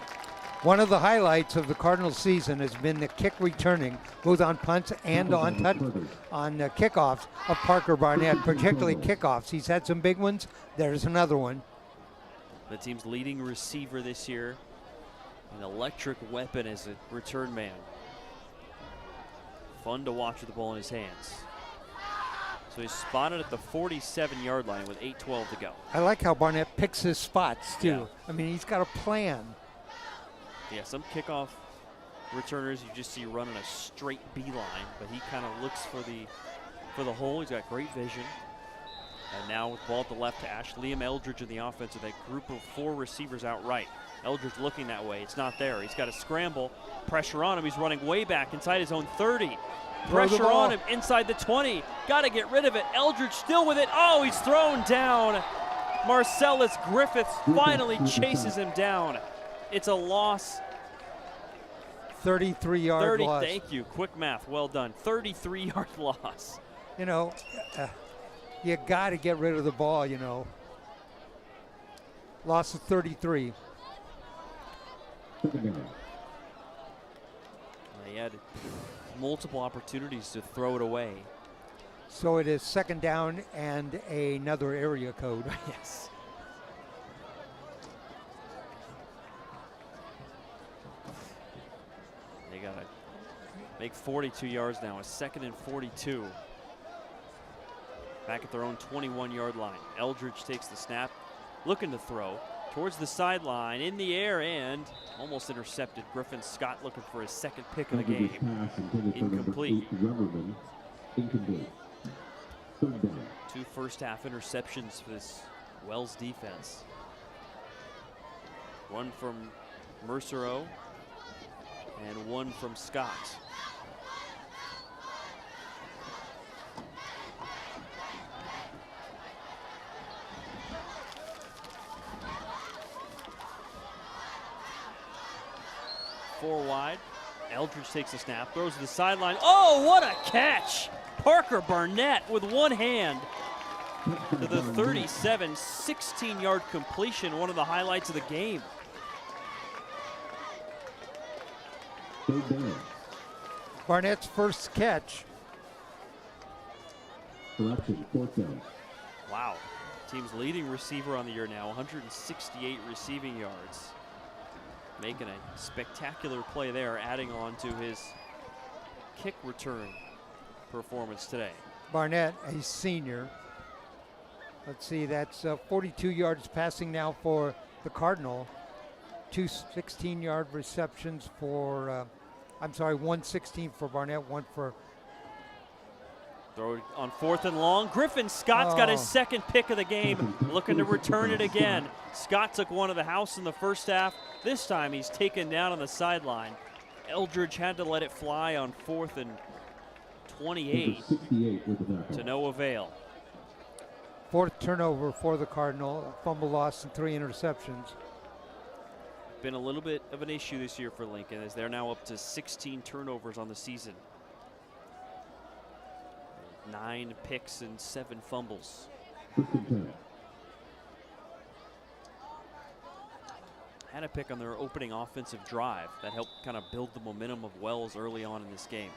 One of the highlights of the Cardinals season has been the kick returning, both on punts and on kickoffs of Parker Barnett, particularly kickoffs. He's had some big ones. There's another one. The team's leading receiver this year. An electric weapon as a return man. Fun to watch with the ball in his hands. So he's spotted at the 47-yard line with 8:12 to go. I like how Barnett picks his spots, too. Yeah. I mean, he's got a plan. Yeah, some kickoff returners you just see running a straight beeline, but he kind of looks for the hole. He's got great vision. And now with ball at the left hash, Liam Eldridge in the offense with a group of 4 receivers out right. Eldridge looking that way. It's not there. He's got to scramble. Pressure on him. He's running way back inside his own 30. Pressure on him inside the 20. Got to get rid of it. Eldridge still with it. Oh, he's thrown down. Marcellus Griffiths finally chases him down. It's a loss. 33-yard loss. Thank you. Quick math. Well done. 33-yard loss. You know, you got to get rid of the ball, you know. Loss of 33. He had multiple opportunities to throw it away. So it is second down and another area code. Yes. They got to make 42 yards now. A 2nd and 42. Back at their own 21-yard line. Eldridge takes the snap, looking to throw towards the sideline, in the air, and almost intercepted. Griffin Scott looking for his 2nd pick of the game. Incomplete. Incomplete. Third down. 2 first-half interceptions for this Wells defense. One from Mercereau and one from Scott. Four wide. Eldridge takes the snap, throws to the sideline. Oh, what a catch! Parker Barnett with one hand to the 37, 16-yard completion, one of the highlights of the game. Third down. Barnett's first catch. Correction, fourth down. Wow. Team's leading receiver on the year now, 168 receiving yards. Making a spectacular play there, adding on to his kick return performance today. Barnett, a senior. Let's see, that's 42 yards passing now for the Cardinal. Two 16-yard receptions for, one 16 for Barnett, one for. Throw it on 4th and long. Griffin Scott's got his second pick of the game, looking to return it again. Scott took one of the house in the first half. This time he's taken down on the sideline. Eldridge had to let it fly on 4th and 28 to no avail. Fourth turnover for the Cardinal, fumble loss and 3 interceptions. Been a little bit of an issue this year for Lincoln, as they're now up to 16 turnovers on the season. 9 picks and 7 fumbles. Had a pick on their opening offensive drive that helped kind of build the momentum of Wells early on in this game.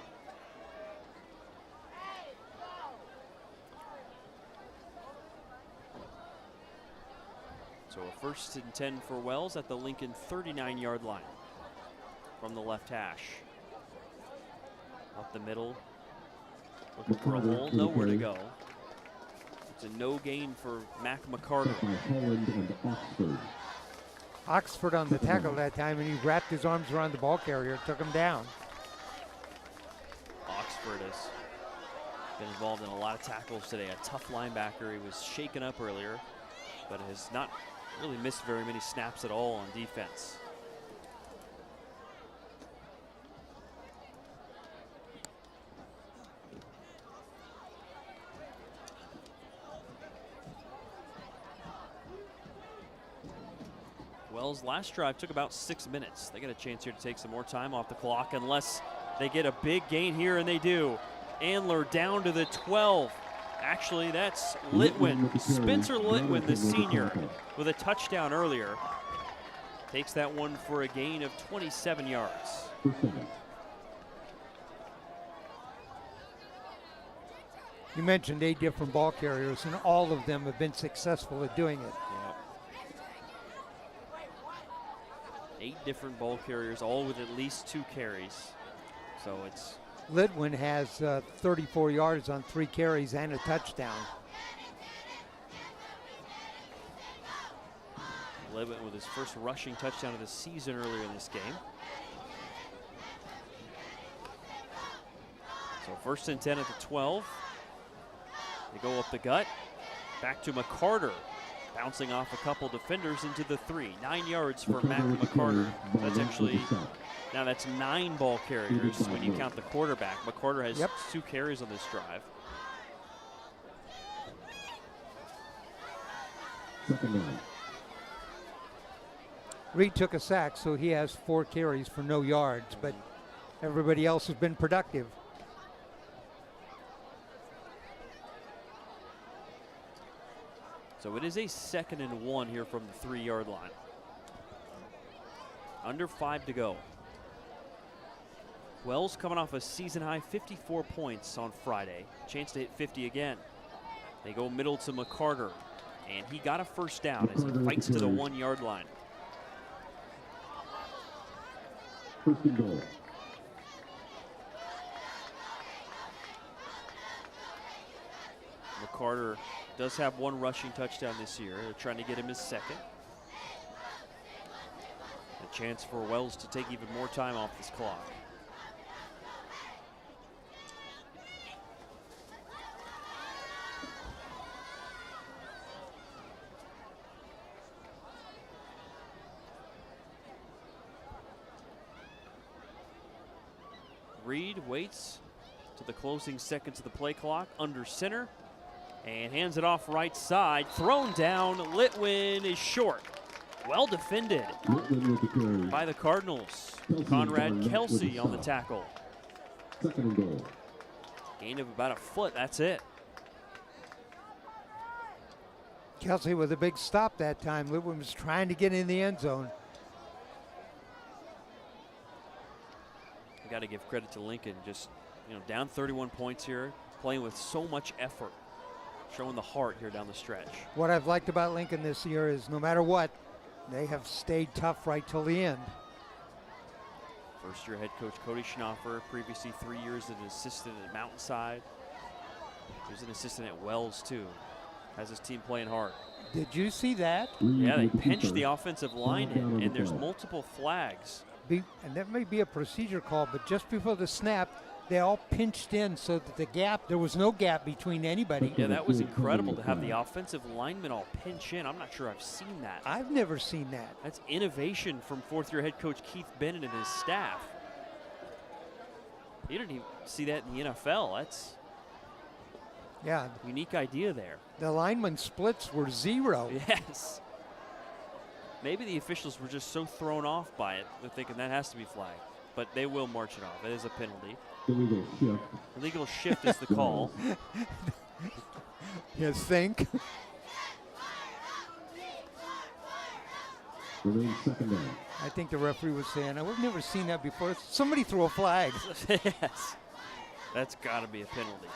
So a 1st and 10 for Wells at the Lincoln 39-yard line from the left hash. Up the middle. Looking for a hole, nowhere to go. It's a no gain for Mac McCarter. Oxford on the tackle that time, and he wrapped his arms around the ball carrier, took him down. Oxford has been involved in a lot of tackles today. A tough linebacker. He was shaken up earlier, but has not really missed very many snaps at all on defense. Wells' last drive took about 6 minutes. They got a chance here to take some more time off the clock unless they get a big gain here, and they do. Andler down to the 12. Actually, that's Litwin. Spencer Litwin, the senior, with a touchdown earlier. Takes that one for a gain of 27 yards. You mentioned 8 different ball carriers, and all of them have been successful at doing it. Yep. 8 different ball carriers, all with at least 2 carries. So it's Litwin has 34 yards on 3 carries and a touchdown. Litwin with his first rushing touchdown of the season earlier in this game. So 1st and 10 at the 12. They go up the gut. Back to McCarter. Bouncing off a couple defenders into the 3. 9 yards for Mac McCarter. That's actually, now that's 9 ball carriers when you count the quarterback. McCarter has 2 carries on this drive. Reed took a sack, so he has 4 carries for no yards, but everybody else has been productive. So it is a 2nd and 1 here from the 3-yard line. Under 5 to go. Wells coming off a season high 54 points on Friday. Chance to hit 50 again. They go middle to McCarter, and he got a first down as he fights to the 1-yard line. 1st and goal. McCarter does have 1 rushing touchdown this year. They're trying to get him his 2nd. A chance for Wells to take even more time off this clock. Reed waits to the closing seconds of the play clock under center and hands it off right side. Thrown down. Litwin is short. Well defended Whitman with the carry. by the Cardinals. Kelsey Conrad Barnett with Kelsey the on the stop. tackle. 2nd and goal. Gain of about a foot, that's it. Kelsey with a big stop that time. Litwin was trying to get in the end zone. Got to give credit to Lincoln, just down 31 points here, playing with so much effort, showing the heart here down the stretch. What I've liked about Lincoln this year is no matter what, they have stayed tough right till the end. First-year head coach Cody Schnoffer, previously 3 years as an assistant at Mountainside. He was an assistant at Wells too. Has his team playing hard. Did you see that? Yeah, they pinched the offensive line in, and there's multiple flags. And that may be a procedure call, but just before the snap, they all pinched in so that there was no gap between anybody. Yeah, that was incredible to have the offensive linemen all pinch in. I'm not sure I've seen that. I've never seen that. That's innovation from 4th-year head coach Keith Bennett and his staff. You didn't even see that in the NFL. That's Yeah, a unique idea there. the lineman splits were 0. Yes. Maybe the officials were just so thrown off by it, they're thinking that has to be flagged. But they will march it off. It is a penalty. Illegal shift. Illegal shift is the call. You think? Remains 2nd down. I think the referee was saying, I've never seen that before. Somebody throw a flag. Yes. That's got to be a penalty.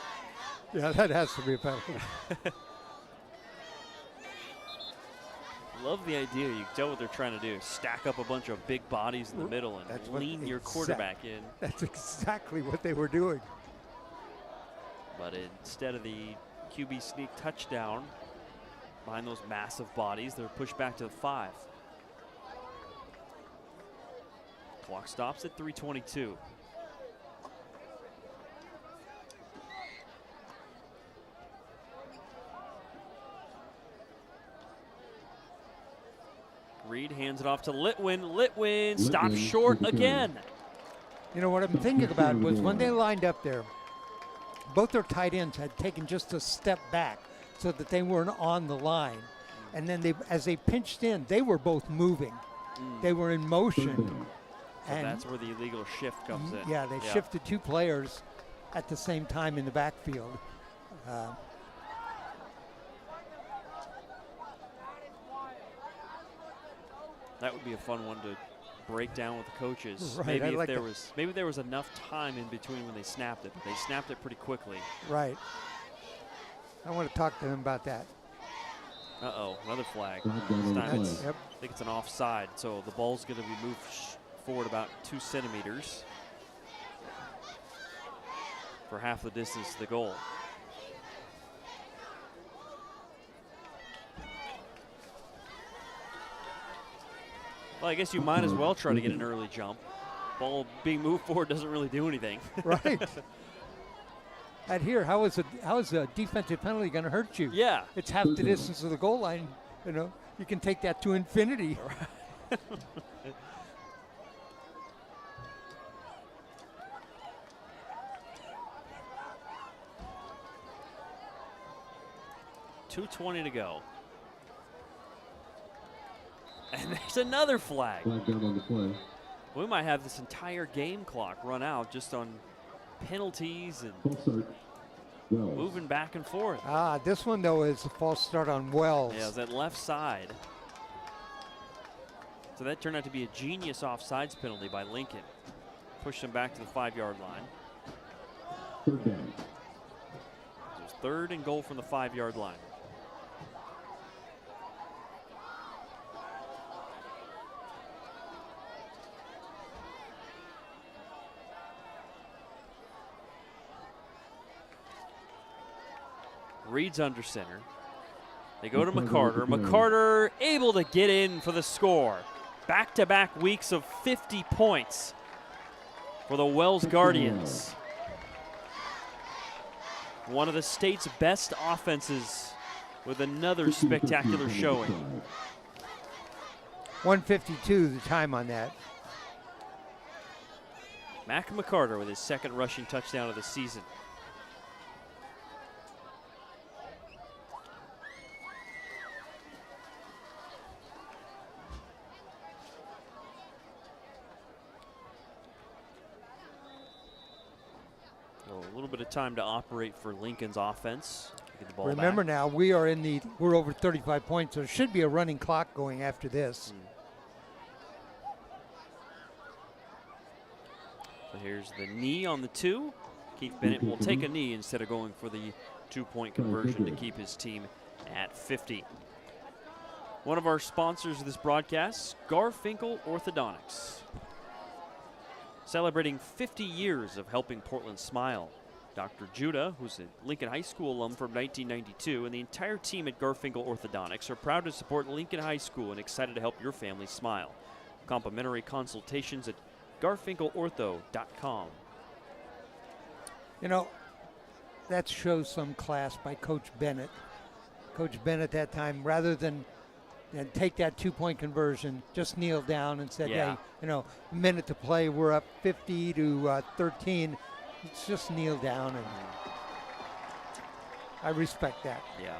Yeah, that has to be a penalty. Love the idea. You can tell what they're trying to do. Stack up a bunch of big bodies in the middle and lean your quarterback in. That's exactly what they were doing. But instead of the QB sneak touchdown behind those massive bodies, they're pushed back to the 5. Clock stops at 3:22. Reed hands it off to Litwin. Litwin stops short again. You know what I'm thinking about was when they lined up there, both their tight ends had taken just a step back so that they weren't on the line. And then as they pinched in, they were both moving. They were in motion. So that's where the illegal shift comes in. Yeah, they shifted 2 players at the same time in the backfield. That would be a fun one to break down with the coaches. Right, Maybe there was enough time in between when they snapped it, but they snapped it pretty quickly. Right. I want to talk to them about that. Uh-oh, another flag. Flag down on the I play. think it's an offside, so the ball's going to be moved forward about 2 centimeters for half the distance to the goal. Well, I guess you might as well try to get an early jump. Ball being moved forward doesn't really do anything. Right. And here, how is a defensive penalty going to hurt you? Yeah. It's half the distance of the goal line. You know, you can take that to infinity. Right. 2:20 to go. And there's another flag. Flag down on the play. We might have this entire game clock run out just on penalties and False start. Wells. moving back and forth. This one, though, is a false start on Wells. Yeah, it was that left side. So that turned out to be a genius offsides penalty by Lincoln. Pushed him back to the 5-yard line. 3rd down. It was 3rd and goal from the 5-yard line. Reed's under center. They go to McCarter. McCarter able to get in for the score. Back-to-back weeks of 50 points for the Wells Guardians. One of the state's best offenses with another spectacular showing. 1:52 the time on that. Mac McCarter with his 2nd rushing touchdown of the season. of time to operate for Lincoln's offense. Get the ball Remember back. now, we're over 35 points, so there should be a running clock going after this. So here's the knee on the 2. Keith Bennett will take a knee instead of going for the 2-point conversion to keep his team at 50. One of our sponsors of this broadcast, Garfinkel Orthodontics. Celebrating 50 years of helping Portland smile. Dr. Judah, who's a Lincoln High School alum from 1992, and the entire team at Garfinkel Orthodontics are proud to support Lincoln High School and excited to help your family smile. Complimentary consultations at garfinkelortho.com. You know, that shows some class by Coach Bennett. Coach Bennett that time, rather than take that 2-point conversion, just kneeled down and said, hey, you know, a minute to play, we're up 50 to 13. Let's just kneel down, and I respect that. Yeah.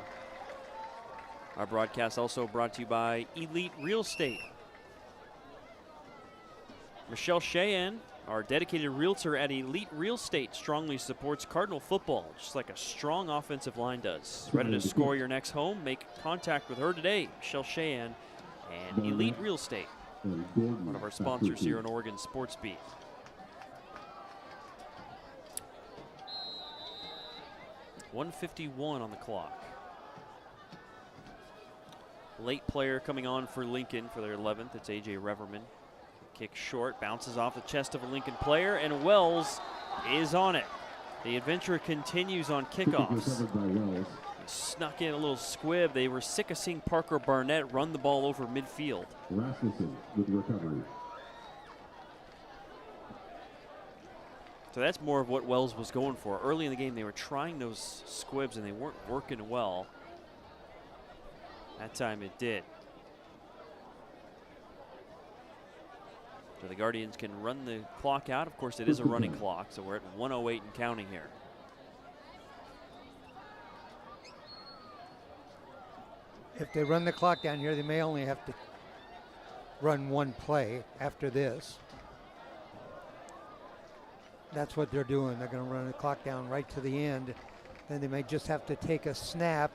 Our broadcast also brought to you by Elite Real Estate. Michelle Cheyenne, our dedicated realtor at Elite Real Estate, strongly supports Cardinal football, just like a strong offensive line does. Ready to score your next home? Make contact with her today, Michelle Cheyenne and Elite Real Estate, one of our sponsors here on Oregon Sports Beat. .151 on the clock. Late player coming on for Lincoln for their 11th. It's A.J. Reverman. Kick short, bounces off the chest of a Lincoln player, and Wells is on it. The adventure continues on kickoffs. Snuck in a little squib. They were sick of seeing Parker Barnett run the ball over midfield. Rasmussen with recovery. So that's more of what Wells was going for. Early in the game, they were trying those squibs, and they weren't working well. That time it did. So the Guardians can run the clock out. Of course, it is a running clock, so we're at 1:08 and counting here. If they run the clock down here, they may only have to run one play after this. That's what they're doing. They're going to run the clock down right to the end. Then they may just have to take a snap.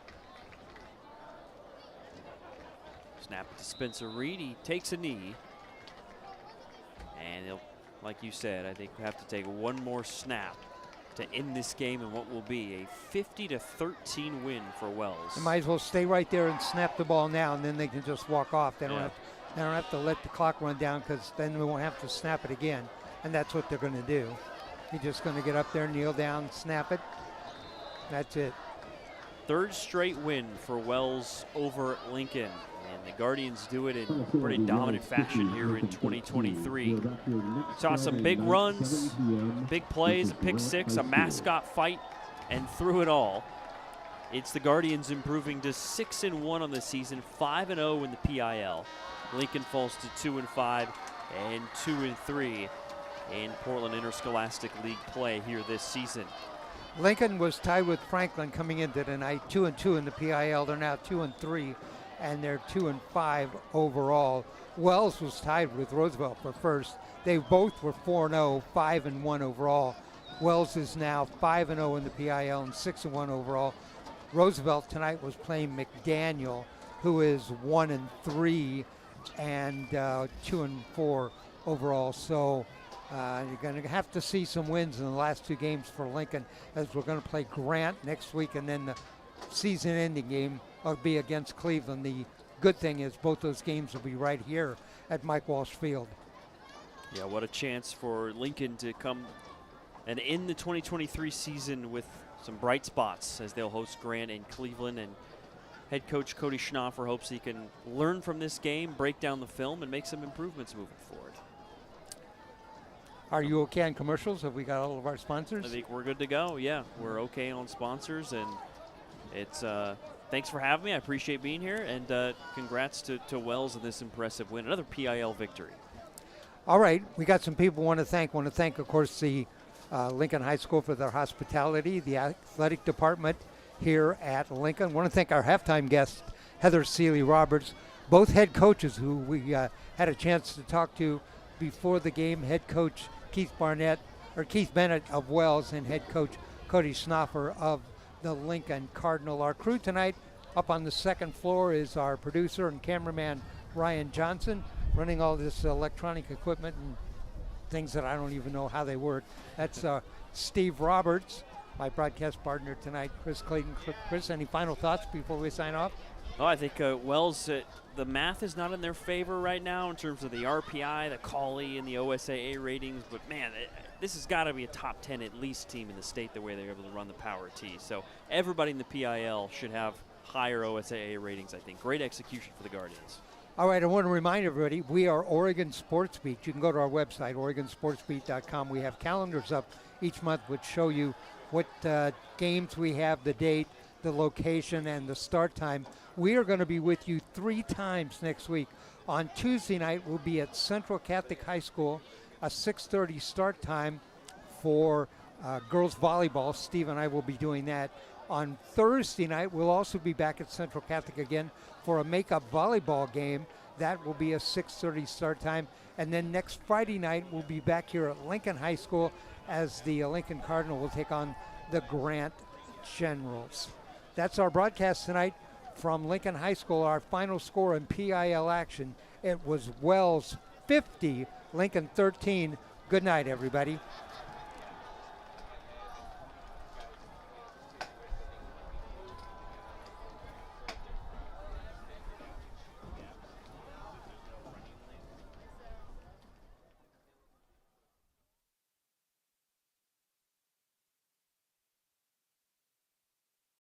Snap to Spencer Reed. He takes a knee. And they'll, like you said, I think we have to take one more snap to end this game in what will be a 50-13 win for Wells. They might as well stay right there and snap the ball now, and then they can just walk off. They don't have to let the clock run down, because then we won't have to snap it again. And that's what they're going to do. You're just going to get up there, kneel down, snap it. That's it. Third straight win for Wells over Lincoln. And the Guardians do it in pretty dominant fashion here in 2023. Saw some big runs, big plays, a pick six, a mascot fight, and through it all, it's the Guardians improving to 6-1 on the season, 5-0 in the PIL. Lincoln falls to 2-5 and 2-3 in Portland Interscholastic League play here this season. Lincoln was tied with Franklin coming into tonight, 2-2 in the PIL. They're now 2-3. And they're 2-5 overall. Wells was tied with Roosevelt for first. They both were 4-0, 5-1 overall. Wells is now 5-0 in the PIL and 6-1 overall. Roosevelt tonight was playing McDaniel, who is 1-3 and 2-4 overall. So you're going to have to see some wins in the last two games for Lincoln, as we're going to play Grant next week, and then the season-ending game will be against Cleveland. The good thing is both those games will be right here at Mike Walsh Field. Yeah, what a chance for Lincoln to come and end the 2023 season with some bright spots, as they'll host Grant in Cleveland. And head coach Cody Schnaufer hopes he can learn from this game, break down the film, and make some improvements moving forward. Are you okay on commercials? Have we got all of our sponsors? I think we're good to go. Yeah, we're okay on sponsors, and it's thanks for having me. I appreciate being here, and congrats to Wells on this impressive win, another PIL victory. All right, we got some people want to thank, of course, the Lincoln High School for their hospitality, the athletic department here at Lincoln. Want to thank our halftime guest, Heather Seeley-Roberts, both head coaches who we had a chance to talk to before the game, head coach Keith Bennett of Wells and head coach Cody Schnoffer of the Lincoln Cardinal. Our crew tonight up on the second floor is our producer and cameraman Ryan Johnson, running all this electronic equipment and things that I don't even know how they work. That's Steve Roberts, my broadcast partner tonight, Chris Clayton. Chris, any final thoughts before we sign off? Oh, I think Wells, the math is not in their favor right now in terms of the RPI, the Cauley, and the OSAA ratings. But, man, this has got to be a top 10 at least team in the state the way they're able to run the Power T. So everybody in the PIL should have higher OSAA ratings, I think. Great execution for the Guardians. All right, I want to remind everybody, we are Oregon Sports Beat. You can go to our website, OregonSportsBeat.com. We have calendars up each month which show you what games we have, the date, the location, and the start time. We are going to be with you 3 times next week. On Tuesday night, we'll be at Central Catholic High School, a 6:30 start time for girls volleyball. Steve and I will be doing that. On Thursday night, we'll also be back at Central Catholic again for a make-up volleyball game. That will be a 6:30 start time. And then next Friday night, we'll be back here at Lincoln High School as the Lincoln Cardinal will take on the Grant Generals. That's our broadcast tonight from Lincoln High School. Our final score in PIL action, it was Wells 50, Lincoln 13. Good night, everybody.